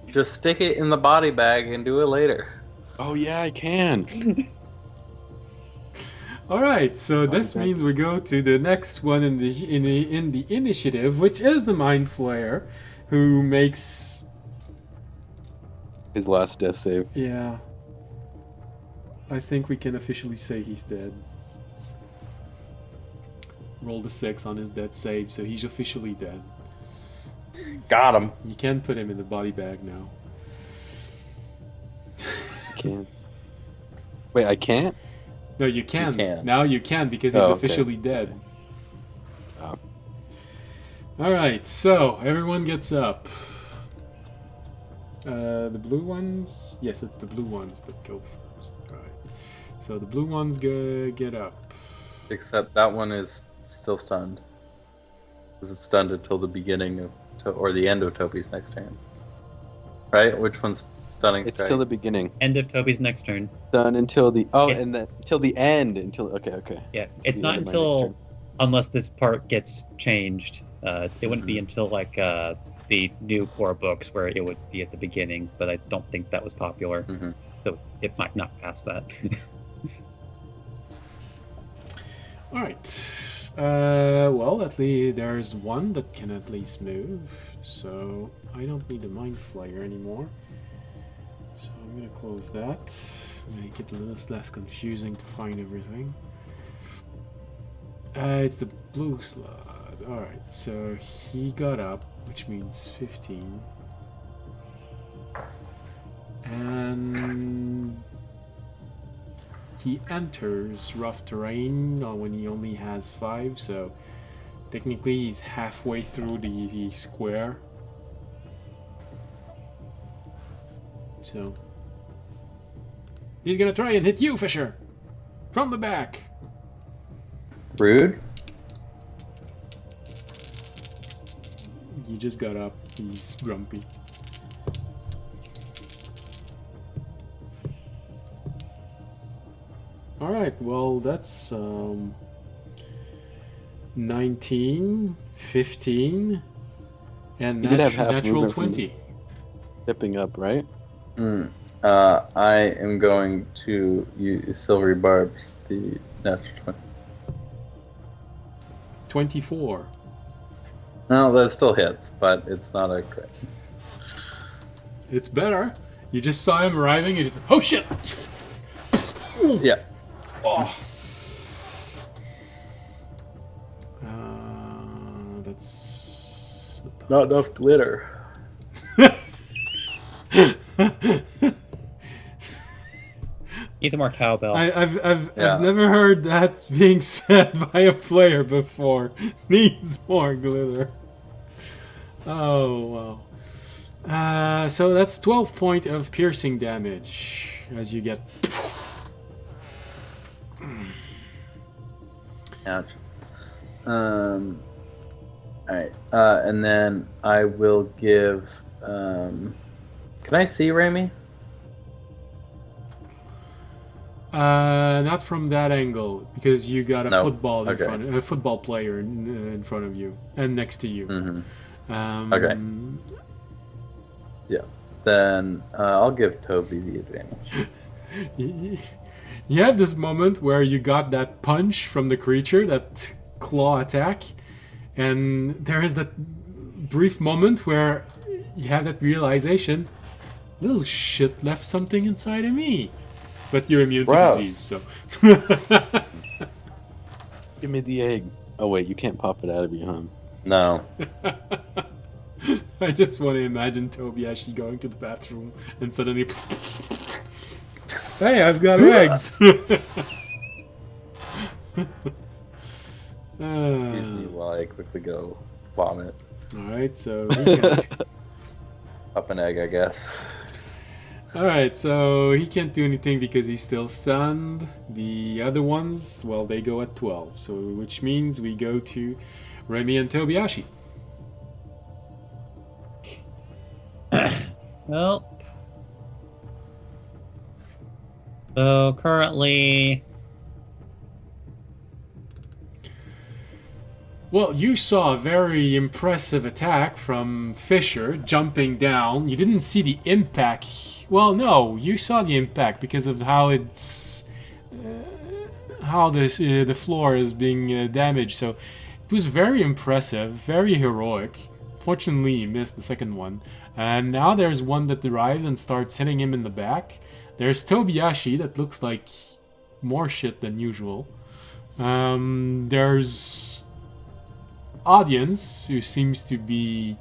Just stick it in the body bag and do it later. Oh yeah, I can. All right. So this means we go to the next one in the initiative, which is the Mind Flayer, who makes His last death save. Yeah. I think we can officially say he's dead. Rolled a 6 on his death save, so he's officially dead. Got him. You can put him in the body bag now. Can't. Wait, I can't? No, you can. You can. Now you can because he's Oh, okay. officially dead. Oh. Alright, so everyone gets up. The blue ones? Yes, it's the blue ones that go first. Alright. So the blue ones get up. Except that one is still stunned. Because it's stunned until the beginning of or the end of Toby's next turn. Right? Which one's stunning? It's till the beginning. End of Toby's next turn. Done until the It's- till the end until okay. Yeah, Till it's the not end of my next until turn. unless this part gets changed. It wouldn't be until like the new core books where it would be at the beginning, but I don't think that was popular, Mhm. so it might not pass that. All right. Well, at least there's one that can at least move, so I don't need the Mind Flayer anymore. So I'm gonna close that, make it a little less confusing to find everything. It's the blue slot. All right, so he got up, which means 15, and he enters rough terrain when he only has 5, so technically he's halfway through the square. So he's gonna try and hit you, Fisher, from the back. Rude. He just got up. He's grumpy. All right, well, that's 19, 15, and You did have half natural movement from 20. Stepping up, right? I am going to use Silvery Barbs, the natural 20. 24. No, that still hits, but it's not a crit. It's better. You just saw him arriving and he's oh shit! Yeah. Oh. That's Not enough glitter. Need some more cowbell. I've Yeah. never heard that being said by a player before. Needs more glitter. Oh wow. So that's 12 point of piercing damage as you get. Ouch. Alright. And then I will give. Can I see Rami? Not from that angle because you got a No. football in Okay. front, a football player in front of you and next to you. Mm-hmm. Okay. Yeah. Then I'll give Toby the advantage. You have this moment where you got that punch from the creature, that claw attack, and there is that brief moment where you have that realization, little shit left something inside of me. But you're immune to Gross. disease, so... Give me the egg. Oh wait, you can't pop it out of you, huh? No. I just want to imagine Toby actually going to the bathroom and suddenly... Hey, I've got eggs! Excuse me while I quickly go vomit. Alright, so... he can't- Up an egg, I guess. Alright, so he can't do anything because he's still stunned. The other ones, well, they go at 12. So, which means we go to Remy and Tobiyashi. Well, so currently, Well, you saw a very impressive attack from Fisher jumping down. You didn't see the impact. Well, no, you saw the impact because of how it's how this the floor is being damaged. So it was very impressive, very heroic. Fortunately, he missed the second one. And now there's one that arrives and starts hitting him in the back. There's Tobiyashi that looks like more shit than usual. There's Audience, who seems to be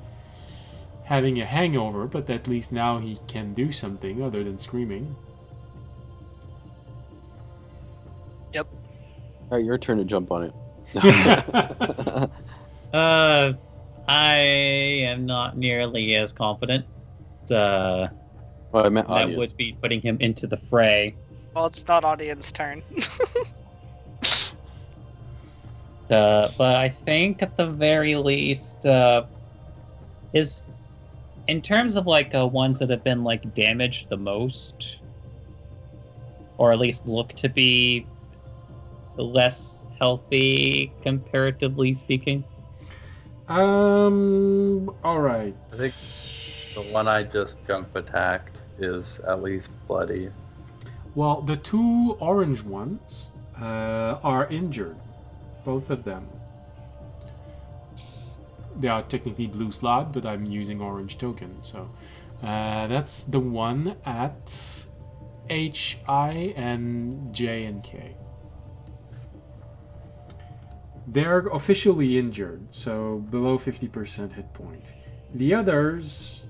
having a hangover, but at least now he can do something other than screaming. Yep. Alright, your turn to jump on it. I am not nearly as confident. Well, I meant That audience. would be putting him into the fray. Well, it's not audience turn. But I think at the very least, is in terms of like ones that have been like damaged the most, or at least look to be less healthy comparatively speaking. All right. I think the one I just jump attacked is at least bloody. Well, the two orange ones are injured. Both of them. They are technically blue slot, but I'm using orange token. So that's the one at H, I, and J and K. They're officially injured, so below 50% hit point. The others,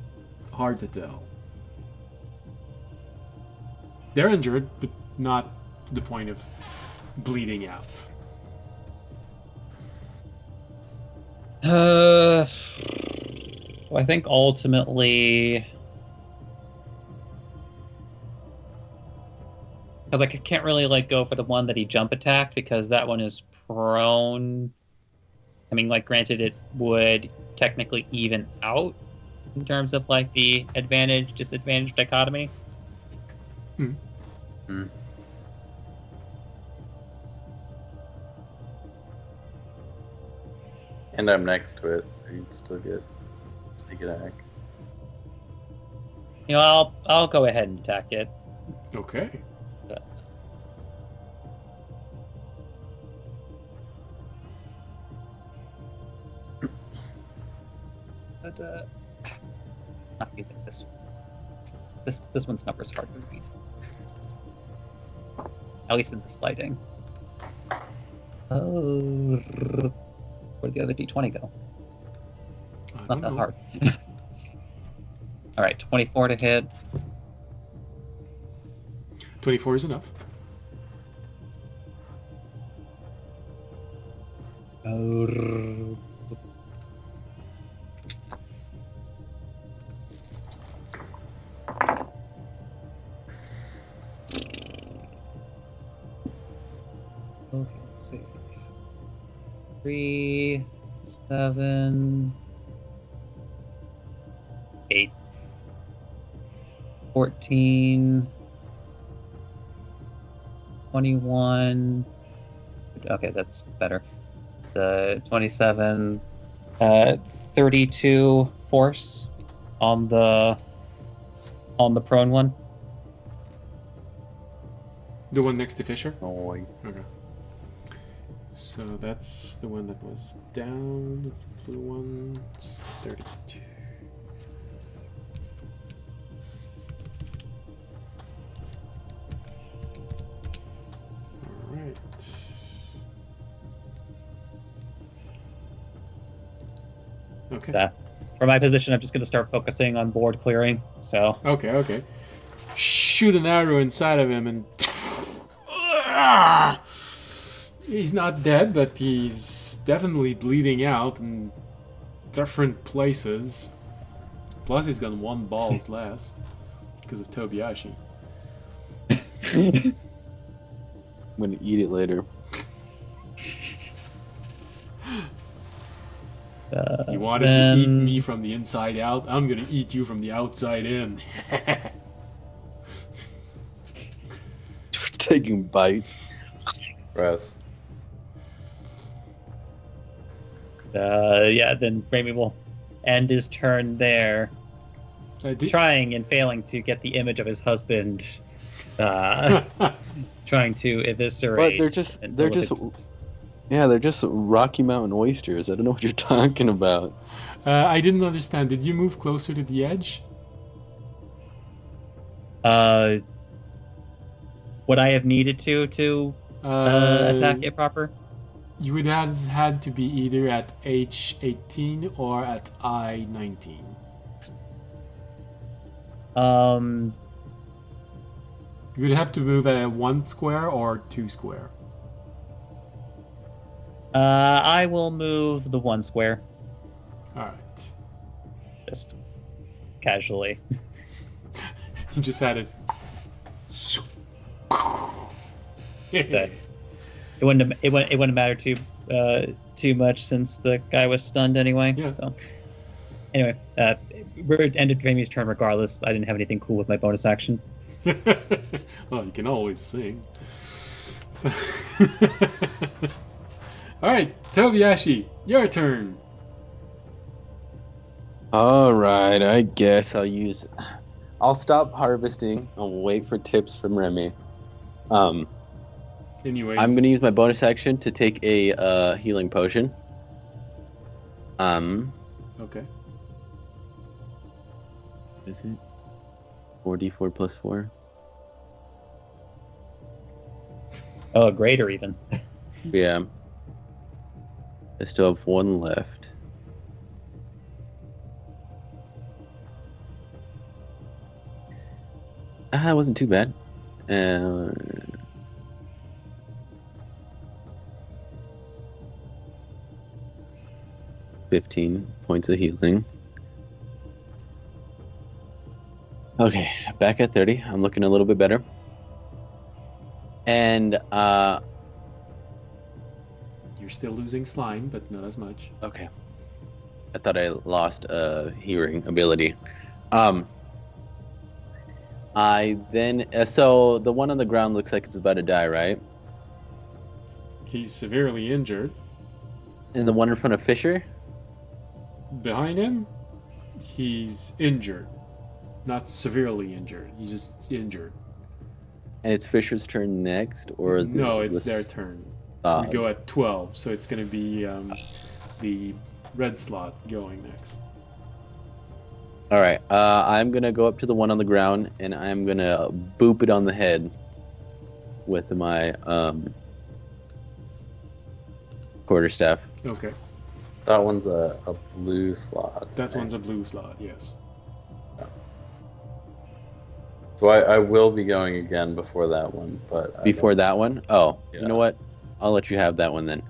hard to tell. They're injured, but not to the point of bleeding out. I think ultimately, because I can't really like go for the one that he jump attacked because that one is prone. I mean, like, granted, it would technically even out in terms of like the advantage disadvantage dichotomy. And I'm next to it, so you'd still get sneak attack. You know, I'll go ahead and attack it. Okay. But not using this. This one's numbers hard to read. At least in the sliding. Oh, where'd the other D20 go? Not that hard. All right, 24 to hit. 24 is enough. Oh. Okay, let's see. 3, 7, 8, 14, 21. Okay, that's better. The 27, 32 force on the prone one. The one next to Fisher? Noise. Okay. So that's the one that was down. It's the blue one. It's 32. Alright. Okay. From my position, I'm just going to start focusing on board clearing. So. Okay. Shoot an arrow inside of him and... He's not dead, but he's definitely bleeding out in different places. Plus, he's got one ball's less because of Tobiyashi. I'm gonna eat it later. You wanted to eat me from the inside out? I'm gonna eat you from the outside in. Taking bites. Gross. Then Raimi will end his turn there, trying and failing to get the image of his husband, trying to eviscerate. But they're just Rocky Mountain oysters. I don't know what you're talking about. I didn't understand. Did you move closer to the edge? Would I have needed to attack it proper? You would have had to be either at H18 or at I19. You would have to move at 1 square or 2 square. I will move the 1 square. Alright. Just casually. You just had it. it wouldn't matter too much since the guy was stunned anyway. Yeah. So anyway, it ended Jamie's turn regardless. I didn't have anything cool with my bonus action. Well, you can always sing. All right, Tobiyashi, your turn. All right, I guess I'll stop harvesting. I'll wait for tips from Remy. Anyways, I'm gonna use my bonus action to take a healing potion. Okay. Is it 4d4 plus 4? Oh, greater even. Yeah. I still have one left. It wasn't too bad. 15 points of healing. Okay, back at 30. I'm looking a little bit better. And you're still losing slime, but not as much. okay. I thought I lost a hearing ability. I then so the one on the ground looks like it's about to die, right? He's severely injured. And the one in front of Fisher? Behind him, he's injured. Not severely injured. He's just injured. And it's Fisher's turn next, or no, it's their turn. We go at 12, so it's going to be the red slot going next. All right, I'm gonna go up to the one on the ground, and I'm gonna boop it on the head with my quarterstaff. Okay. That one's a blue slot. That one's a blue slot, yes. So I will be going again before that one, but Before that one? Oh, Yeah. You know what? I'll let you have that one then.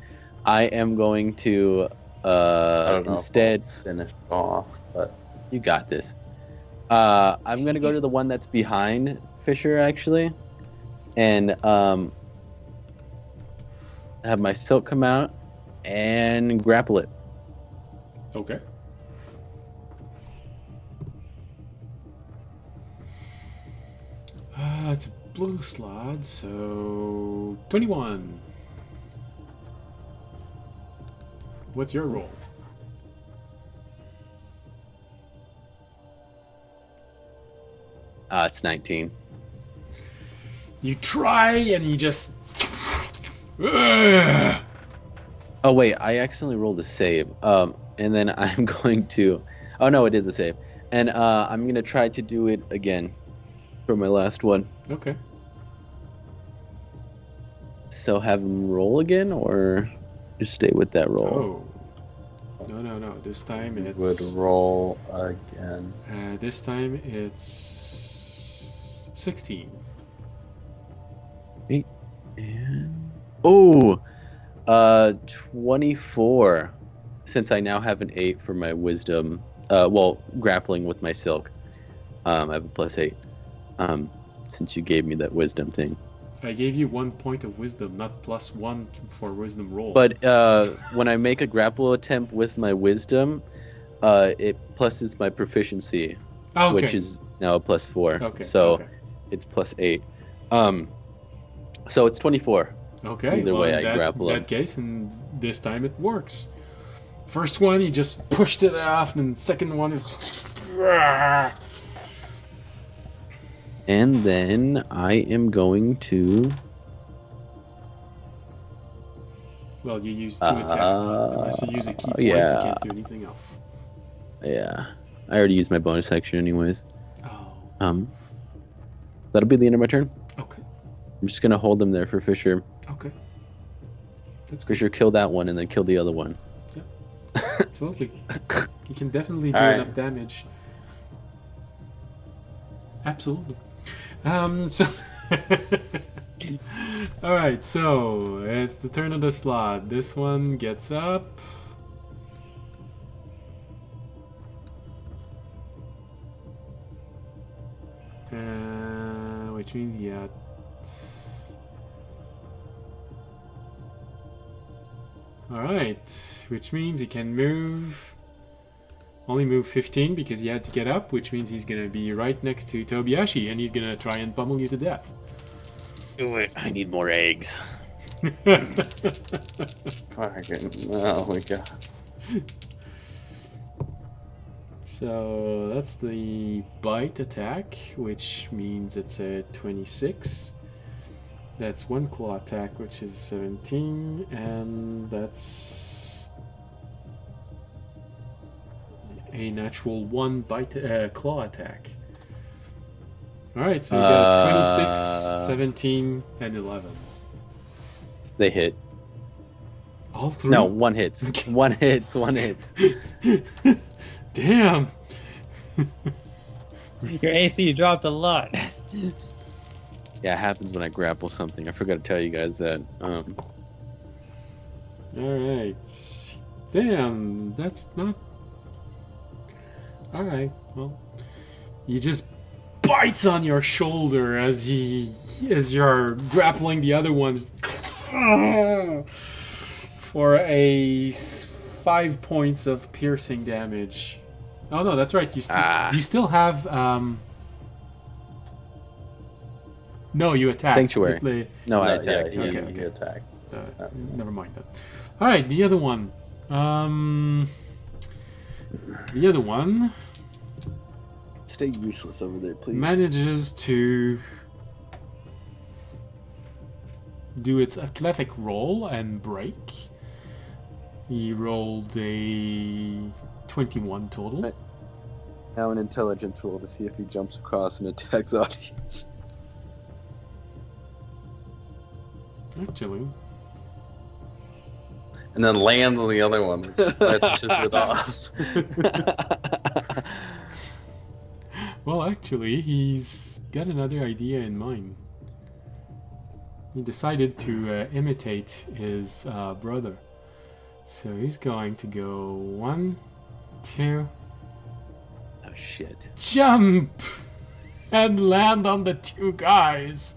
I am going to I don't know instead if I'll finish off, but you got this. I'm gonna go to the one that's behind Fisher actually, and have my silk come out and grapple it. Okay. It's a blue slot, so 21. What's your roll? It's 19. You try and you just. Ugh. Oh wait, I accidentally rolled a save. And then I'm going to. Oh no, it is a save. And I'm gonna try to do it again for my last one. Okay. So have him roll again, or just stay with that roll. Oh. No. This time it's. would roll again. This time it's 16. 8 and 24. Since I now have an 8 for my wisdom, grappling with my silk, I have a +8. Since you gave me that wisdom thing. I gave you 1 point of wisdom, not +1 for wisdom roll. But when I make a grapple attempt with my wisdom, it pluses my proficiency, okay. which is now a +4. Okay. So okay. it's +8. So it's 24. Okay. Either way, I grapple in him. that case, and this time it works. First one, he just pushed it off, and then second one, And then I am going to. Well, you use 2 attack. Unless you use a key point, you can't do anything else. Yeah, I already used my bonus action anyways. Oh. That'll be the end of my turn. Okay. I'm just gonna hold them there for Fisher. Okay. That's good. Fisher, kill that one and then kill the other one. Totally. You can definitely do All right. enough damage. Absolutely. So. Alright, so it's the turn of the slot. This one gets up. Which means he got Alright, which means he can only move 15 because he had to get up, which means he's gonna be right next to Tobiashi and he's gonna try and pummel you to death. Do it. I need more eggs. Oh my god. So that's the bite attack, which means it's a 26. That's one claw attack, which is 17, and that's a natural 1 bite claw attack. Alright, so you got 26, 17, and 11. They hit. All 3? No, one hits. One hits. Damn! Your AC dropped a lot. Yeah, it happens when I grapple something. I forgot to tell you guys that. Alright. Damn, that's not... Alright, well... He just bites on your shoulder as you're grappling the other ones. For a 5 points of piercing damage. Oh no, that's right. You still have no, you attack. Sanctuary. No, I attacked. Yeah, Okay. he attacked. Never mind that. All right, the other one. The other one Stay useless over there, please. manages to do its athletic roll and break. He rolled a 21 total. Right. Now an intelligence roll to see if he jumps across and attacks audience. Actually, And then lands on the other one, which fletches it off. well, actually, he's got another idea in mind. He decided to imitate his brother. So he's going to go 1, 2, Oh shit. jump, and land on the 2 guys.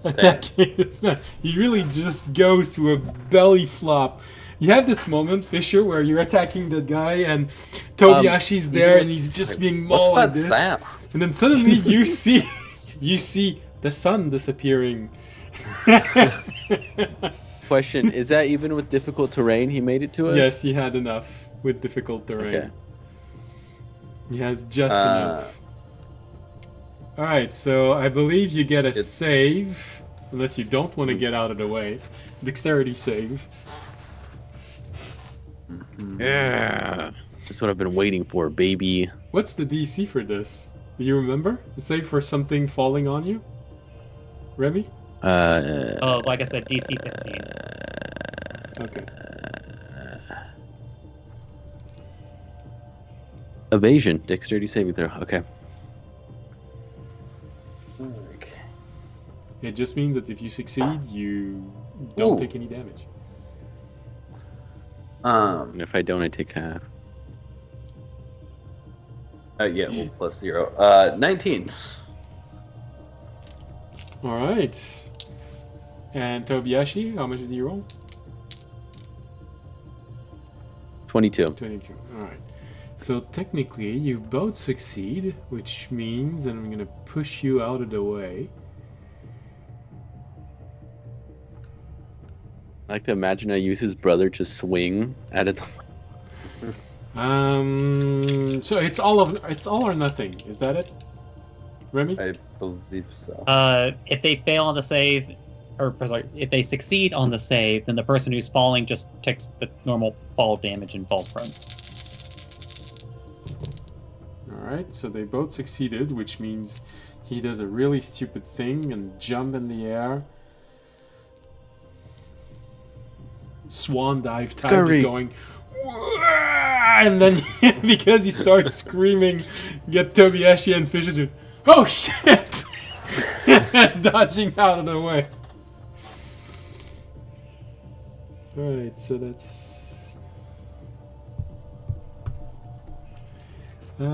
Attacking this man. He really just goes to a belly flop. You have this moment, Fisher, where you're attacking the guy and Tobiashi's there and he's just being mauled like What's this. that sound? And then suddenly you see the sun disappearing. Question: is that even with difficult terrain he made it to us? Yes, he had enough with difficult terrain. Okay. He has just enough. Alright, so I believe you get a save, unless you don't want to get out of the way. Dexterity save. Yeah. That's what I've been waiting for, baby. What's the DC for this? Do you remember? The save for something falling on you? Remy? Oh, like I said, DC 15. Okay. Evasion, dexterity saving throw. Okay. It just means that if you succeed, you don't take any damage. And if I don't, I take half. Yeah, well, plus 0. 19. Alright. And Tobiashi, how much did you roll? 22. 22. Alright. So technically, you both succeed, which means, and I'm going to push you out of the way. I like to imagine I use his brother to swing out of the. So it's all or nothing. Is that it, Remy? I believe so. If they fail on the save, or sorry, if they succeed on the save, then the person who's falling just takes the normal fall damage and falls prone. Alright, so they both succeeded, which means he does a really stupid thing and jump in the air. Swan dive type is going, and then because he starts screaming, get Tobiashi and Fisher to, oh shit, dodging out of the way. Alright, so that's the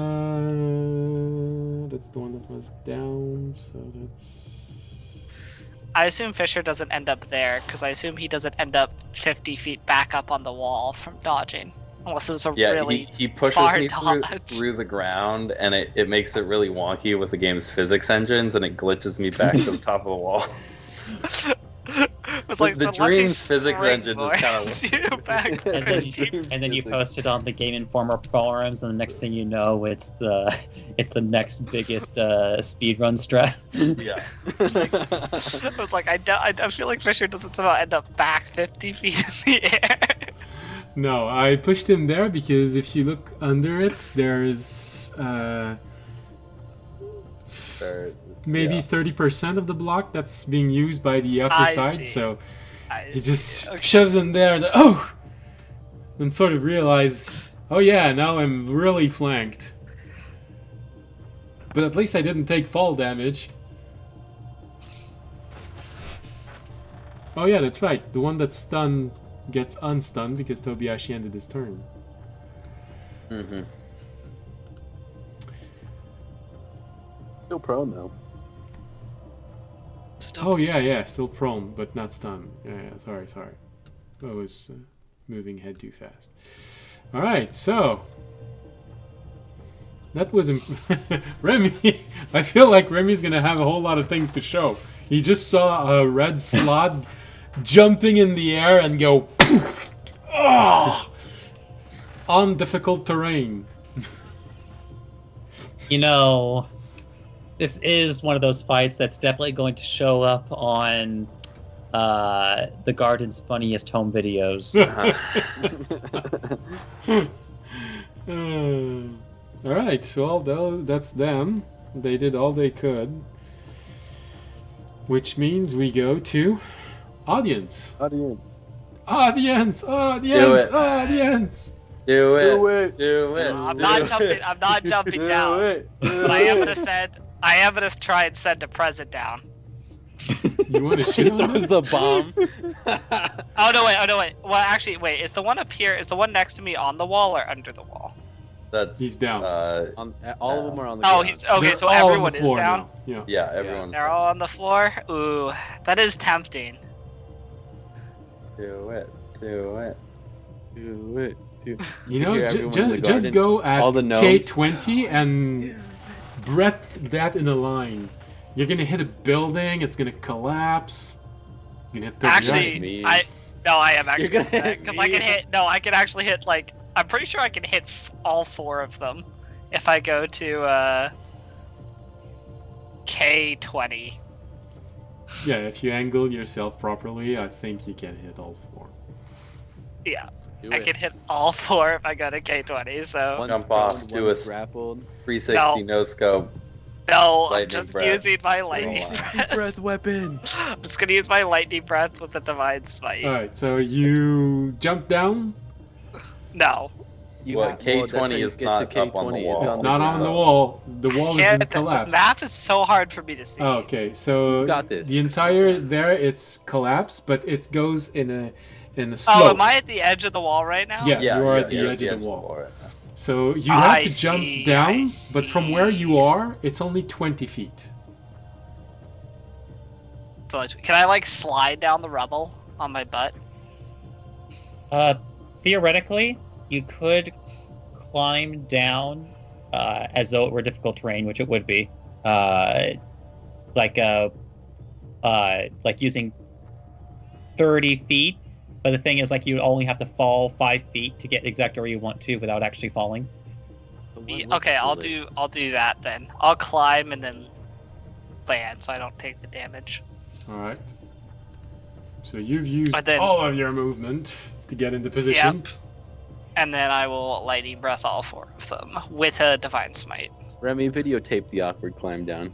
one that was down, so that's I assume Fisher doesn't end up there because I assume he doesn't end up 50 feet back up on the wall from dodging, unless it was a really he pushes far me dodge. through the ground, and it makes it really wonky with the game's physics engines, and it glitches me back to the top of the wall. It's like the unless you Dream's physics engine is kind of you back And then you post it on the Game Informer forums, and the next thing you know, it's the next biggest speedrun strat. yeah. I was like, I feel like Fisher doesn't somehow end up back 50 feet in the air. No, I pushed him there because if you look under it, there's maybe 30% of the block that's being used by the upper I side. see. So I he see. just Okay. shoves him there, and sort of realize, oh yeah, now I'm really flanked. But at least I didn't take fall damage. Oh yeah, that's right. The one that's stunned gets unstunned because Tobiashi ended his turn. Mm-hmm. Still prone though. Oh yeah, still prone, but not stunned. Yeah, sorry. I was moving ahead too fast. All right, so that was Remy. I feel like Remy's gonna have a whole lot of things to show. He just saw a red slot jumping in the air and go poof, on difficult terrain. You know, this is one of those fights that's definitely going to show up on the Garden's funniest home videos. All right, well, that's them. They did all they could, which means we go to audience. Audience. Audience. Do it. Audience. Do it. Do it. Do it. I'm do not it. jumping. I'm not jumping down. But I am gonna try and send a present down. You want to shit on Throws it? the bomb. Oh no wait. Well, actually, wait. Is the one up here? Is the one next to me on the wall or under the wall? That's He's down. All of them are on the Oh, ground. he's okay. They're So all on the everyone is floor down. now. Yeah. yeah, everyone. They're all on the floor. Ooh, that is tempting. Do it. Do it. Do it. You know, Hear everyone in the just garden? go at All the gnomes? K20 and breath that in a line. You're gonna hit a building. It's gonna collapse. You're gonna hit the Actually, me. I am actually You're gonna hit because I can me. hit. No, I can actually hit like. I'm pretty sure I can hit all 4 of them if I go to K20. Yeah, if you angle yourself properly, I think you can hit all 4. Yeah, Do I it. can hit all 4 if I go to K20. So One's Jump off, prone, do one's a- grappled. 360 no scope. no, I'm Lightning just breath. using my lightning Roll out. breath. Breath weapon. I'm just gonna use my lightning breath with the divine smite. All right, so you jump down. No, What, K20 is not up on the wall. It's not on the wall. The wall can't. is collapsed. This map is so hard for me to see. Oh, okay, so You got this. the entire there it's collapsed, but it goes in a slope. Oh, am I at the edge of the wall right now? Yeah, you are at the you're edge of the wall. right now. So you have I to jump see, down, I but from where you see. are, it's only 20 feet. So can I like slide down the rubble on my butt? Theoretically, you could climb down as though it were difficult terrain, which it would be, like using 30 feet. But the thing is, like, you only have to fall 5 feet to get exactly where you want to without actually falling. Okay, I'll do that then. I'll climb and then land, so I don't take the damage. All right. So you've used But then- all of your movement to get into position. Yep. And then I will lightning breath all 4 of them with a divine smite. Remy, videotape the awkward climb down.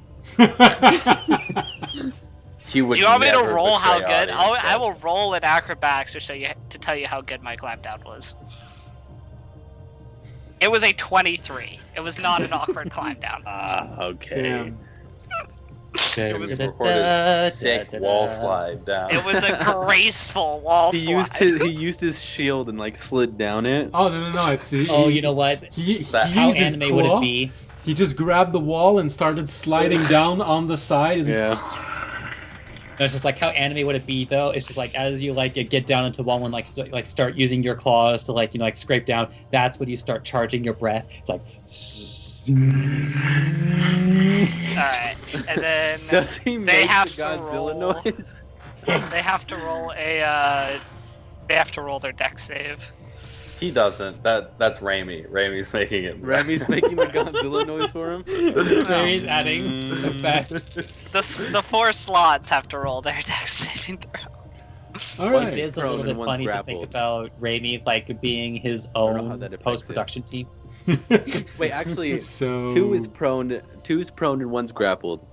He would Do you want me to never roll how betray good? audience. I will roll in acrobatics to tell you how good my climb down was. It was a 23. It was not an awkward climb down. Okay. Damn. It was Recorded sick wall slide down. It was a graceful wall He slide. used his shield and like slid down it. Oh no! It's Oh, you know what? he How used his anime would claw. it be? He just grabbed the wall and started sliding down on the side. As Yeah. it's just like how anime would it be though? It's just like as you like get down into one, like start using your claws to like scrape down. That's when you start charging your breath. It's like. Alright, and then Does he they make have the to Godzilla roll. noise? They have to roll a. They have to roll their dex save. He doesn't. That's Raimi. Raimi's making it. Rami's making the Godzilla noise for him. Raimi's adding effects. The 4 slots have to roll their dex saving throw. All One It right. is a prone little and bit one's funny to think grappled. about Raimi like being his don't know how own that affects it. post-production team. Wait, actually, So 2 is prone, and 1's grappled.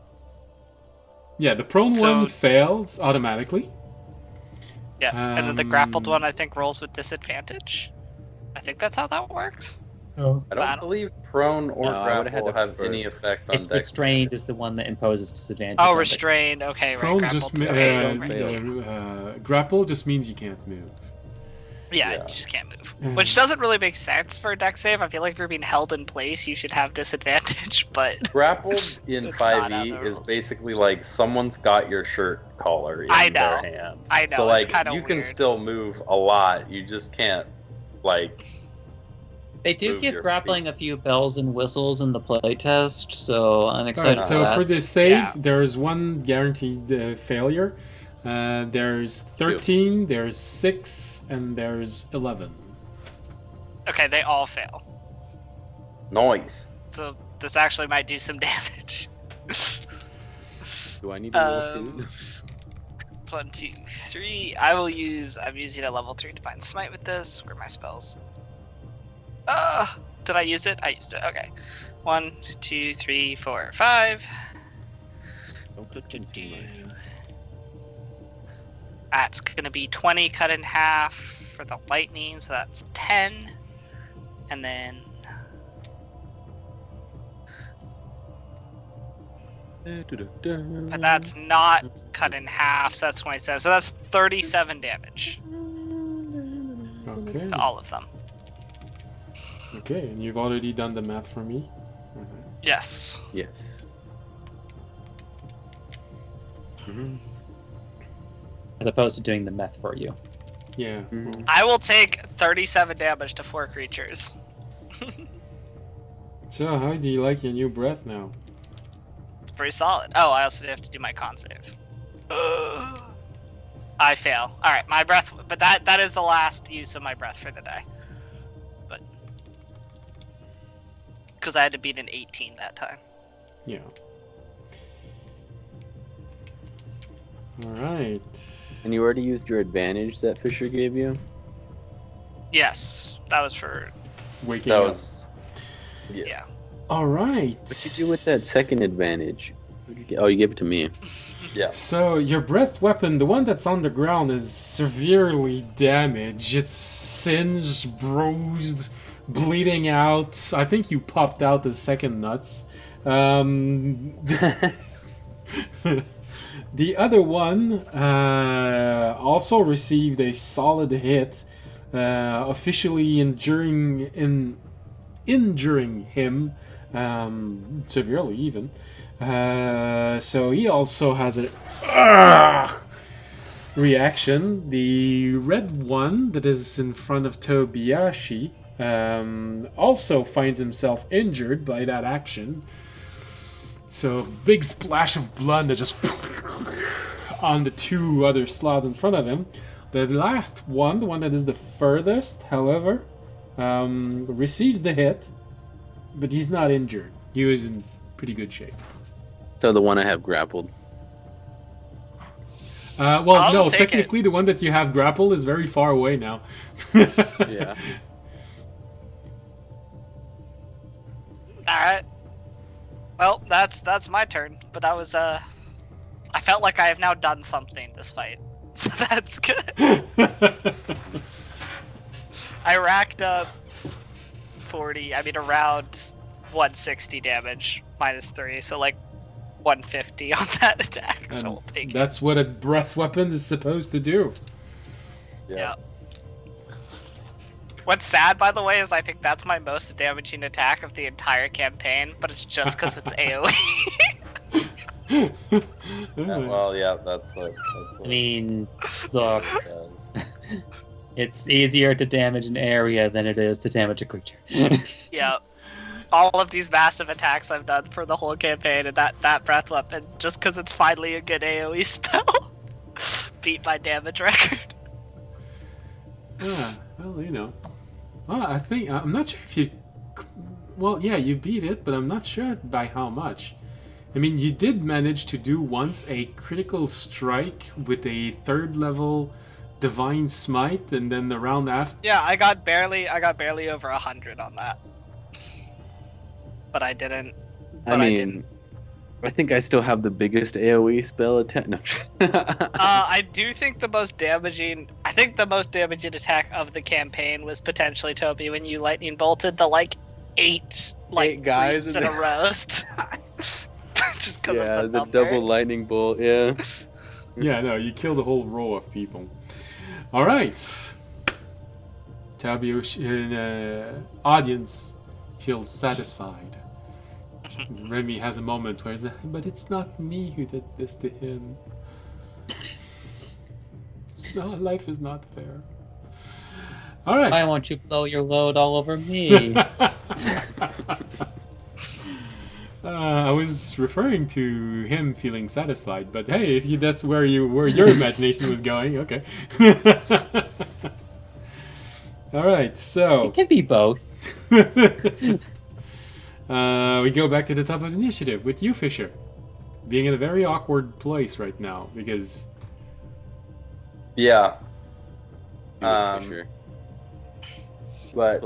yeah, the prone So- one fails automatically. Yeah, and then the grappled Um, one I think rolls with disadvantage. I think that's how that works. I I don't don't- believe prone or No, I would've had grapple to have prefer- any effect on It's dex. restrained is the one that imposes disadvantage. Oh, on dex. restrained. Okay, right. Prone Grappled. just Okay, don't right. fail. grapple just means you can't move. Yeah, Yeah. you just can't move. Mm. Which doesn't really make sense for a deck save. I feel like if you're being held in place, you should have disadvantage, but Grappled in It's not how 5e the is rules. basically like someone's got your shirt collar in I their know. hand. I know, So it's like kinda you can weird. still move a lot. You just can't like They do Move give your grappling a few bells and whistles in the playtest, so I'm All excited right, for so that. for this save, Yeah. there's one guaranteed failure. There's 13, there's 6, and there's 11. okay, they all fail. noise. So this actually might do some damage. Do I need to roll 2? It's 1, 2, 3. I'm using a level 3 Divine Smite with this. Where are my spells? Did I use it? I used it. Okay. 1, 2, 3, 4, 5. Don't touch it too much. That's gonna be 20 cut in half for the lightning, so that's 10. And then but that's not cut in half, so that's 27. So that's 37 damage Okay. to all of them. Okay, and you've already done the math for me. Yes. Yes. As opposed to doing the meth for you. Yeah. Mhm. I will take 37 damage to 4 creatures. So, how do you like your new breath now? It's pretty solid. Oh, I also have to do my con save. I fail. Alright, my breath, but that is the last use of my breath for the day. But because I had to beat an 18 that time. Yeah. Alright. And you already used your advantage that Fisher gave you? Yes, that was for Waking That up. was yeah. Alright. What you do with that second advantage? Oh, you gave it to me. yeah. So, your breath weapon, the one that's on the ground, is severely damaged. It's singed, bruised, bleeding out. I think you popped out the second nuts. The other one also received a solid hit, officially injuring him severely, even. So he also has a reaction. The red one that is in front of Tobiyashi also finds himself injured by that action. So big splash of blood that just on the 2 other slots in front of him. The last one, the one that is the furthest, however, receives the hit, but he's not injured. He was in pretty good shape. So the one I have grappled. Well, I'll no, take it. technically the one that you have grappled is very far away now. Yeah. Alright. Well, that's my turn. But that was I felt like I have now done something this fight. So that's good. I racked up around 160 damage minus 3, so like 150 on that attack. So we'll take it. That's what a breath weapon is supposed to do. Yeah. What's sad, by the way, is I think that's my most damaging attack of the entire campaign, but it's just because it's AoE. Well, yeah, that's what I mean, look, it does. it's easier to damage an area than it is to damage a creature. Yeah. All of these massive attacks I've done for the whole campaign, and that breath weapon, just because it's finally a good AoE spell, beat my damage record. Well, you know. Well, I think I'm not sure if you. Well, yeah, you beat it, but I'm not sure by how much. I mean, you did manage to do once a critical strike with a 3rd level divine smite, and then the round after. Yeah, I got barely over 100 on that. But I didn't. I think I still have the biggest AoE spell attack. No. I do think the most damaging attack of the campaign was potentially Toby when you lightning bolted the eight guys priests in a roast. Just because of the number. double lightning bolt. Yeah. Yeah, no, you killed a whole row of people. All right. Tabio, audience feels satisfied. Remy has a moment where he's like, but it's not me who did this to him. Life is not fair. All right. Why won't you blow your load all over me? I was referring to him feeling satisfied, but hey, if that's where your imagination was going, okay. All right, so It can be both. we go back to the top of the initiative with you, Fisher, being in a very awkward place right now because. Yeah. Sure. But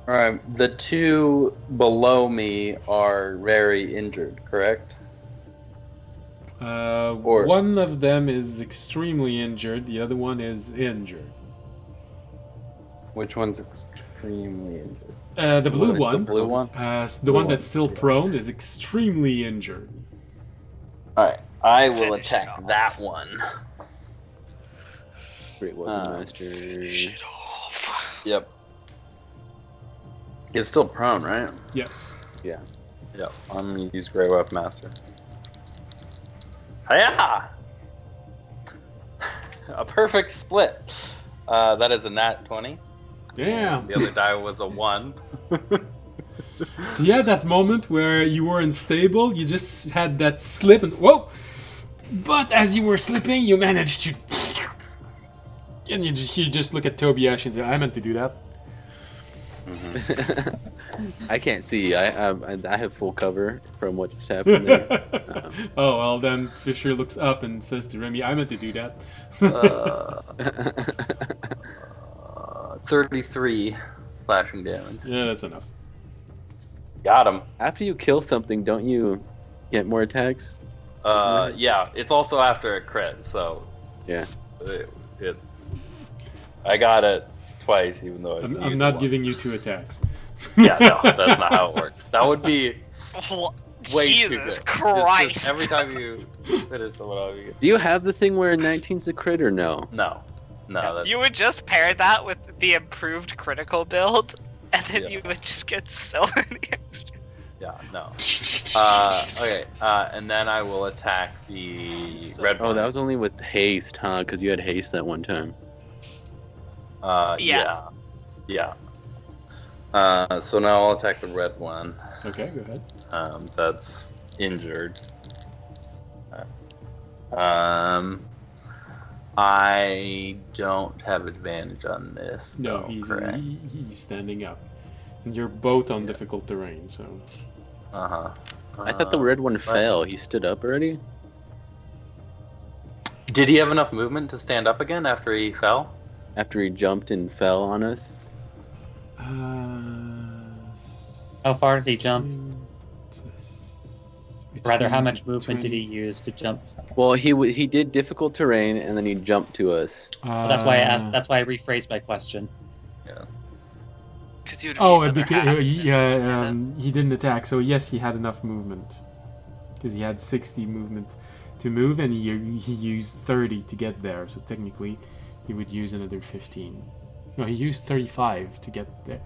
alright, the two below me are very injured, correct? One of them is extremely injured. The other one is injured. Which one's extremely injured? The blue one. The blue one? The one that's still prone is extremely injured. Alright, I will Finish it attack off. that one. Great weapon master. Shit off. Yep. It's still prone, right? Yes. Yeah. Yep. I'm gonna use Grey Weapon Master. Hiya! A perfect split. That is a nat 20. Damn. The other die was a 1. So you had that moment where you were unstable. You just had that slip and whoa. But as you were slipping, you managed to. And you just look at Tobiash and say, "I meant to do that." I can't see. I have full cover from what just happened there. Oh well, then Fisher looks up and says to Remy, "I meant to do that." 33 slashing damage. Yeah, that's enough. Got him. After you kill something, don't you get more attacks? Yeah, it's also after a crit, so Yeah. I got it twice, even though I'm not giving you 2 attacks. Yeah, no, that's not how it works. That would be way too Jesus good. Christ. Just every time you finish someone off, you get... Do you have the thing where 19's a crit or no? No, that's... You would just pair that with the improved critical build, and then you would just get so many extra. Yeah, no. Okay, and then I will attack the red one. Oh, that was only with haste, huh? Because you had haste that one time. Yeah. So now I'll attack the red one. Okay, go ahead. That's injured. I don't have advantage on this. No, correct. he's standing up, and you're both on difficult terrain. So. I thought the red one fell. He stood up already? Did he have enough movement to stand up again after he fell? After he jumped and fell on us? How far did he jump? Rather, how much movement 20. did he use to jump? Well, he did difficult terrain and then he jumped to us. That's why I asked. That's why I rephrased my question. Yeah. Because he didn't attack. So yes, he had enough movement because he had 60 movement to move, and he used 30 to get there. So technically, he would use another 15. No, he used 35 to get there.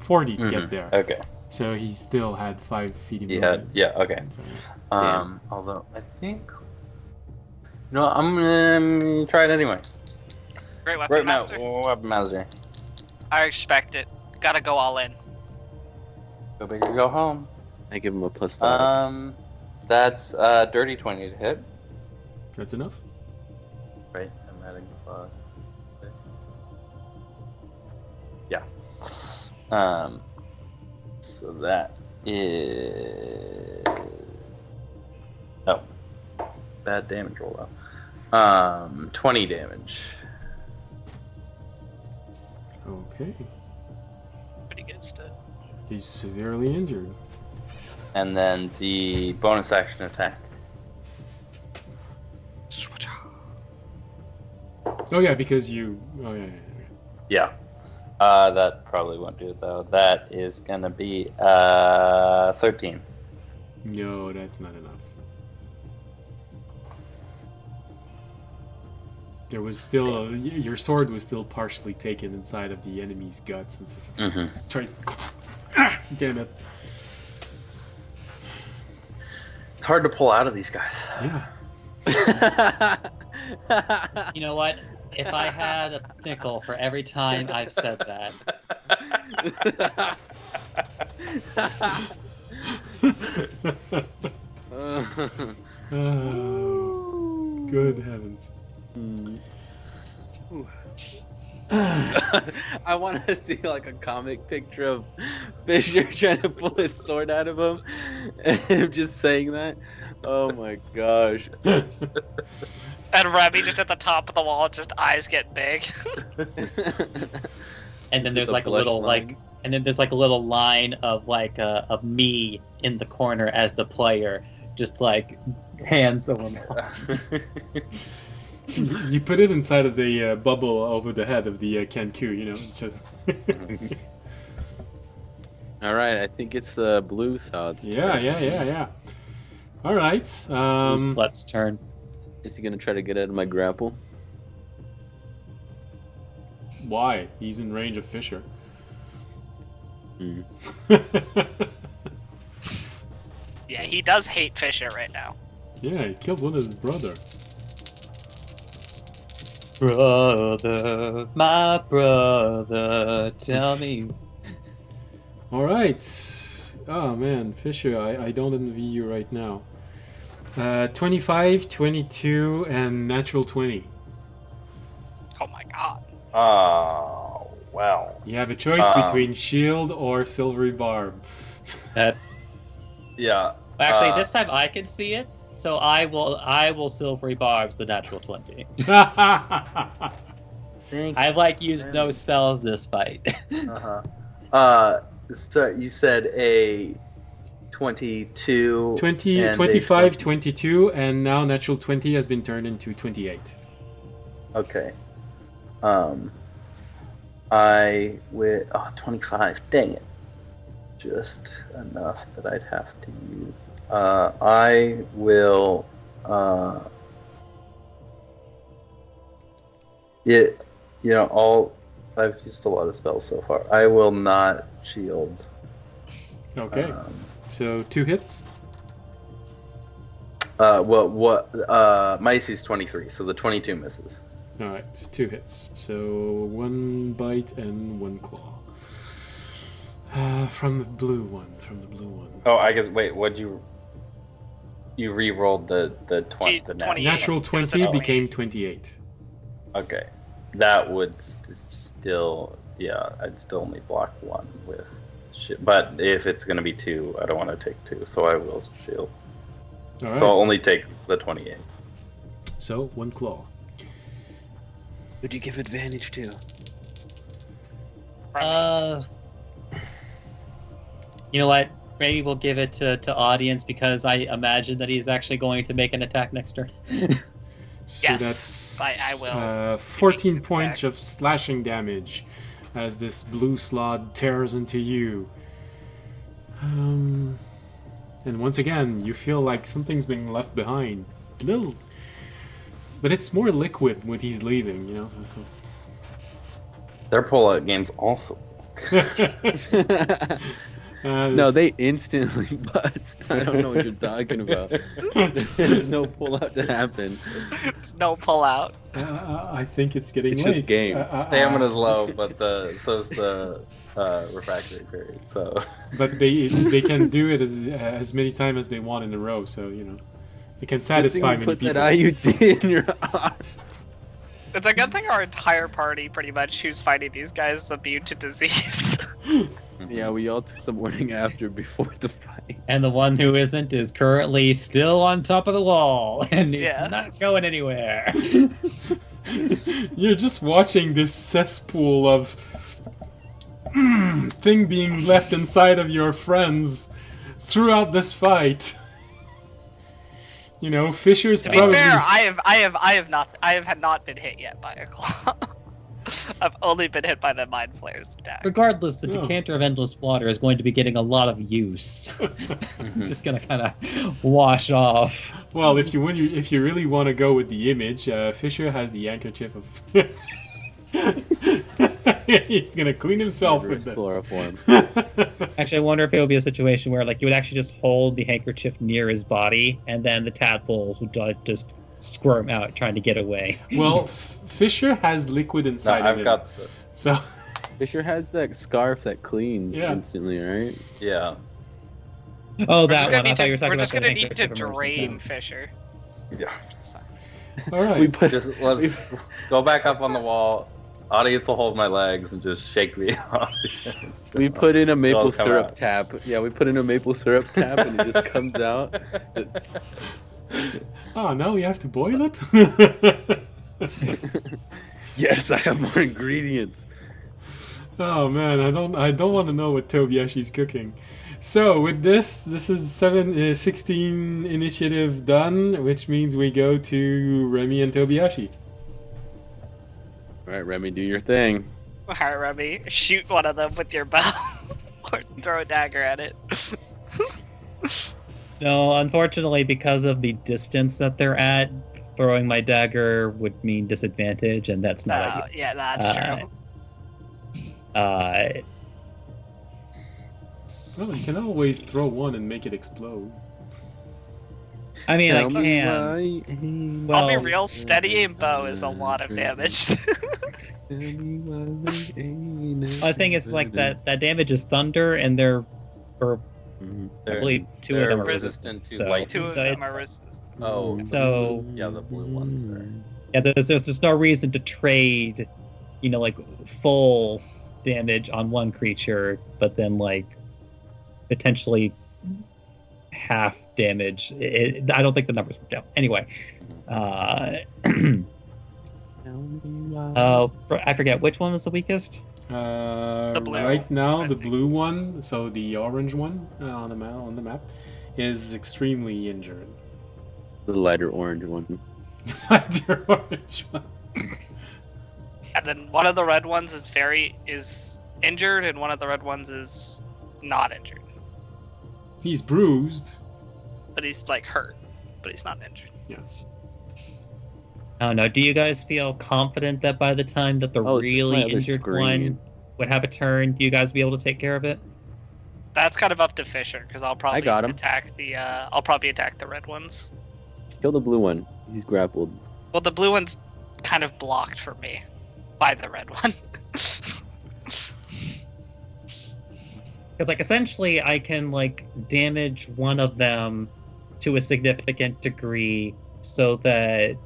40 to get there. Okay. So he still had 5 feet of He movement. had, yeah, okay. Although I think, I'm gonna try it anyway. Great weapon master. Weapon master. I expect it. Gotta go all in. Go big or go home. I give him a +5. That's dirty 20 to hit. That's enough? Right, I'm adding 5. Yeah. So that is... Oh. Bad damage roll though. 20 damage. Okay. Pretty good stuff. He's severely injured. And then the bonus action attack. Oh yeah, because you... Oh yeah. Yeah. That probably won't do it though. That is gonna be 13. No, that's not enough. There was still... your sword was still partially taken inside of the enemy's guts. And so tried... damn it. It's hard to pull out of these guys. Yeah. You know what? If I had a nickel for every time I've said that. Oh, good heavens. I want to see like a comic picture of Fisher trying to pull his sword out of him, and him just saying that. Oh my gosh! And Remy just at the top of the wall, just eyes get big. And then there's the like a blood little lines. like, and then there's like a little line of like of me in the corner as the player, just like hands someone off. You put it inside of the bubble over the head of the Kenku, you know, just... All right, I think it's the blue sod's turn. Yeah. All right. Let's turn. Is he gonna try to get out of my grapple? Why? He's in range of Fisher. Yeah, he does hate Fisher right now. Yeah, he killed one of his brother. Brother, my brother, tell me. All right. Oh man, Fisher, I don't envy you right now. 25, 22, and natural 20. Oh my god. Oh, well. You have a choice between shield or silvery barb. That Yeah. actually, this time I can see it, so I will silvery barbs the natural 20. I've like used no spells this fight. So you said a 22... 20, and 25, 22, and now natural 20 has been turned into 28. Okay. I will... Oh, 25. Dang it. Just enough that I'd have to use. I will... I've used a lot of spells so far. I will not shield. Okay. So 2 hits. My AC is 23, so the 22 misses. All right, 2 hits. So 1 bite and 1 claw. From the blue one. Oh, I guess. Wait, what'd you re-rolled the 20? The 28. Natural It was 20 a became 28. Okay, that would still, yeah, I'd still only block 1 with shit. But if it's gonna be 2, I don't want to take 2, so I will shield. All right. So I'll only take the 28. So 1 claw. Who'd you give advantage to? You know what? Maybe we'll give it to audience because I imagine that he's actually going to make an attack next turn. So Yes, that's I will. 14 Make an points attack. of slashing damage as this blue slot tears into you. And once again, you feel like something's being left behind. Little, but it's more liquid when he's leaving, you know. So. Their pullout games also. No, they instantly bust. I don't know what you're talking about. There's no pullout to happen. There's no pull out. I think it's getting It's late. just game. Stamina's low, but so's the refractory period. So, But they can do it as many times as they want in a row. So it can satisfy many Put people. that IUD in your arm. It's a good thing our entire party, pretty much, who's fighting these guys, is immune to disease. Yeah, we all took the morning after before the fight. And the one who isn't is currently still on top of the wall and is Yeah. not going anywhere. You're just watching this cesspool of thing being left inside of your friends throughout this fight. Fisher's To be probably. fair, I have not been hit yet by a claw. I've only been hit by the Mind Flayer's attack. Regardless, the decanter of endless water is going to be getting a lot of use. It's just gonna kind of wash off. Well, if you really want to go with the image, Fisher has the handkerchief of. He's gonna clean himself with this. Chloroform. Actually, I wonder if it would be a situation where, like, you would actually just hold the handkerchief near his body, and then the tadpoles would just squirm out trying to get away. Well, Fisher has liquid inside of him. So Fisher has that scarf that cleans instantly, right? Yeah. Oh, that one. I thought you were talking We're about just the gonna need to handkerchief immersion drain too. Fisher. Yeah. It's fine. all right. Just let's go back up on the wall. Audience will hold my legs and just shake me off. We put in a maple It'll come syrup out. tap. Yeah, we put in a maple syrup tap and it just comes out. Oh, now we have to boil it. Yes, I have more ingredients. Oh man, I don't want to know what Tobiashi's cooking. So with this is 16 initiative done, which means we go to Remy and Tobiashi. All right, Remy, do your thing. Alright, Remy, shoot one of them with your bow. Or throw a dagger at it. No, unfortunately, because of the distance that they're at, throwing my dagger would mean disadvantage, and that's not ideal. Yeah, that's true. Well, you can always throw one and make it explode. I mean, I Tell me can. why- Well, I'll be real, steady aim bow is a lot of damage. Tell me why they ain't I think it's like that damage is thunder, and they're, or I believe two of they're them are resistant to so- light. Two of So them it's- are resistant. Oh, So yeah, the blue ones are. yeah, there's just no reason to trade, like full damage on one creature, but then like potentially half damage. I don't think the numbers work out. Anyway, I forget which one was the weakest. The blue, Right now, I the think. blue one, so the orange one on the map, is extremely injured. The lighter orange one. The orange one. And then one of the red ones is injured, and one of the red ones is not injured. He's bruised. But he's like hurt, but he's not injured. I don't know. Do you guys feel confident that by the time that the Oh, it's just my really other injured screen. one would have a turn, do you guys be able to take care of it? That's kind of up to Fisher because I'll probably got him. attack the red ones. Kill the blue one. He's grappled. Well, the blue one's kind of blocked for me by the red one. Because like essentially, I can like damage one of them to a significant degree, so that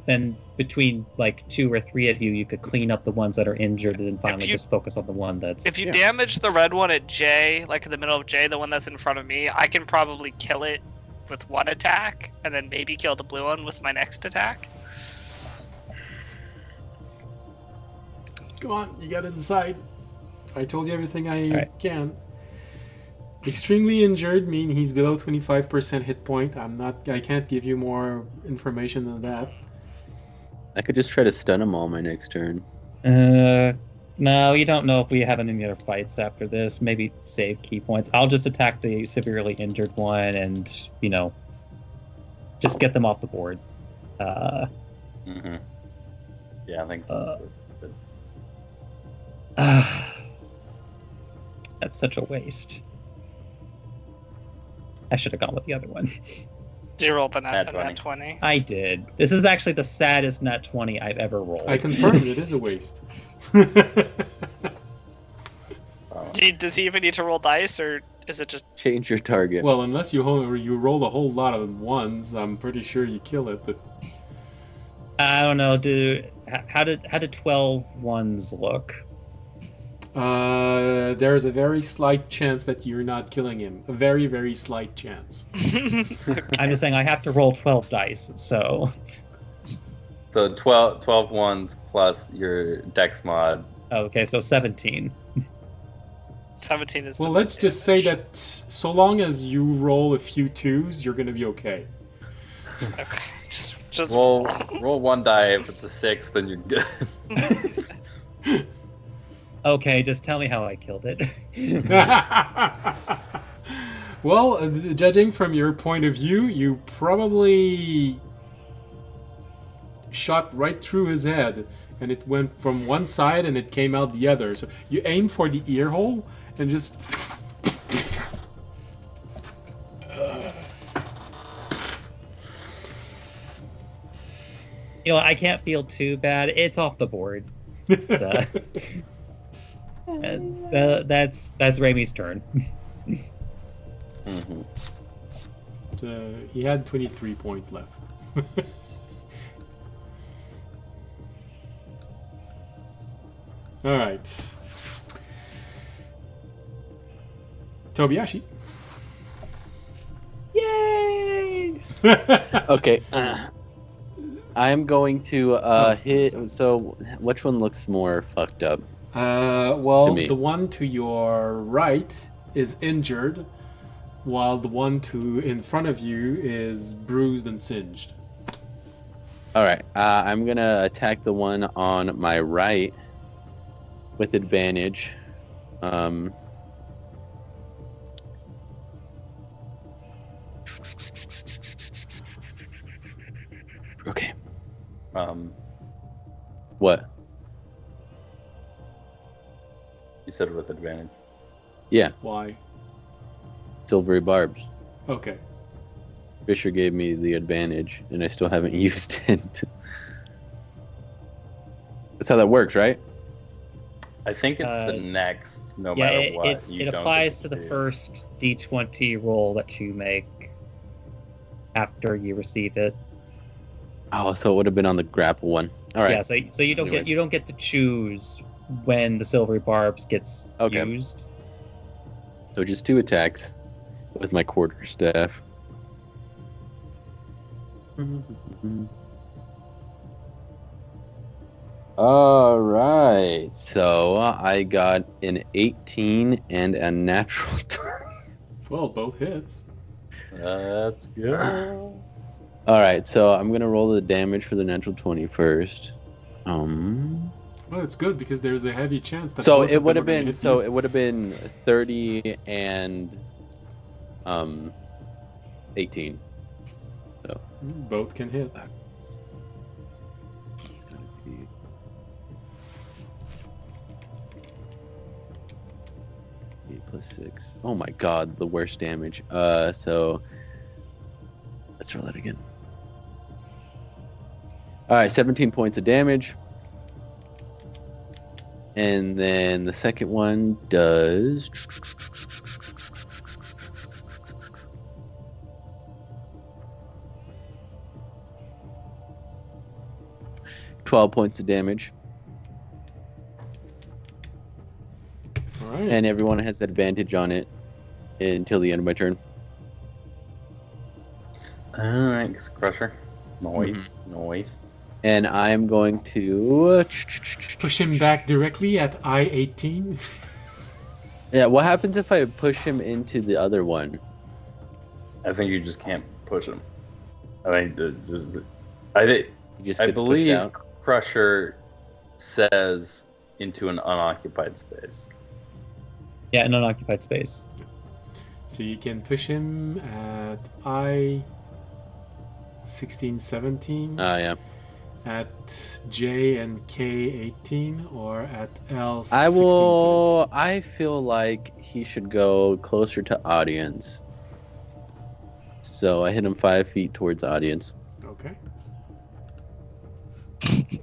then between like 2 or 3 of you, you could clean up the ones that are injured, and then finally you- just focus on the one that's. If you damage the red one at J, like in the middle of J, the one that's in front of me, I can probably kill it with one attack, and then maybe kill the blue one with my next attack. Come on, you gotta decide. I told you everything I Alright. can. Extremely injured mean he's below 25% hit point. I can't give you more information than that. I could just try to stun them all my next turn. No, you don't know if we have any other fights after this. Maybe save key points. I'll just attack the severely injured one, and just get them off the board. Mm-hmm. Yeah, I think. That's such a waste. I should have gone with the other one. Do you roll the Nat nat 20? I did. This is actually the saddest nat 20 I've ever rolled. I confirm it is a waste. Does he even need to roll dice, or is it just... Change your target. Well, unless you roll a whole lot of ones, I'm pretty sure you kill it. But I don't know. How did 12 ones look? there's a very slight chance that you're not killing him. A very, very slight chance. I'm just saying I have to roll 12 dice, so... So 12 ones plus your dex mod. Okay, so 17. 17 is... Well, let's just say that so long as you roll a few twos, you're going to be okay. Okay, just Roll one die. If it's a 6, then you're good. Okay, just tell me how I killed it. Well, judging from your point of view, you probably shot right through his head, and it went from one side and it came out the other. So you aim for the ear hole and just... You know, I can't feel too bad. It's off the board. That's Raimi's turn. Mm-hmm. He had 23 points left. All right. Tobiyashi. Yay! Okay. I'm going to hit. So, which one looks more fucked up? Well, To me. the one to your right is injured, while the one in front of you is bruised and singed. All right. I'm gonna attack the one on my right with advantage. Okay. What? You said with advantage. Yeah, Why? silvery barbs. Okay. Fisher gave me the advantage, and I still haven't used it. That's how that works, right? I think it's the next, no Yeah, matter what. it applies to the first D20 roll that you make after you receive it. Oh, so it would have been on the grapple one. All right. Yeah, so you don't Anyways. get to choose when the silvery barbs gets Okay. used. So just 2 attacks with my quarterstaff. All right. So I got an 18 and a natural 20. Well, both hits. That's good. All right. So I'm gonna roll the damage for the natural 20 first. Well, it's good because there's a heavy chance that So both it of would them have are gonna been. hit So you. it would have been 30 and 18. Both can hit. +6. Oh my god, the worst damage. So let's roll that again. All right, 17 points of damage. And then the second one does 12 points of damage. All right. And everyone has advantage on it until the end of my turn. Thanks, Crusher. Noise. Mm-hmm. Noise. And I'm going to Push him back directly at I-18. Yeah, what happens if I push him into the other one? I think you just can't push him. I think He just I gets pushed believe out? Crusher says into an unoccupied space. Yeah, an unoccupied space. So you can push him at I-16, 17. Yeah. At J and K 18 or at L 16, I 17. will. I feel like he should go closer to audience. So I hit him 5 feet towards audience. Okay.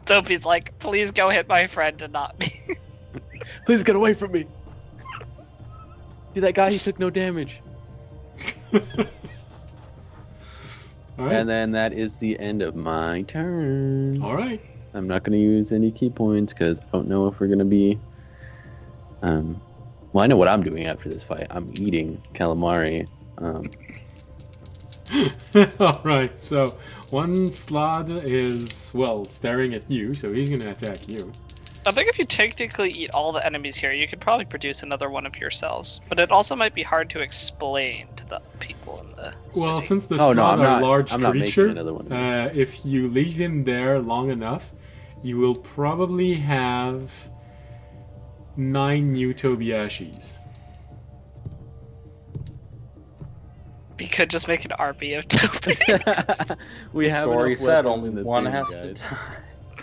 Dopey's like, please go hit my friend and not me. Please get away from me. See that guy? He took no damage. All right. And then that is the end of my turn. All right. I'm not going to use any key points because I don't know if we're going to be... Well, I know what I'm doing after this fight. I'm eating calamari. All right. So one Slod is, well, staring at you, so he's going to attack you. I think if you technically eat all the enemies here, you could probably produce another one of your cells. But it also might be hard to explain to the people in the Well, city. since the Oh, no, Slod I'm are not- large I'm not making creature, another one. if you leave him there long enough, you will probably have 9 new Tobiashis. We could just make an army of Dopey. We have Story enough said weapons only in the one thing, has guys. to die.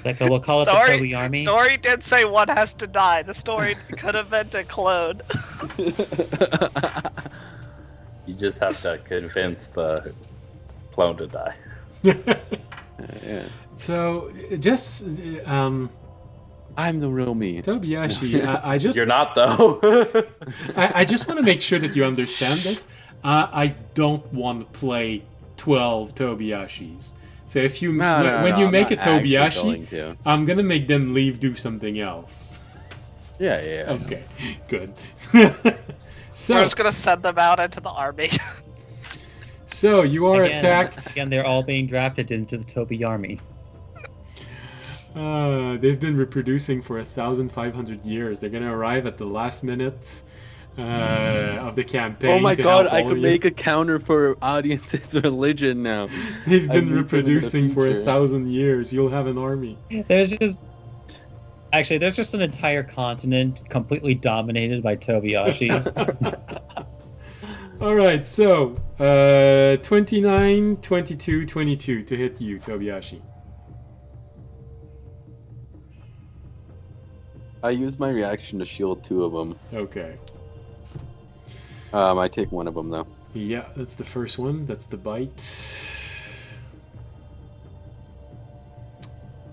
Like, we'll call it the Toby Army. Story did say one has to die. The story could have meant a clone. You just have to convince the clone to die. Yeah. So, just, I'm the real me. Tobiashi, I just... You're not, though. I just want to make sure that you understand this. I don't want to play 12 Tobiashis. So if you when you make a Tobiashi, I'm gonna make them leave, do something else. Yeah. Okay, good. So We're just gonna send them out into the army. so you are attacked. Again, they're all being drafted into the Toby Army. They've been reproducing for 1,500 years. They're gonna arrive at the last minute of the campaign. Oh my to god, help I all could of you. make a counter for audience's religion now. They've been moved them in the reproducing for future. 1,000 years. You'll have an army. There's just an entire continent completely dominated by Tobiashis. All right, so 29, 22, 22 to hit you, Tobiashi. I used my reaction to shield 2 of them. Okay. I take 1 of them though. Yeah, that's the first one. That's the bite.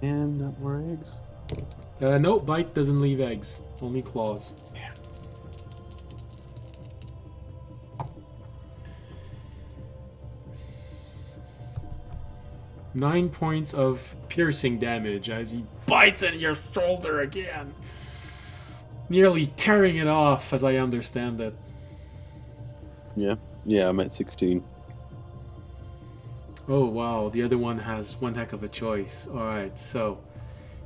And not more eggs. No, bite doesn't leave eggs. Only claws. Yeah. Nine points of piercing damage as he bites at your shoulder again. Nearly tearing it off, as I understand it. Yeah, I'm at 16. Oh wow, the other one has one heck of a choice. Alright, so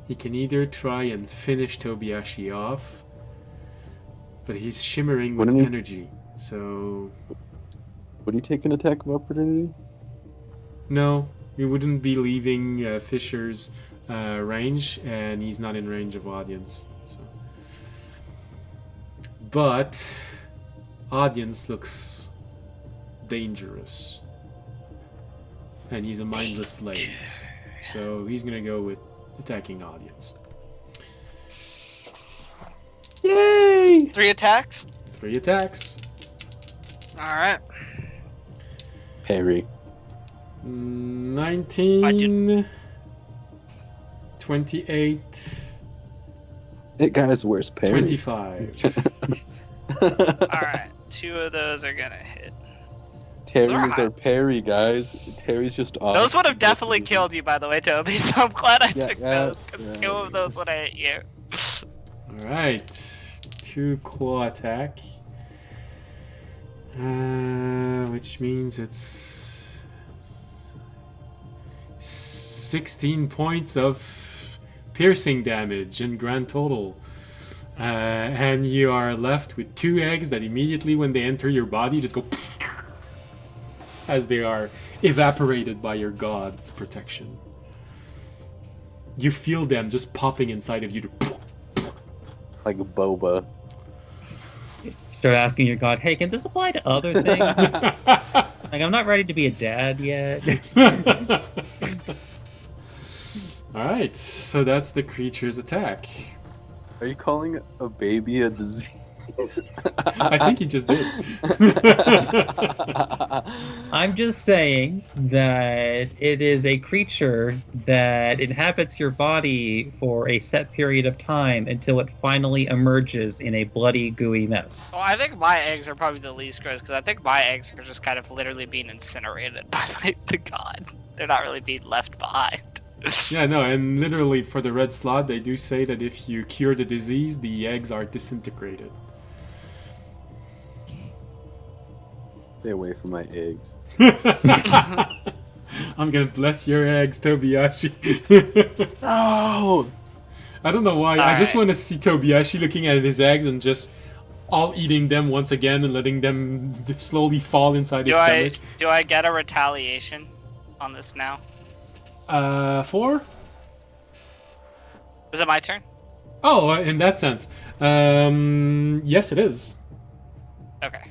he can either try and finish Tobiashi off, but he's shimmering with Wouldn't he- energy. So Would he take an attack of opportunity? no, we wouldn't be leaving Fisher's range, and he's not in range of audience. So. But audience looks dangerous. And he's a mindless slave. So he's gonna go with attacking audience. Yay! 3 attacks. 3 attacks. Alright. Parry. 19. 28. That guy's worst parry. 25. Alright. 2 of those are gonna hit. Terry's are parry, guys. Terry's just awesome. Those would have definitely killed you, by the way, Toby, so I'm glad I took yeah, those, because yeah. 2 of those would have hit you. Alright. 2 claw attack. Which means it's 16 points of piercing damage in grand total. And you are left with 2 eggs that immediately when they enter your body just go as they are evaporated by your god's protection. You feel them just popping inside of you to like a boba. Start asking your god, hey, can this apply to other things? Like, I'm not ready to be a dad yet. Alright, so that's the creature's attack. Are you calling a baby a disease? I think he just did. I'm just saying that it is a creature that inhabits your body for a set period of time until it finally emerges in a bloody, gooey mess. Well, I think my eggs are probably the least gross because I think my eggs are just kind of literally being incinerated by the god. They're not really being left behind. Yeah, no, and literally for the red slot, they do say that if you cure the disease, the eggs are disintegrated. Stay away from my eggs. I'm gonna bless your eggs, Tobiyashi. Oh! I don't know why. All I just right. want to see Tobiyashi looking at his eggs and just all eating them once again and letting them slowly fall inside his stomach. Do I get a retaliation on this now? 4? Is it my turn? Oh, in that sense. Yes, it is. Okay.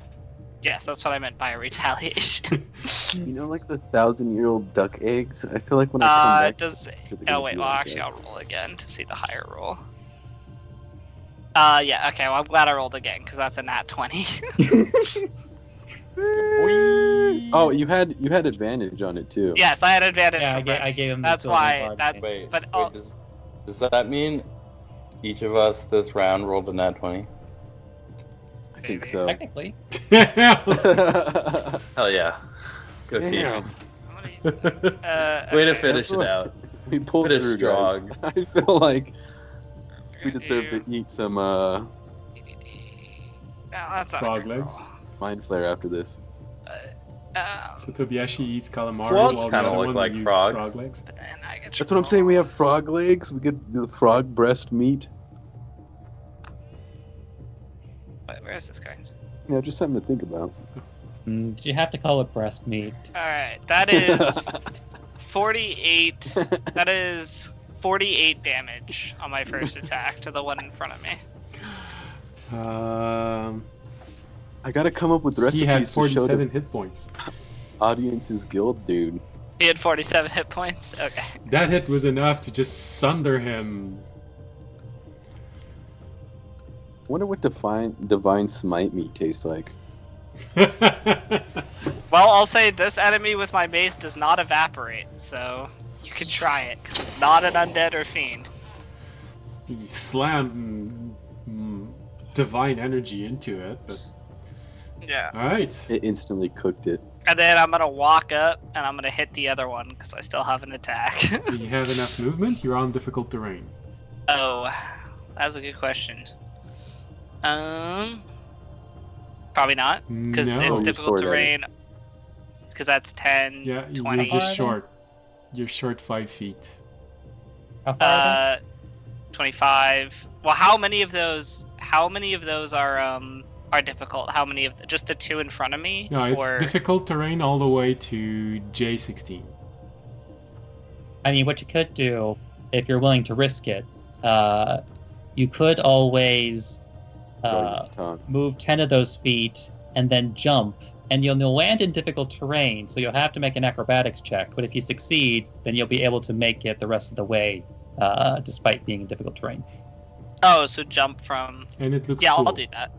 Yes, that's what I meant by a retaliation. You know, like the 1,000-year-old duck eggs? I feel like when I come back... Does... they're Oh, gonna wait, be well, like actually, that. I'll roll again to see the higher roll. Yeah, okay, well, I'm glad I rolled again, because that's a nat 20. Oh, you had advantage on it, too. Yes, I had advantage Yeah, from I gave him the That's silver why... card. That, Wait, but, wait does that mean each of us this round rolled a nat 20? I think so. Technically. Hell yeah. Go team. Damn. I'm gonna use that. Way to Okay. finish it out. We pulled Finish through, strong. guys. I feel like we We're gonna deserve to do eat some DDD. No, that's not a Frog great legs. roll. mind flare after this. So Tobiyashi eats calamari Frogs while the kinda other look one like will use frogs. frog legs. But then I get to That's what I'm saying. We roll. have frog legs. We get the frog breast meat. Wait, where is this going? Yeah, just something to think about. Did you have to call it breast meat? Alright, that is 48. That is 48 damage on my first attack to the one in front of me. I gotta come up with recipes He had to show 47 the hit points. audience's guild, dude. He had 47 hit points? Okay. That hit was enough to just sunder him. I wonder what divine smite meat tastes like. Well, I'll say this enemy with my mace does not evaporate, so you can try it, because it's not an undead or fiend. He slammed divine energy into it, but Yeah. alright. It instantly cooked it. And then I'm gonna walk up, and I'm gonna hit the other one, because I still have an attack. Do you have enough movement? You're on difficult terrain. Oh, that's a good question. Probably not, because No. it's You're difficult short, terrain. Because that's 10, Yeah, 20. you're just short. You're short 5 feet. How far are 25. Well, how many of those are difficult? How many of just the two in front of me? No, it's or... difficult terrain all the way to J16. I mean, what you could do, if you're willing to risk it, you could always move 10 of those feet and then jump, and you'll land in difficult terrain, so you'll have to make an acrobatics check. But if you succeed, then you'll be able to make it the rest of the way, despite being in difficult terrain. Oh, so jump from... And it looks Yeah, cool. I'll do that.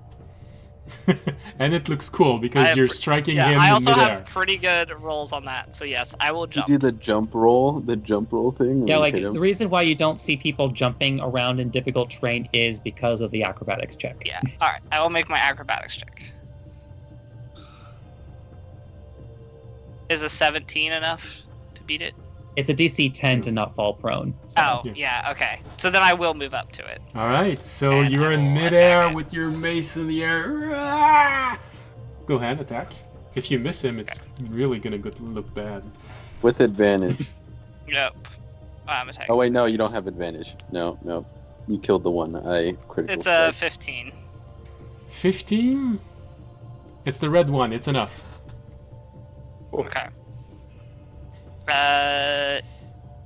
And it looks cool because you're striking Yeah, him I in also midair. have pretty good rolls on that, so yes, I will You jump. do the jump roll thing. Yeah, when like you hit 'em? the reason why you don't see people jumping around in difficult terrain is because of the acrobatics check. Yeah, alright, I will make my acrobatics check. Is a 17 enough to beat it? It's a DC 10 to not fall prone. So. Oh, Yeah. yeah, okay. So then I will move up to it. Alright, so And you're I in will midair attack it. with your mace in the air. Ah! Go ahead, attack. If you miss him, it's really gonna look bad. With advantage. Yep. I'm attacking. Oh wait, no, you don't have advantage. No. You killed the one. I critical. It's a strike. 15. 15? It's the red one, it's enough. Okay.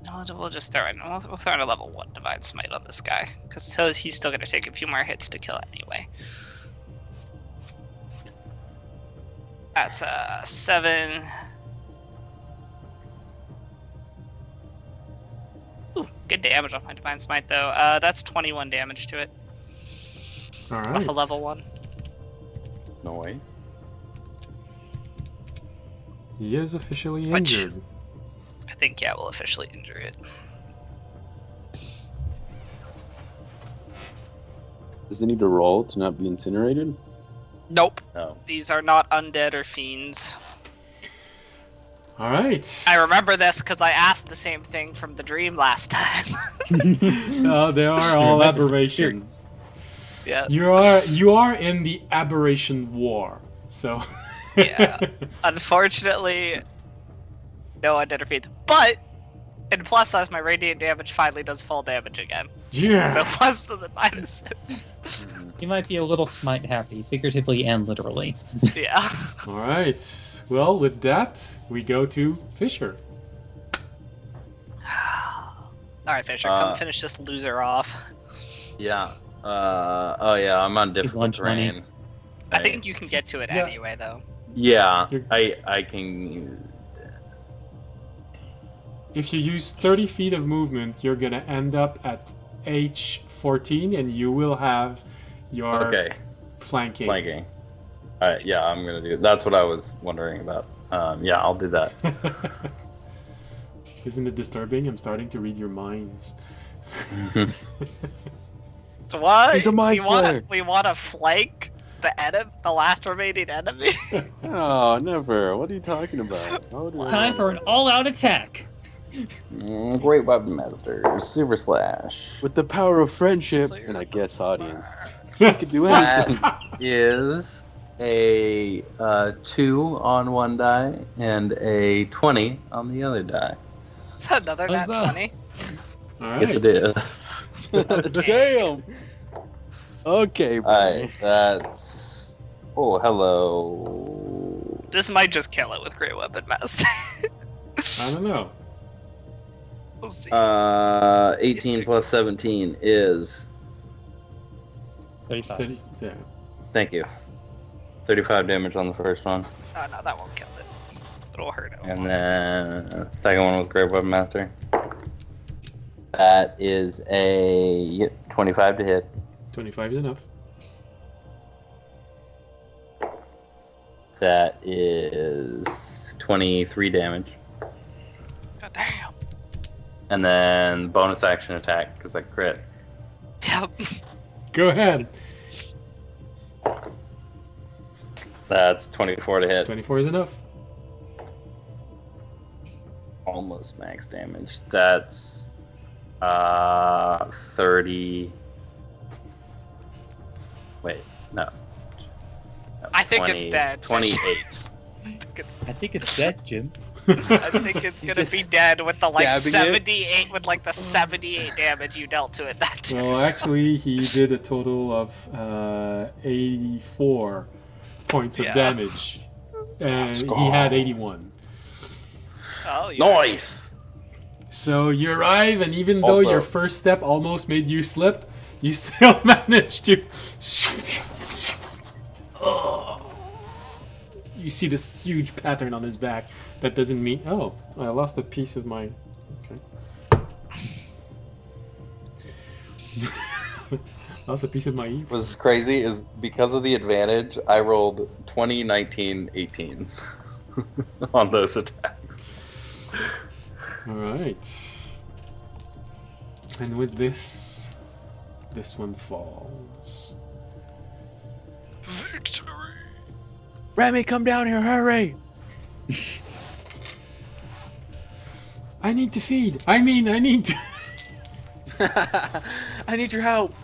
No, we'll just throw in. We'll throw in a level 1 Divine Smite on this guy, because he's still gonna take a few more hits to kill anyway. That's 7. Ooh, good damage off my Divine Smite though. That's 21 damage to it. Alright. Off a level 1. Noise. He is officially Which- injured. I think, yeah, we'll officially injure it. Does it need to roll to not be incinerated? Nope. No. These are not undead or fiends. All right. I remember this because I asked the same thing from the dream last time. They are all aberrations. Yeah. You are in the aberration war. So. Yeah. Unfortunately, no undead or fiends. But in plus size, my radiant damage finally does full damage again. Yeah. So pluses and minuses. You might be a little smite happy, figuratively and literally. Yeah. All right. Well, with that, we go to Fisher. Alright, Fisher, come finish this loser off. Yeah. Oh yeah, I'm on difficult lunch money. terrain. I think you can get to it Yeah. anyway, though. Yeah, You're- I can. If you use 30 feet of movement, you're gonna end up at H14, and you will have your Okay, flanking. flanking. All right, yeah, I'm gonna do. That's what I was wondering about. Yeah, I'll do that. Isn't it disturbing? I'm starting to read your minds. So what? He's a mind flayer. We want to flank the last remaining enemy? Oh, never. What are you talking about? How would we- Time for an all-out attack. Great weapon master, super slash. With the power of friendship, So you're and I the- guess audience, you could do anything. That is a 2 on one die and a 20 on the other die. Is that another nat Huzzah. 20? All right. Yes, it is. Damn. Okay, bro. Alright, that's. Oh, hello. This might just kill it with Great Weapon Master. I don't know. We'll see. 18 plus 17 is. 35. 30, yeah. Thank you. 35 damage on the first one. Oh, no, that won't kill it. It'll hurt it. And then the second one was Great Weapon Master. That is a 25 to hit. 25 is enough. That is 23 damage. God damn. And then bonus action attack because I crit. Yep. Go ahead. That's 24 to hit. 24 is enough. Almost max damage. That's 30. Wait, no. I think it's dead. 28. I think it's dead, Jim. I think it's gonna be dead with the like Stabbing it? 78 with like the 78 damage you dealt to it that turn. Well, actually, he did a total of 84 points of Yeah. damage. And he had 81. Oh, yeah. Nice! So you arrive, and even though Also- your first step almost made you slip, you still managed to. You see this huge pattern on his back that doesn't mean. Oh, I lost a piece of my. Okay. Lost a piece of my eve. What's crazy is because of the advantage, I rolled 20, 19, 18 on those attacks. All right. And with this one falls. Victory. Remy, come down here, hurry! I need to feed. I need to. I need your help.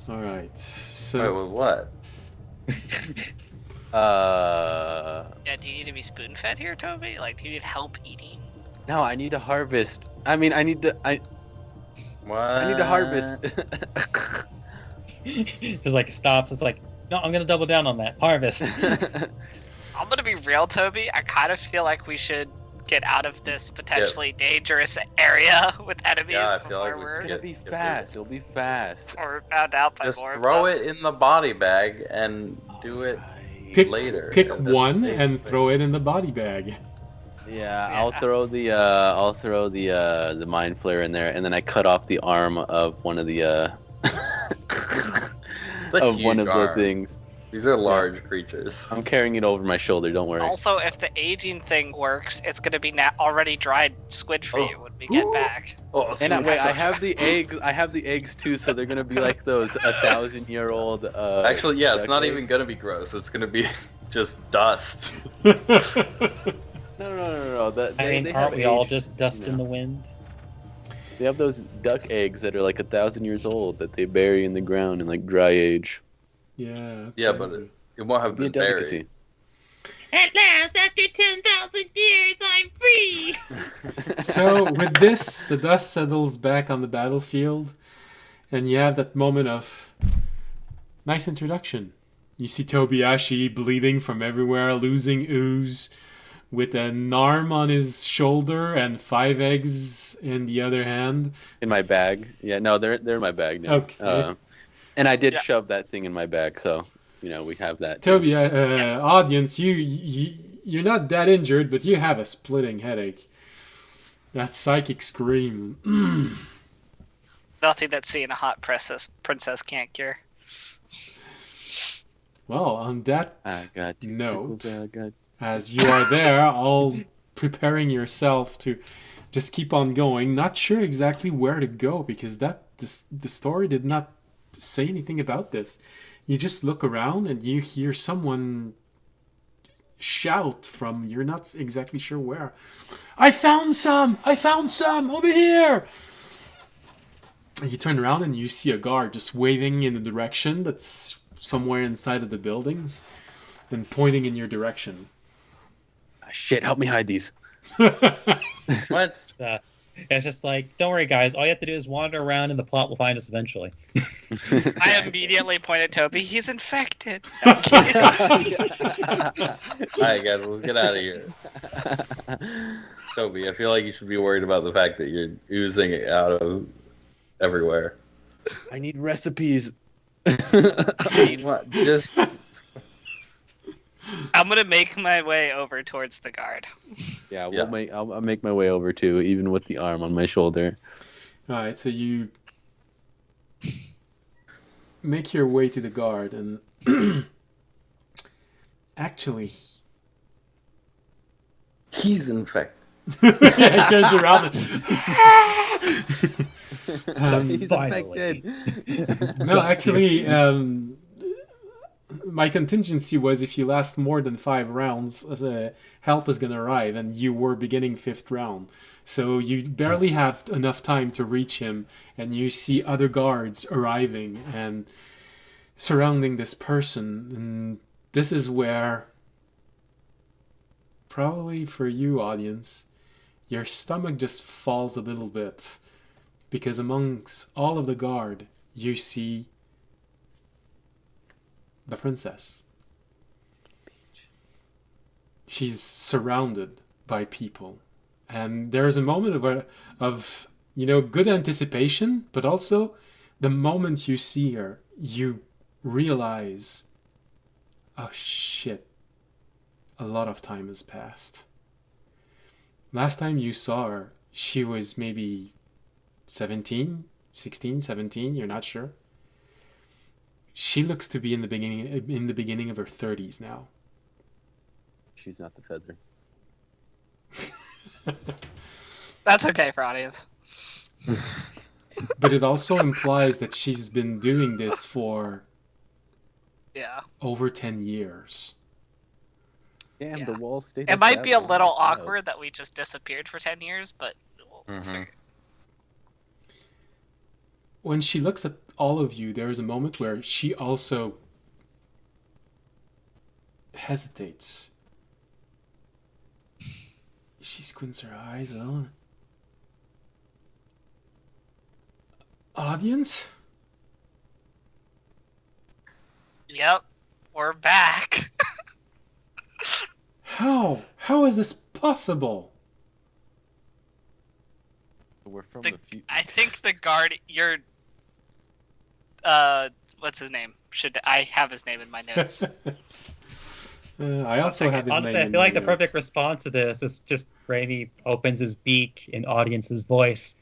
All right. Wait, So with what? Yeah, do you need to be spoon fed here, Toby? Like, do you need help eating? No, I need to harvest. I mean, I need to What? harvest. Just like stops. It's like, no, I'm gonna double down on that. Harvest. I'm gonna be real, Toby. I kind of feel like we should get out of this potentially dangerous area with enemies Yeah, I feel before like we we're, should It'll be Get fast. It'll be fast. before we're found out by Just more. throw of them. it in the body bag and do it pick later. pick That's one the and thing. throw it in the body bag. Yeah, Yeah. I'll throw the mind flare in there, and then I cut off the arm of one of the It's a of one huge of arm. the things. These are large creatures. I'm carrying it over my shoulder. Don't worry. Also, if the aging thing works, it's gonna be already dried squid for you when we get back. Oh, And I have the eggs. I have the eggs too, so they're gonna be like those 1,000-year-old. Actually, yeah, it's duck not eggs. even gonna be gross. It's gonna be just dust. No. They aren't have we all aged, just dust you in know. the wind? They have those duck eggs that are like 1,000 years old that they bury in the ground and like dry age. Yeah. Yeah, but it won't have Be a been buried. delicacy. At last, after 10,000 years, I'm free! So with this, the dust settles back on the battlefield, and you have that moment of nice introduction. You see Tobiashi bleeding from everywhere, losing ooze, with an arm on his shoulder and 5 eggs in the other hand. In my bag. Yeah, no, they're in my bag now. Okay. And I did Yeah. shove that thing in my bag, so we have that. too. Toby, audience, you're not that injured, but you have a splitting headache. That psychic scream. Nothing that seeing a hot princess can't cure. Well, on that I got two note, pickles, I got- as you are there, all preparing yourself to just keep on going, not sure exactly where to go because the story did not say anything about this. You just look around and you hear someone shout from you're not exactly sure where. I found some over here. And you turn around and you see a guard just waving in the direction that's somewhere inside of the buildings and pointing in your direction. Ah, shit, help me hide these. What? It's just like, don't worry, guys. All you have to do is wander around, and the plot will find us eventually. I immediately point at Toby. He's infected. No, I'm kidding. Alright, guys, let's get out of here. Toby, I feel like you should be worried about the fact that you're oozing it out of everywhere. I need recipes. What? Just I'm gonna make my way over towards the guard. Yeah, Yeah. I'll make my way over too, even with the arm on my shoulder. All right, so you make your way to the guard, and actually, he's infected. he turns around. And, He's finally. infected. no, actually, my contingency was if you last more than 5 rounds, help is gonna arrive, and you were beginning 5th round. So you barely have enough time to reach him, and you see other guards arriving and surrounding this person. And this is where, probably for you, audience, your stomach just falls a little bit. Because amongst all of the guard, you see the princess. She's surrounded by people. And there's a moment of good anticipation, but also the moment you see her, you realize, oh shit, a lot of time has passed. Last time you saw her, she was maybe 16, 17, you're not sure. She looks to be in the beginning of her 30s now. She's not the feather. That's okay for audience. But it also implies that she's been doing this for Yeah. over 10 years. Damn, Yeah. the wall stayed. It up might that be a long. little Wow. awkward that we just disappeared for 10 years, but we'll figure. When she looks at all of you, there is a moment where she also hesitates. She squints her eyes. Oh. Audience? Yep, we're back. How? How is this possible? We're from The- the future. I think the guard, what's his name? I have his name in my notes. I also have his Honestly, name I in feel like my the perfect notes. response to this is just Raimi opens his beak in audience's voice.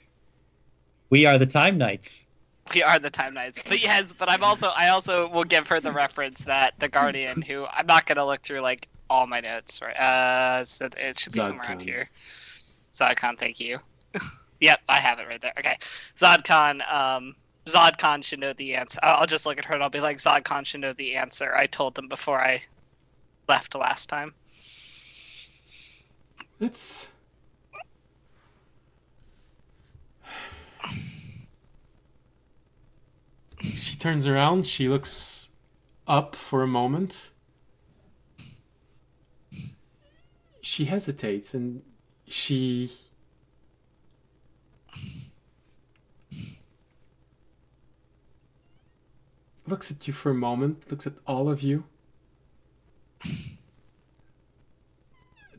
We are the Time Knights. We are the Time Knights. But yes, but I also will give her the reference that the Guardian, who I'm not gonna look through like all my notes, right? So it should be somewhere around Zodcon. here. Zodcon, thank you. Yep, I have it right there. Okay. Zodcon should know the answer. I'll just look at her and I'll be like, Zodcon should know the answer. I told them before I left last time. It's... She turns around, she looks up for a moment. She hesitates and she looks at you for a moment, looks at all of you.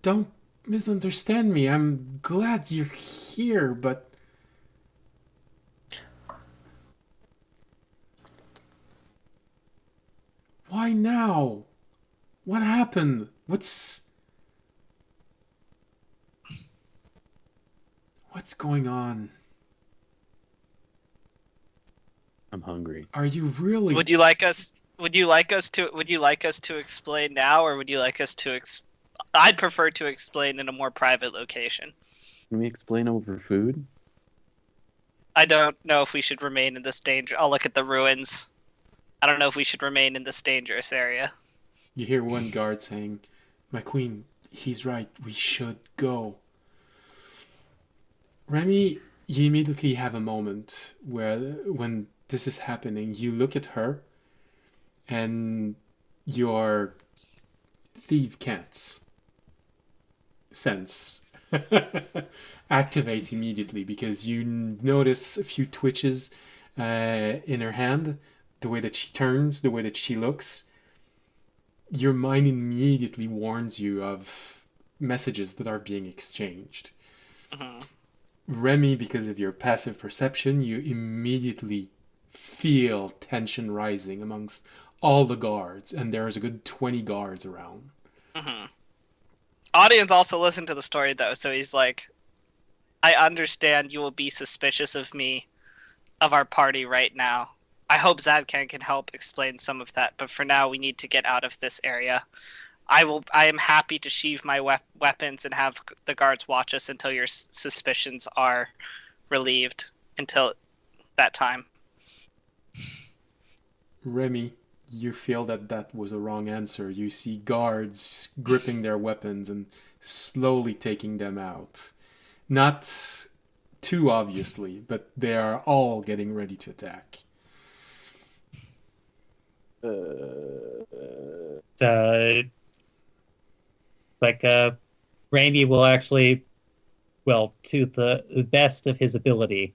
Don't misunderstand me. I'm glad you're here, but why now? What happened? What's going on? I'm hungry. Are you really? Would you like us to explain now, or would you like us to I'd prefer to explain in a more private location. Can we explain over food? I don't know if we should remain in this danger. I'll look at the ruins. I don't know if we should remain in this dangerous area. You hear one guard saying, "My queen, he's right. We should go." Remy, you immediately have a moment where, when this is happening, you look at her and your thief can't sense activates immediately, because you notice a few twitches in her hand, the way that she turns, the way that she looks. Your mind immediately warns you of messages that are being exchanged. Mm-hmm. Remy, because of your passive perception, you immediately feel tension rising amongst all the guards, and there's a good 20 guards around. Mm-hmm. Audience also listened to the story, though, so he's like, I understand you will be suspicious of me, of our party right now. I hope Zadkan can help explain some of that, but for now we need to get out of this area. I am happy to sheathe my weapons and have the guards watch us until your suspicions are relieved. Until that time. Remy, you feel that that was a wrong answer. You see guards gripping their weapons and slowly taking them out. Not too obviously, but they are all getting ready to attack. Raimi will actually, well, to the best of his ability,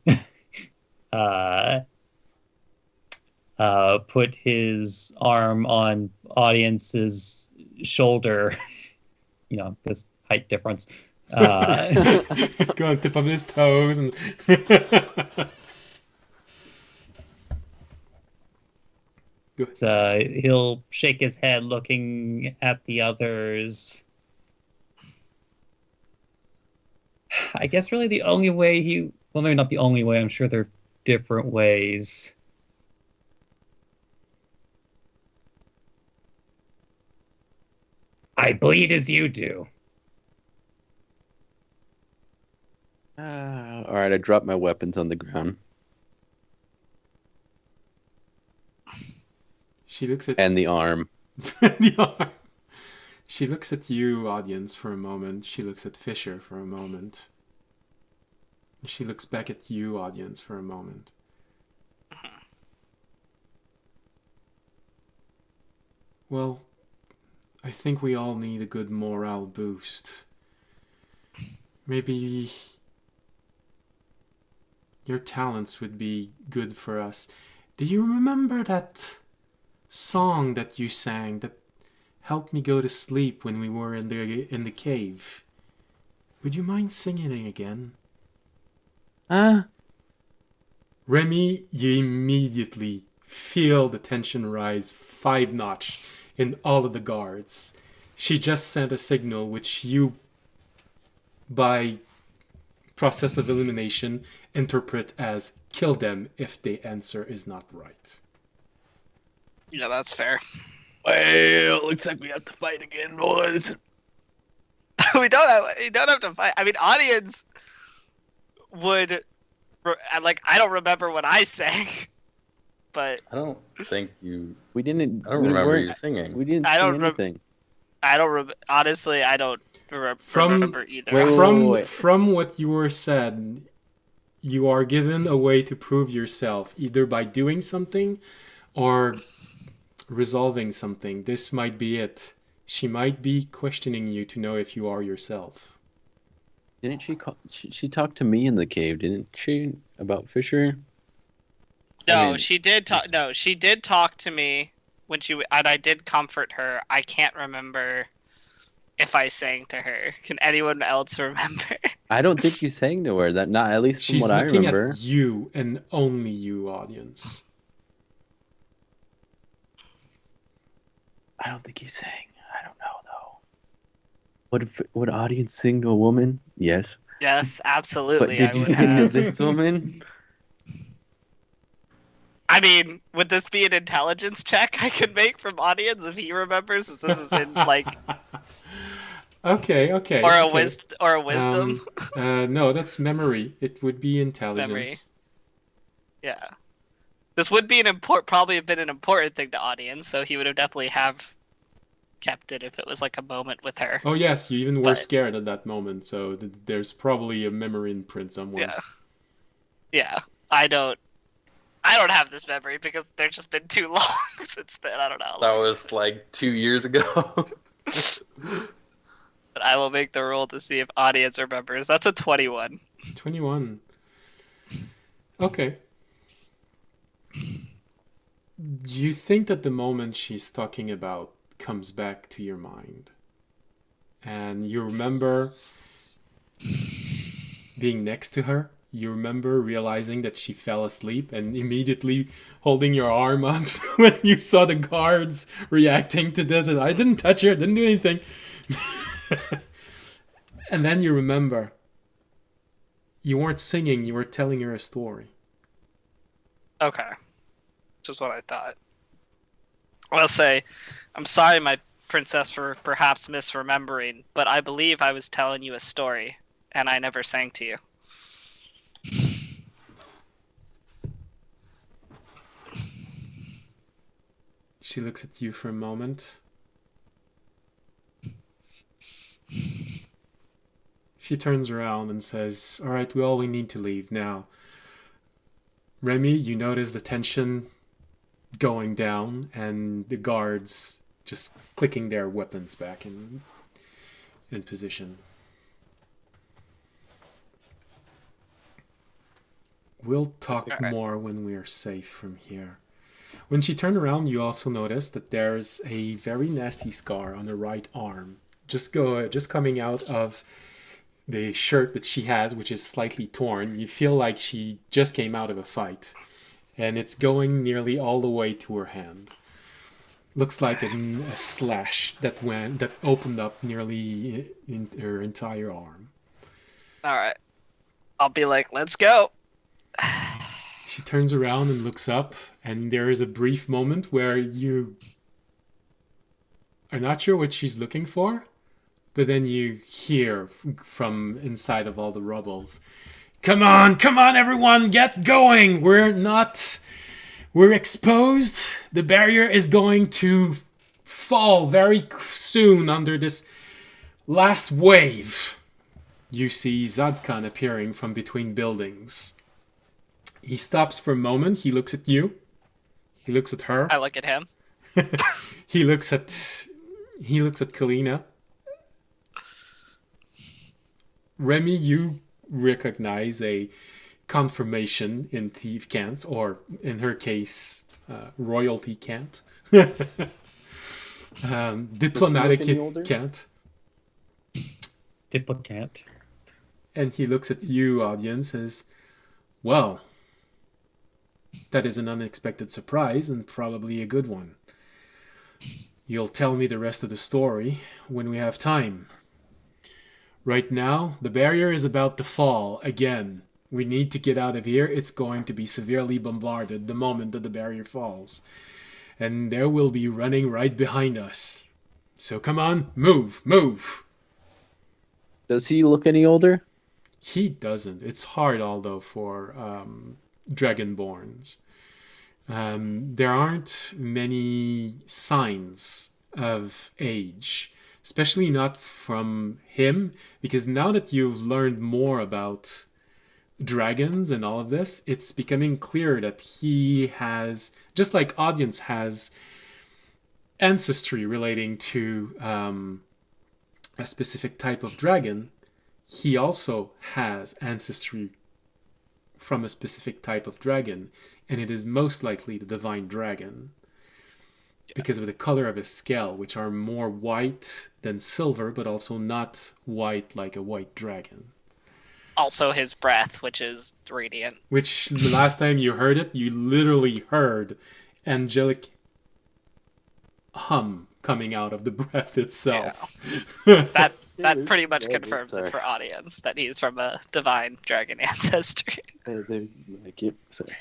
put his arm on Audience's shoulder, because height difference. Go on tip of his toes and he'll shake his head looking at the others. I guess really the only way well, maybe not the only way, I'm sure there are different ways. I bleed as you do. All right, I dropped my weapons on the ground. She looks at and the arm. the arm. She looks at you, audience, for a moment. She looks at Fisher for a moment. She looks back at you, audience, for a moment. Well, I think we all need a good morale boost. Maybe your talents would be good for us. Do you remember that song that you sang that helped me go to sleep when we were in the cave? Would you mind singing it again? Remy, you immediately feel the tension rise 5 notch in all of the guards. She just sent a signal which you, by process of elimination, interpret as kill them if the answer is not right. Yeah, that's fair. Well, looks like we have to fight again, boys. We don't have to fight. I mean, audience would like. I don't remember what I sang, but I don't think you. We didn't. I don't we remember weren't- you singing. We didn't I sing don't anything. honestly, I don't From- remember either. Wait. From what you were said, you are given a way to prove yourself, either by doing something or resolving something. This might be it. She might be questioning you to know if you are yourself. Didn't she call? She talked to me in the cave, didn't she? About Fisher. No, I mean, she did talk. No, she did talk to me when and I did comfort her. I can't remember if I sang to her. Can anyone else remember? I don't think you sang to her. That not at least from She's what I looking remember. at you and only you, audience. I don't think he sang. I don't know though. Would audience sing to a woman? Yes. Yes, But absolutely. did I you would sing to have. this woman? I mean, would this be an intelligence check I could make from audience if he remembers? Since this is in like, Okay. or a okay. wisdom. No, that's memory. It would be intelligence. Memory. Yeah, this would be probably have been an important thing to audience, so he would have definitely have kept it if it was like a moment with her. Oh yes, you even were But- scared at that moment, so there's probably a memory imprint somewhere. Yeah. I don't have this memory because there's just been too long since then. I don't know. That was like 2 years ago. But I will make the roll to see if audience remembers. That's a 21. 21. Okay. You think that the moment she's talking about comes back to your mind. And you remember being next to her. You remember realizing that she fell asleep and immediately holding your arm up when you saw the guards reacting to this. And I didn't touch her, didn't do anything. And then you remember you weren't singing, you were telling her a story. Okay. Which is what I thought. I'll say, I'm sorry, my princess, for perhaps misremembering, but I believe I was telling you a story, and I never sang to you. She looks at you for a moment. She turns around and says, all right, we all need to leave now. Remy, you notice the tension going down and the guards just clicking their weapons back in position. We'll talk more when we're safe from here. When she turned around, you also notice that there's a very nasty scar on her right arm. Just coming out of the shirt that she has, which is slightly torn. You feel like she just came out of a fight. And it's going nearly all the way to her hand. Looks like a slash that opened up nearly in her entire arm. Alright. I'll be like, let's go. She turns around and looks up, and there is a brief moment where you are not sure what she's looking for, but then you hear from inside of all the rubbles, come on, everyone, get going. We're exposed. The barrier is going to fall very soon under this last wave. You see Zadkan appearing from between buildings. He stops for a moment. He looks at you. He looks at her. I look at him. He looks at Kalina. Remy, you recognize a confirmation in Thief Can't, or in her case, Royalty Can't. Diplomatic Can't. Diplocat. And he looks at you, audience, as, well, that is an unexpected surprise and probably a good one. You'll tell me the rest of the story when we have time. Right now, the barrier is about to fall again. We need to get out of here. It's going to be severely bombarded the moment that the barrier falls. And there will be running right behind us. So come on, move, move. Does he look any older? He doesn't. It's hard, although, for Dragonborns. There aren't many signs of age, especially not from him, because now that you've learned more about dragons and all of this, it's becoming clear that he has, just like Audience has, ancestry relating to a specific type of dragon. He also has ancestry from a specific type of dragon, and it is most likely the divine dragon because of the color of his scale, which are more white than silver, but also not white like a white dragon. Also his breath, which is radiant. Which, the last time you heard it, you literally heard angelic hum coming out of the breath itself. Yeah. That pretty much confirms it for Audience, that he's from a divine dragon ancestry. Sorry.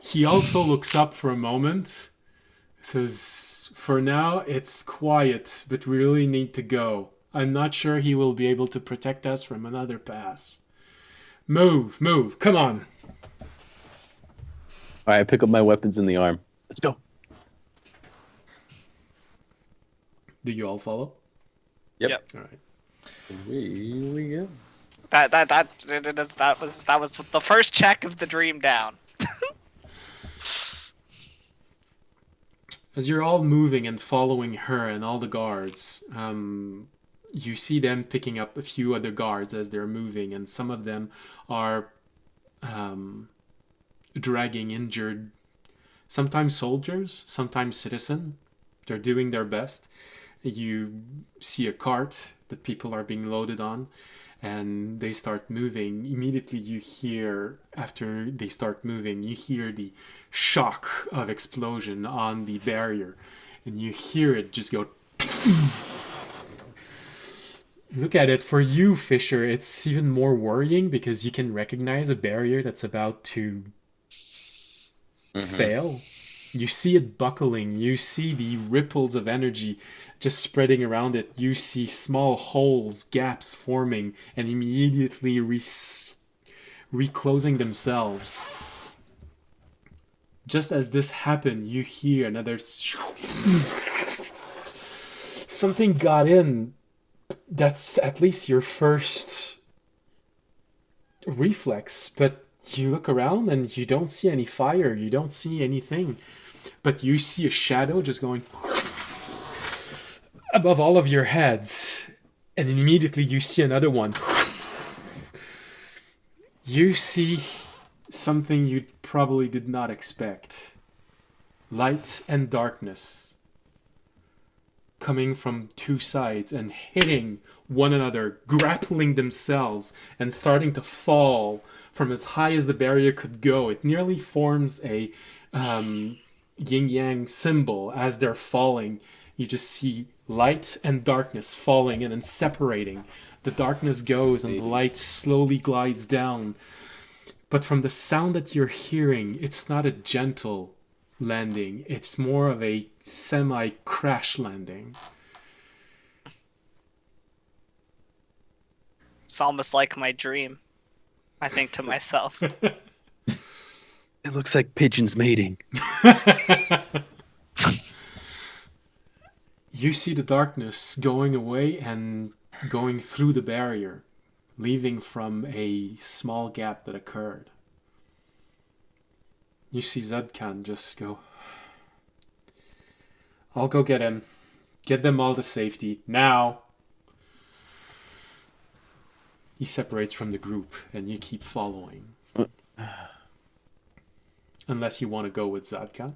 He also looks up for a moment, says, "For now, it's quiet, but we really need to go. I'm not sure he will be able to protect us from another pass. Move, move, come on." Alright, I pick up my weapons in the arm. Let's go. Do you all follow? Yep. All right. We go. That was the first check of the dream down. As you're all moving and following her and all the guards, you see them picking up a few other guards as they're moving, and some of them are dragging injured, sometimes soldiers, sometimes citizen. They're doing their best. You see a cart that people are being loaded on, and they start moving. Immediately you hear, after they start moving, you hear the shock of explosion on the barrier, and you hear it just go. Look at it. For you, Fisher, it's even more worrying because you can recognize a barrier that's about to fail. You see it buckling. You see the ripples of energy just spreading around it. You see small holes, gaps forming, and immediately reclosing themselves. Just as this happened, you hear another. Something got in. That's at least your first reflex, but you look around and you don't see any fire. You don't see anything. But you see a shadow just going above all of your heads. And then immediately you see another one. You see something you probably did not expect. Light and darkness coming from two sides and hitting one another, grappling themselves and starting to fall from as high as the barrier could go. It nearly forms a yin-yang symbol as they're falling. You just see light and darkness falling and then separating. The darkness goes and the light slowly glides down. But from the sound that you're hearing, it's not a gentle landing. It's more of a semi-crash landing. It's almost like my dream, I think to myself. It looks like pigeons mating. You see the darkness going away and going through the barrier, leaving from a small gap that occurred. You see Zedkan just go, "I'll go get him. Get them all to safety. Now!" He separates from the group and you keep following. Unless you want to go with Zadkan.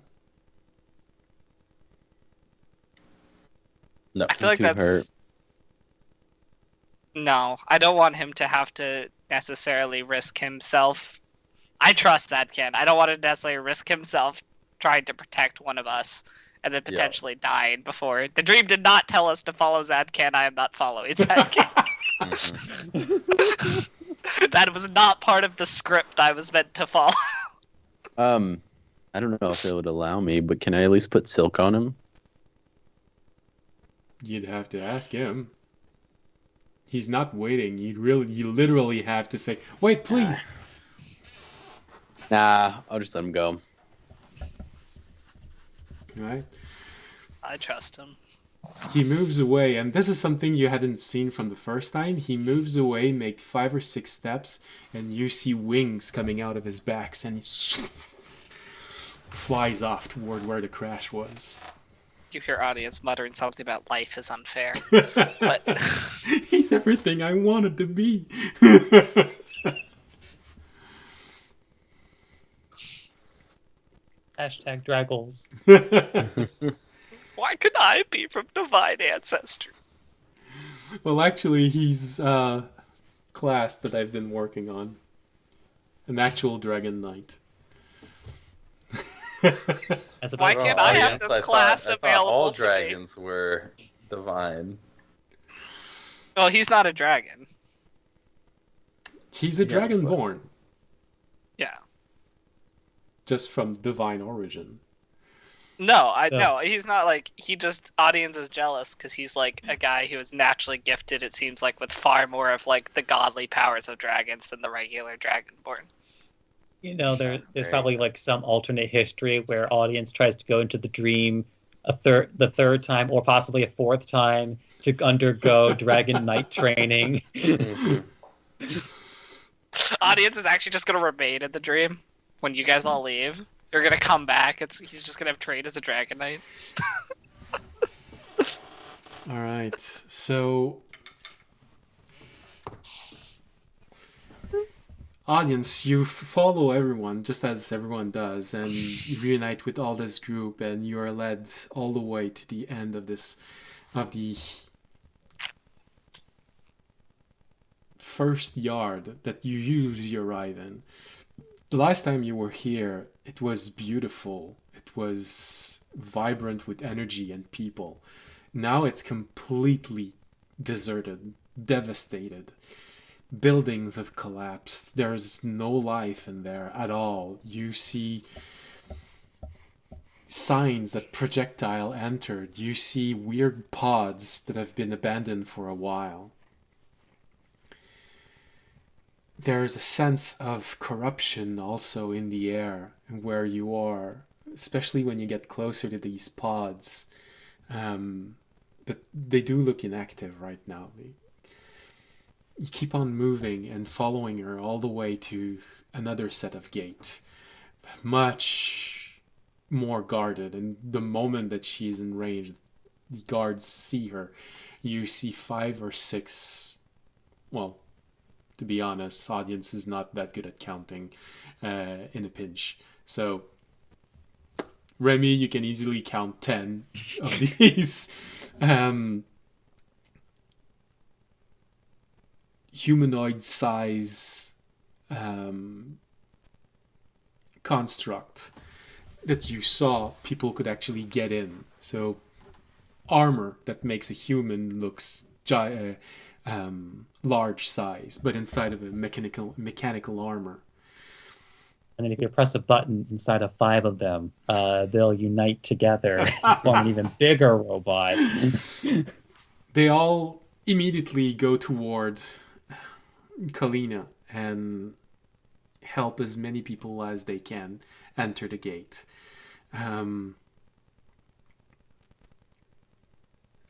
No. I feel like that's... hurt. No, I don't want him to have to necessarily risk himself. I trust Zadkan. I don't want to necessarily risk himself trying to protect one of us and then potentially dying before. The dream did not tell us to follow Zadkan. I am not following Zadkan. That was not part of the script I was meant to follow. I don't know if it would allow me, but can I at least put silk on him? You'd have to ask him. He's not waiting. You literally have to say, "Wait, please." Nah, I'll just let him go. Right? I trust him. He moves away, and this is something you hadn't seen from the first time. He moves away, make 5 or 6 steps, and you see wings coming out of his backs, and he flies off toward where the crash was. You hear audience muttering something about life is unfair. But He's everything I wanted to be. Hashtag Draggles. why could I be from divine ancestry? Well, actually, he's a class that I've been working on. An actual Dragon Knight. As Why opposed can't to I audience. have this class I thought available all to me? dragons were divine. Well, he's not a dragon. He's a Yeah, Dragonborn, Yeah. just from divine origin. No, Yeah. no, he's not like he just audience is jealous because he's like a guy who is naturally gifted. It seems like with far more of like the godly powers of dragons than the regular dragonborn. You know, there's Right. probably like some alternate history where audience tries to go into the dream the third time or possibly a fourth time to undergo Dragon Knight training. Mhm. Audience is actually just gonna remain in the dream when you guys all leave. You're gonna come back. He's just gonna have trained as a dragon knight. All right, so audience, you follow everyone just as everyone does, and you reunite with all this group, and you are led all the way to the end of the first yard that you usually arrive in. The last time you were here, it was beautiful. It was vibrant with energy and people. Now it's completely deserted, devastated. Buildings have collapsed. There's no life in there at all. You see signs that projectile entered. You see weird pods that have been abandoned for a while. There's a sense of corruption also in the air where you are, especially when you get closer to these pods. But they do look inactive right now. You keep on moving and following her all the way to another set of gate, much more guarded. And the moment that she's in range, the guards see her. You see 5 or 6, well, to be honest, audience is not that good at counting in a pinch. So, Remy, you can easily count 10 of these humanoid size construct that you saw people could actually get in. So, armor that makes a human looks large size, but inside of a mechanical armor. And then if you press a button inside of 5 of them, they'll unite together and form an even bigger robot. They all immediately go toward Kalina and help as many people as they can enter the gate.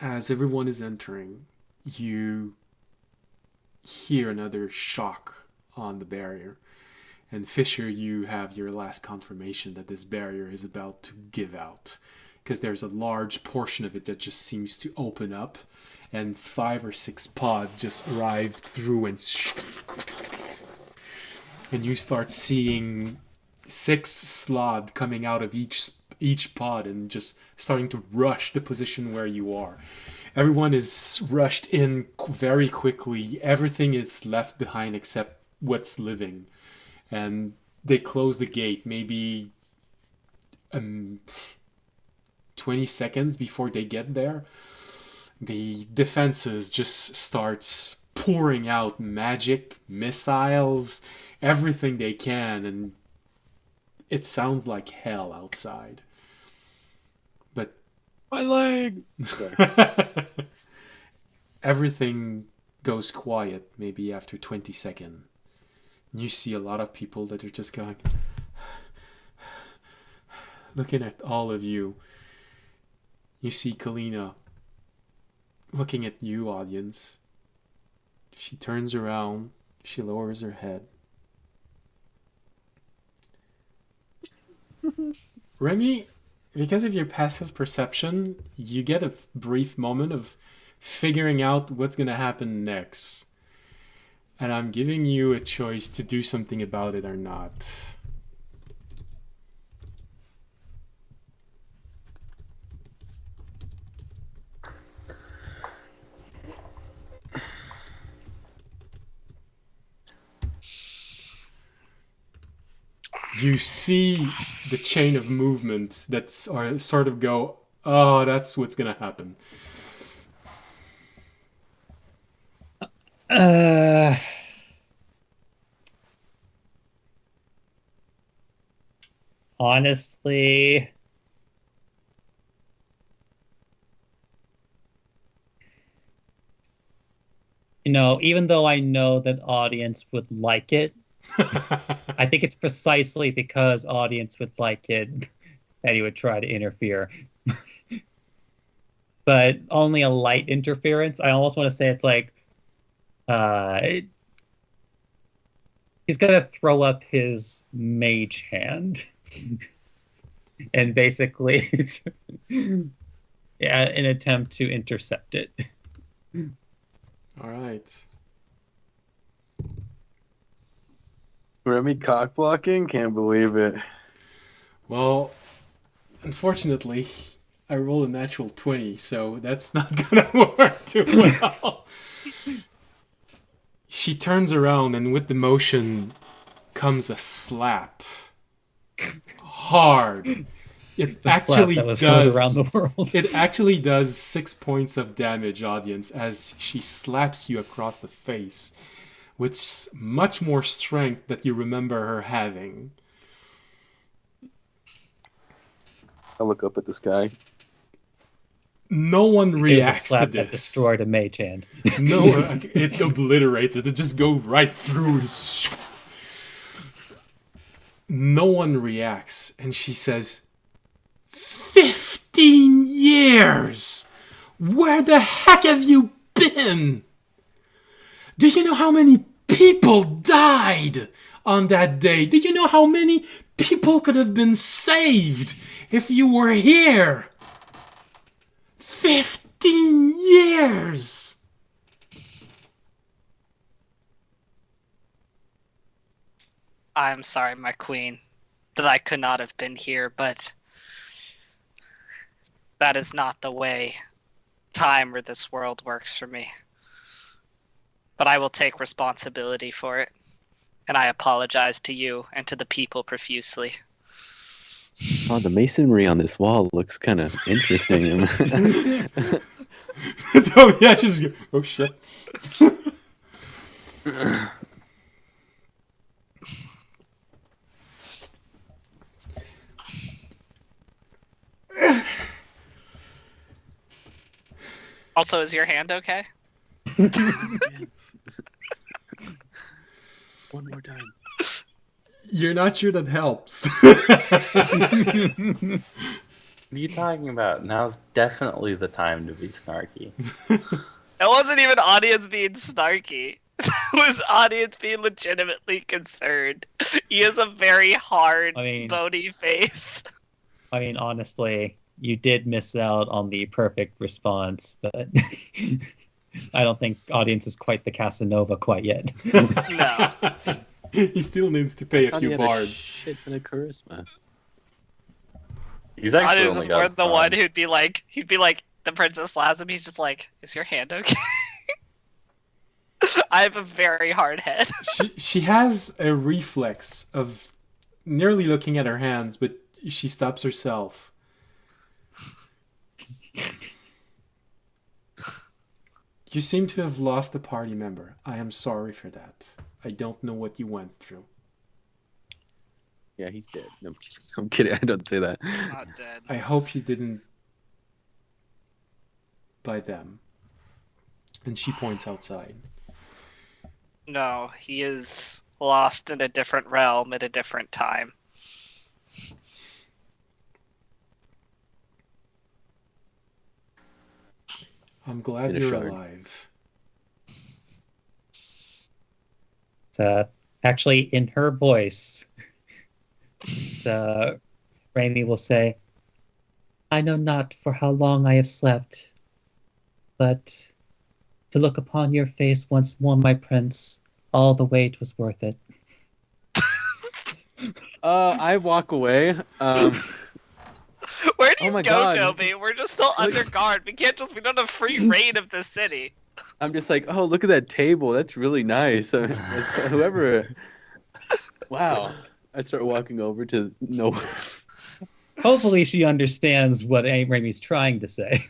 As everyone is entering, you hear another shock on the barrier. And Fisher, you have your last confirmation that this barrier is about to give out. Because there's a large portion of it that just seems to open up. And 5 or 6 pods just arrive through and you start seeing 6 slod coming out of each pod and just starting to rush the position where you are. Everyone is rushed in very quickly. Everything is left behind except what's living. And they close the gate maybe 20 seconds before they get there. The defenses just starts pouring out magic, missiles, everything they can, and it sounds like hell outside. But My leg! everything goes quiet maybe after 20 seconds. You see a lot of people that are just going, looking at all of you. You see Kalina looking at you, audience. She turns around. She lowers her head. Remy, because of your passive perception, you get a brief moment of figuring out what's going to happen next. And I'm giving you a choice to do something about it or not. You see the chain of movement that's sort of go, oh, that's what's going to happen. Honestly, even though I know that audience would like it, I think it's precisely because audience would like it that he would try to interfere. But only a light interference. I almost want to say it's like he's gonna throw up his mage hand and basically an attempt to intercept it. All right. Remy cock blocking? Can't believe it. Well, unfortunately, I rolled a natural 20, so that's not gonna work too well. She turns around, and with the motion comes a slap. Hard. It actually that was does. heard around the world. It actually does 6 points of damage, audience, as she slaps you across the face with much more strength that you remember her having. I look up at the sky. No one reacts to this. That destroyed a mage hand. No, it obliterates it. It just goes right through. No one reacts, and she says, 15 years! Where the heck have you been? Do you know how many people died on that day? Do you know how many people could have been saved if you were here? 15 years! I'm sorry, my queen, that I could not have been here, but that is not the way time or this world works for me. But I will take responsibility for it, and I apologize to you and to the people profusely. Oh, the masonry on this wall looks kind of interesting. Oh, yeah, just go, oh shit. Also, is your hand okay? One more time. You're not sure that helps. What are you talking about? Now's definitely the time to be snarky. It wasn't even audience being snarky. It was audience being legitimately concerned. He has a very hard, bony face. I mean, honestly, you did miss out on the perfect response, but I don't think audience is quite the Casanova quite yet. No. He still needs to pay a few bards. Shit ton of charisma. He's actually Audience is more the one who'd be like, the princess slaps him. He's just like, is your hand okay? I have a very hard head. She has a reflex of nearly looking at her hands, but she stops herself. You seem to have lost a party member. I am sorry for that. I don't know what you went through. Yeah, he's dead. No, I'm kidding. I don't say that. Not dead. I hope you didn't by them. And she points outside. No, he is lost in a different realm at a different time. I'm glad In a you're shard. alive. Actually, in her voice, Raimi will say, I know not for how long I have slept, but to look upon your face once more, my prince, all the wait was worth it. I walk away. Where do you Oh my go, God. Toby? We're just still under guard. We don't have free reign of the city. I'm just like, oh, look at that table. That's really nice. I mean, whoever. Wow. I start walking over to nowhere. Hopefully she understands what Raimi's trying to say.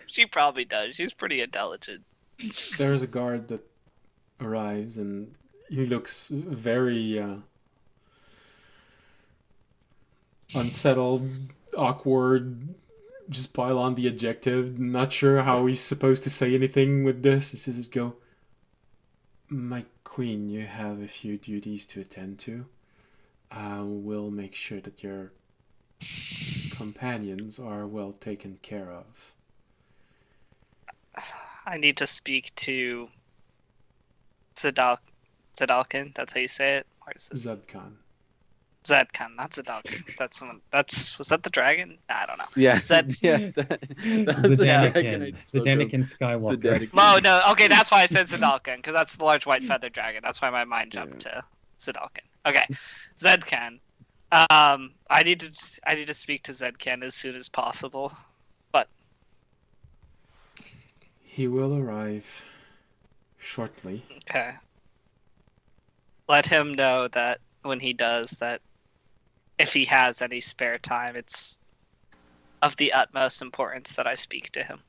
She probably does. She's pretty intelligent. There's a guard that arrives and he looks very unsettled, awkward. Just pile on the adjective. Not sure how he's supposed to say anything with this. It's just go, my queen, you have a few duties to attend to. I will make sure that your companions are well taken care of. I need to speak to Zadalkin. That's how you say it. Or is it Zedkan. Zedkan? Not Zadalkin. That's someone. Was that the dragon? I don't know. Yeah. Zed- Yeah. Zedanican Skywalker. Zedanican. Oh no. Okay, that's why I said Zadalkin, because that's the large white feather dragon. That's why my mind jumped to Zadalkin. Okay, Zedkan. I need to speak to Zedkan as soon as possible. But He will arrive shortly. okay, let him know that when he does that, if he has any spare time, it's of the utmost importance that I speak to him.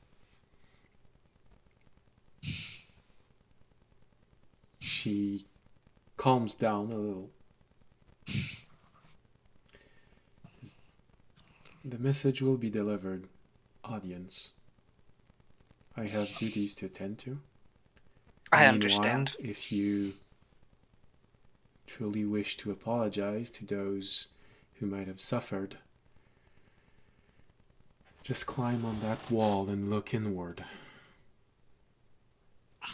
She calms down a little. The message will be delivered, audience. I have duties to attend to. I Meanwhile, understand. If you truly wish to apologize to those who might have suffered, just climb on that wall and look inward.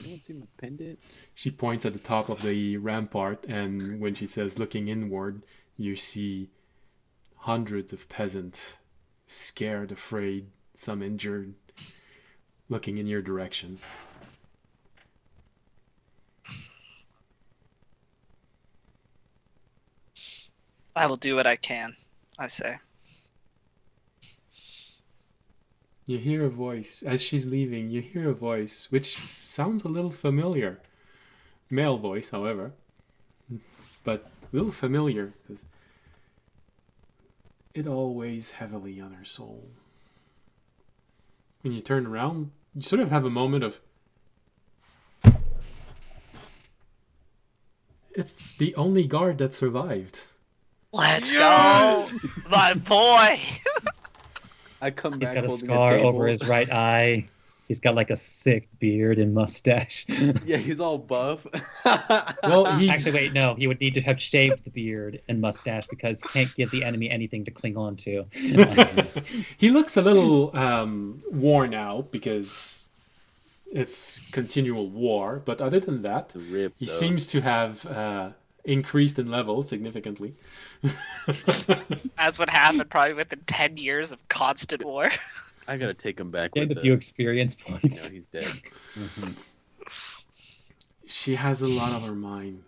You don't see my pendant? She points at the top of the rampart, and when she says looking inward, you see hundreds of peasants, scared, afraid, some injured, looking in your direction. I will do what I can, I say. You hear a voice. As she's leaving, you hear a voice which sounds a little familiar. Male voice, however. But a little familiar, because it all weighs heavily on her soul. When you turn around, you sort of have a moment of... It's the only guard that survived. Let's go, my boy. I come He's back got a holding scar table. over his right eye. He's got like a sick beard and mustache. Yeah, he's all buff. Well, he's... Actually, wait, no. He would need to have shaved the beard and mustache because he can't give the enemy anything to cling on to. He looks a little worn out because it's continual war, but other than that, Ripped, he though. seems to have increased in level significantly. As would happen probably within 10 years of constant war. I gotta take him back Gained with a few us. experience No, points. he's dead. She has a lot on her mind.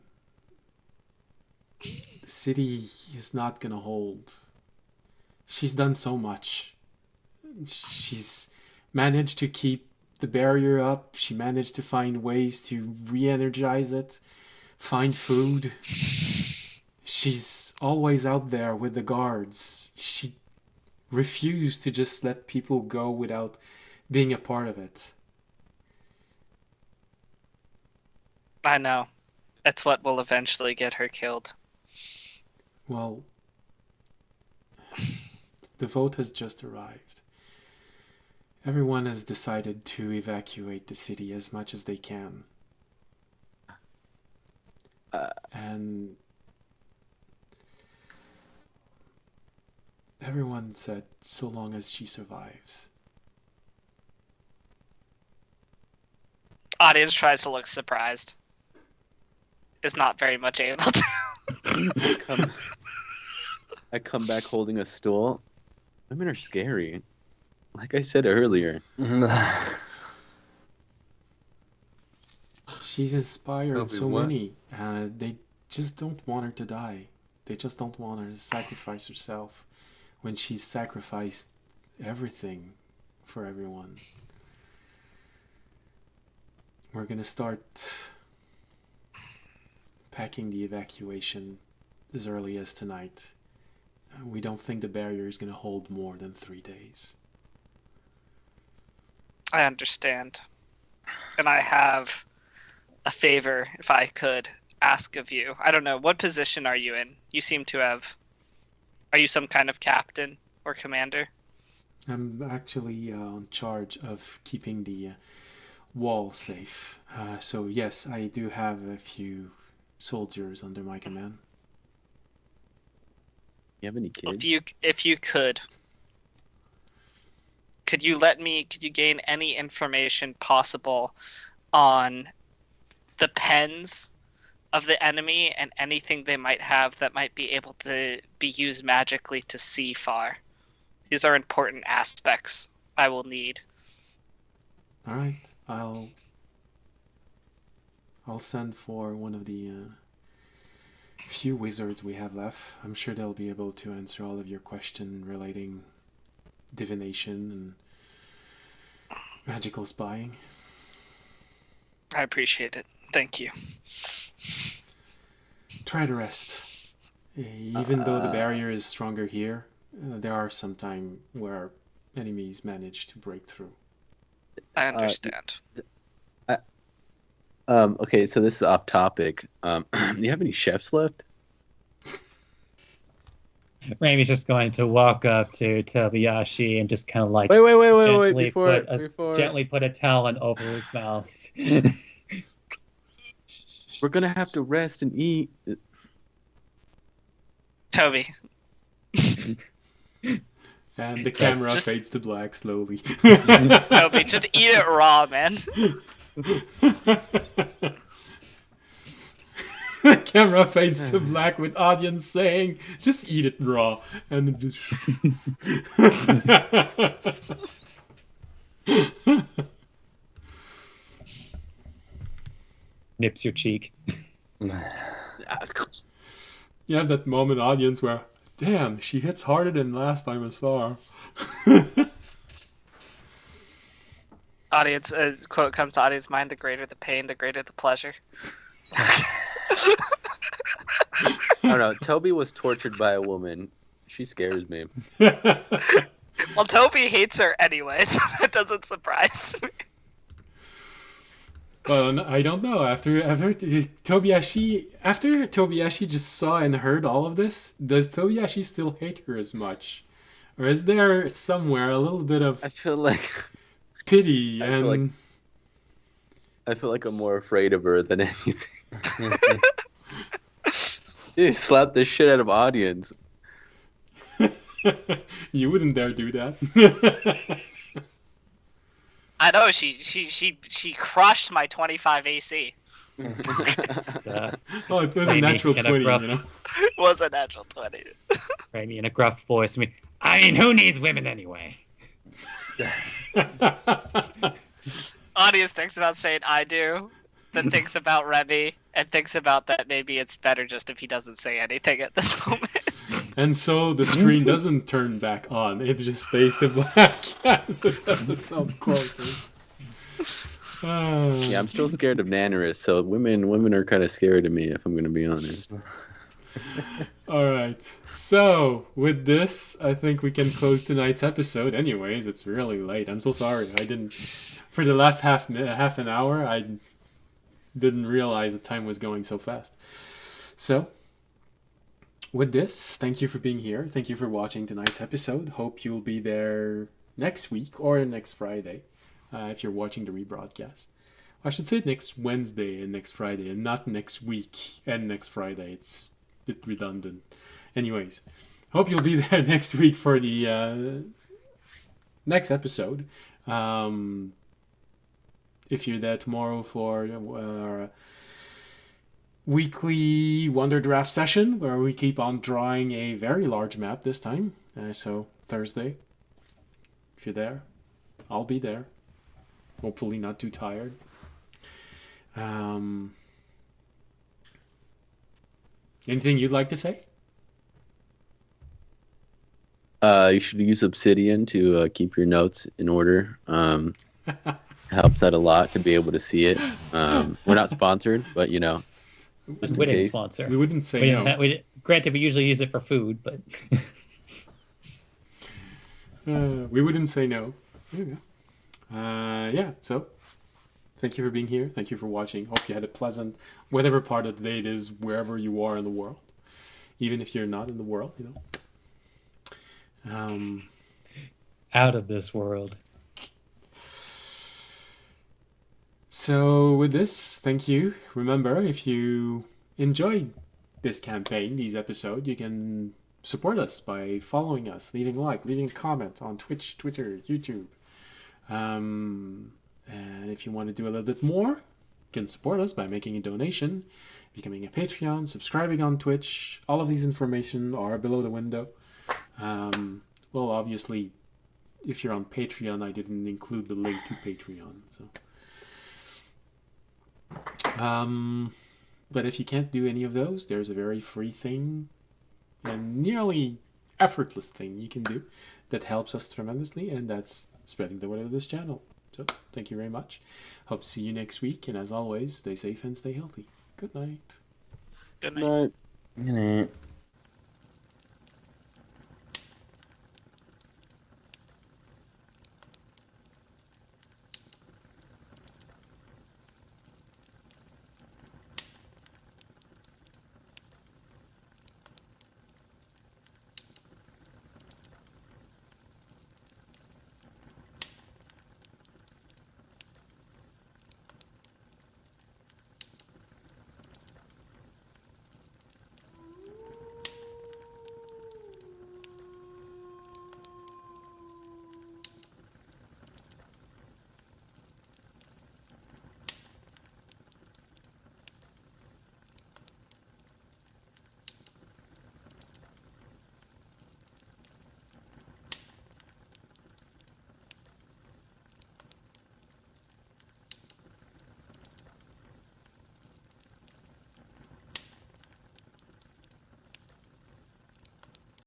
The city is not gonna hold. She's done so much. She's managed to keep the barrier up. She managed to find ways to re-energize it, find food. She's always out there with the guards. She refused to just let people go without being a part of it. I know. That's what will eventually get her killed. Well, the vote has just arrived. Everyone has decided to evacuate the city as much as they can. And everyone said, so long as she survives. Audience tries to look surprised. Is not very much able to. I come back holding a stool. Women are scary. Like I said earlier. She's inspired Toby, so what? many. They just don't want her to die. They just don't want her to sacrifice herself when she's sacrificed everything for everyone. We're gonna start packing the evacuation as early as tonight. We don't think the barrier is gonna hold more than 3 days. I understand. And I have a favor, if I could ask of you. I don't know, what position are you in? You seem to have... Are you some kind of captain or commander? I'm actually in charge of keeping the wall safe. So yes, I do have a few soldiers under my command. You have any kids? If you could you gain any information possible on the pens of the enemy and anything they might have that might be able to be used magically to see far? These are important aspects I will need. All right, I'll send for one of the few wizards we have left. I'm sure they'll be able to answer all of your questions relating divination and magical spying. I appreciate it. Thank you. Try to rest. Even though the barrier is stronger here, there are some time where enemies manage to break through. I understand. Okay, so this is off topic. Do you have any chefs left? Raimi's just going to walk up to Tobiyashi and just kind of like Wait, gently put a towel over his mouth. We're gonna have to rest and eat. Toby. And the camera fades to black slowly. Toby, just eat it raw, man. The camera fades to black with audience saying, just eat it raw. And it just... Nips your cheek. You have that moment, audience, where, damn, she hits harder than last time I saw her. Audience, quote comes to audience mind, the greater the pain, the greater the pleasure. I don't know. Toby was tortured by a woman. She scares me. Well, Toby hates her anyway, so that doesn't surprise me. Well, I don't know. After Tobiyashi just saw and heard all of this, does Tobiyashi still hate her as much? Or is there somewhere a little bit of I feel like pity and... I feel like I'm more afraid of her than anything. Dude, slap the shit out of audience. You wouldn't dare do that. I know, she crushed my 25 AC. Oh, it was a natural 20, gruff, you know? It was a natural 20. Raimi in a gruff voice. I mean, who needs women anyway? Audience thinks about saying I do, then thinks about Remy, and thinks about that maybe it's better just if he doesn't say anything at this moment. And so the screen doesn't turn back on. It just stays to black as the episode closes. Yeah, I'm still scared of Nannerus, so women are kind of scary to me, if I'm going to be honest. All right. So with this, I think we can close tonight's episode. Anyways, it's really late. I'm so sorry. I didn't. For the last half an hour, I didn't realize the time was going so fast. So, with this, thank you for being here. Thank you for watching tonight's episode. Hope you'll be there next week or next Friday if you're watching the rebroadcast. I should say next Wednesday and next Friday, and not next week and next Friday. It's a bit redundant. Anyways, hope you'll be there next week for the next episode. If you're there tomorrow for our weekly WonderDraft session, where we keep on drawing a very large map this time. So Thursday, if you're there, I'll be there. Hopefully not too tired. Anything you'd like to say? You should use Obsidian to keep your notes in order. Helps out a lot to be able to see it. We're not sponsored, but you know, We didn't sponsor. We wouldn't say no. Granted, we usually use it for food, but we wouldn't say no. There you go. Yeah, so thank you for being here. Thank you for watching. Hope you had a pleasant, whatever part of the day it is, wherever you are in the world. Even if you're not in the world, you know. out of this world. So with this, thank you. Remember, if you enjoyed this campaign, these episodes, you can support us by following us, leaving a like, leaving a comment on Twitch, Twitter, YouTube. And if you want to do a little bit more, you can support us by making a donation, becoming a Patreon, subscribing on Twitch. All of these information are below the window. Well, obviously, if you're on Patreon, I didn't include the link to Patreon. So, but if you can't do any of those, there's a very free thing and nearly effortless thing you can do that helps us tremendously, and that's spreading the word of this channel. So, thank you very much. Hope to see you next week, and as always, stay safe and stay healthy. Good night. Good night. Good night.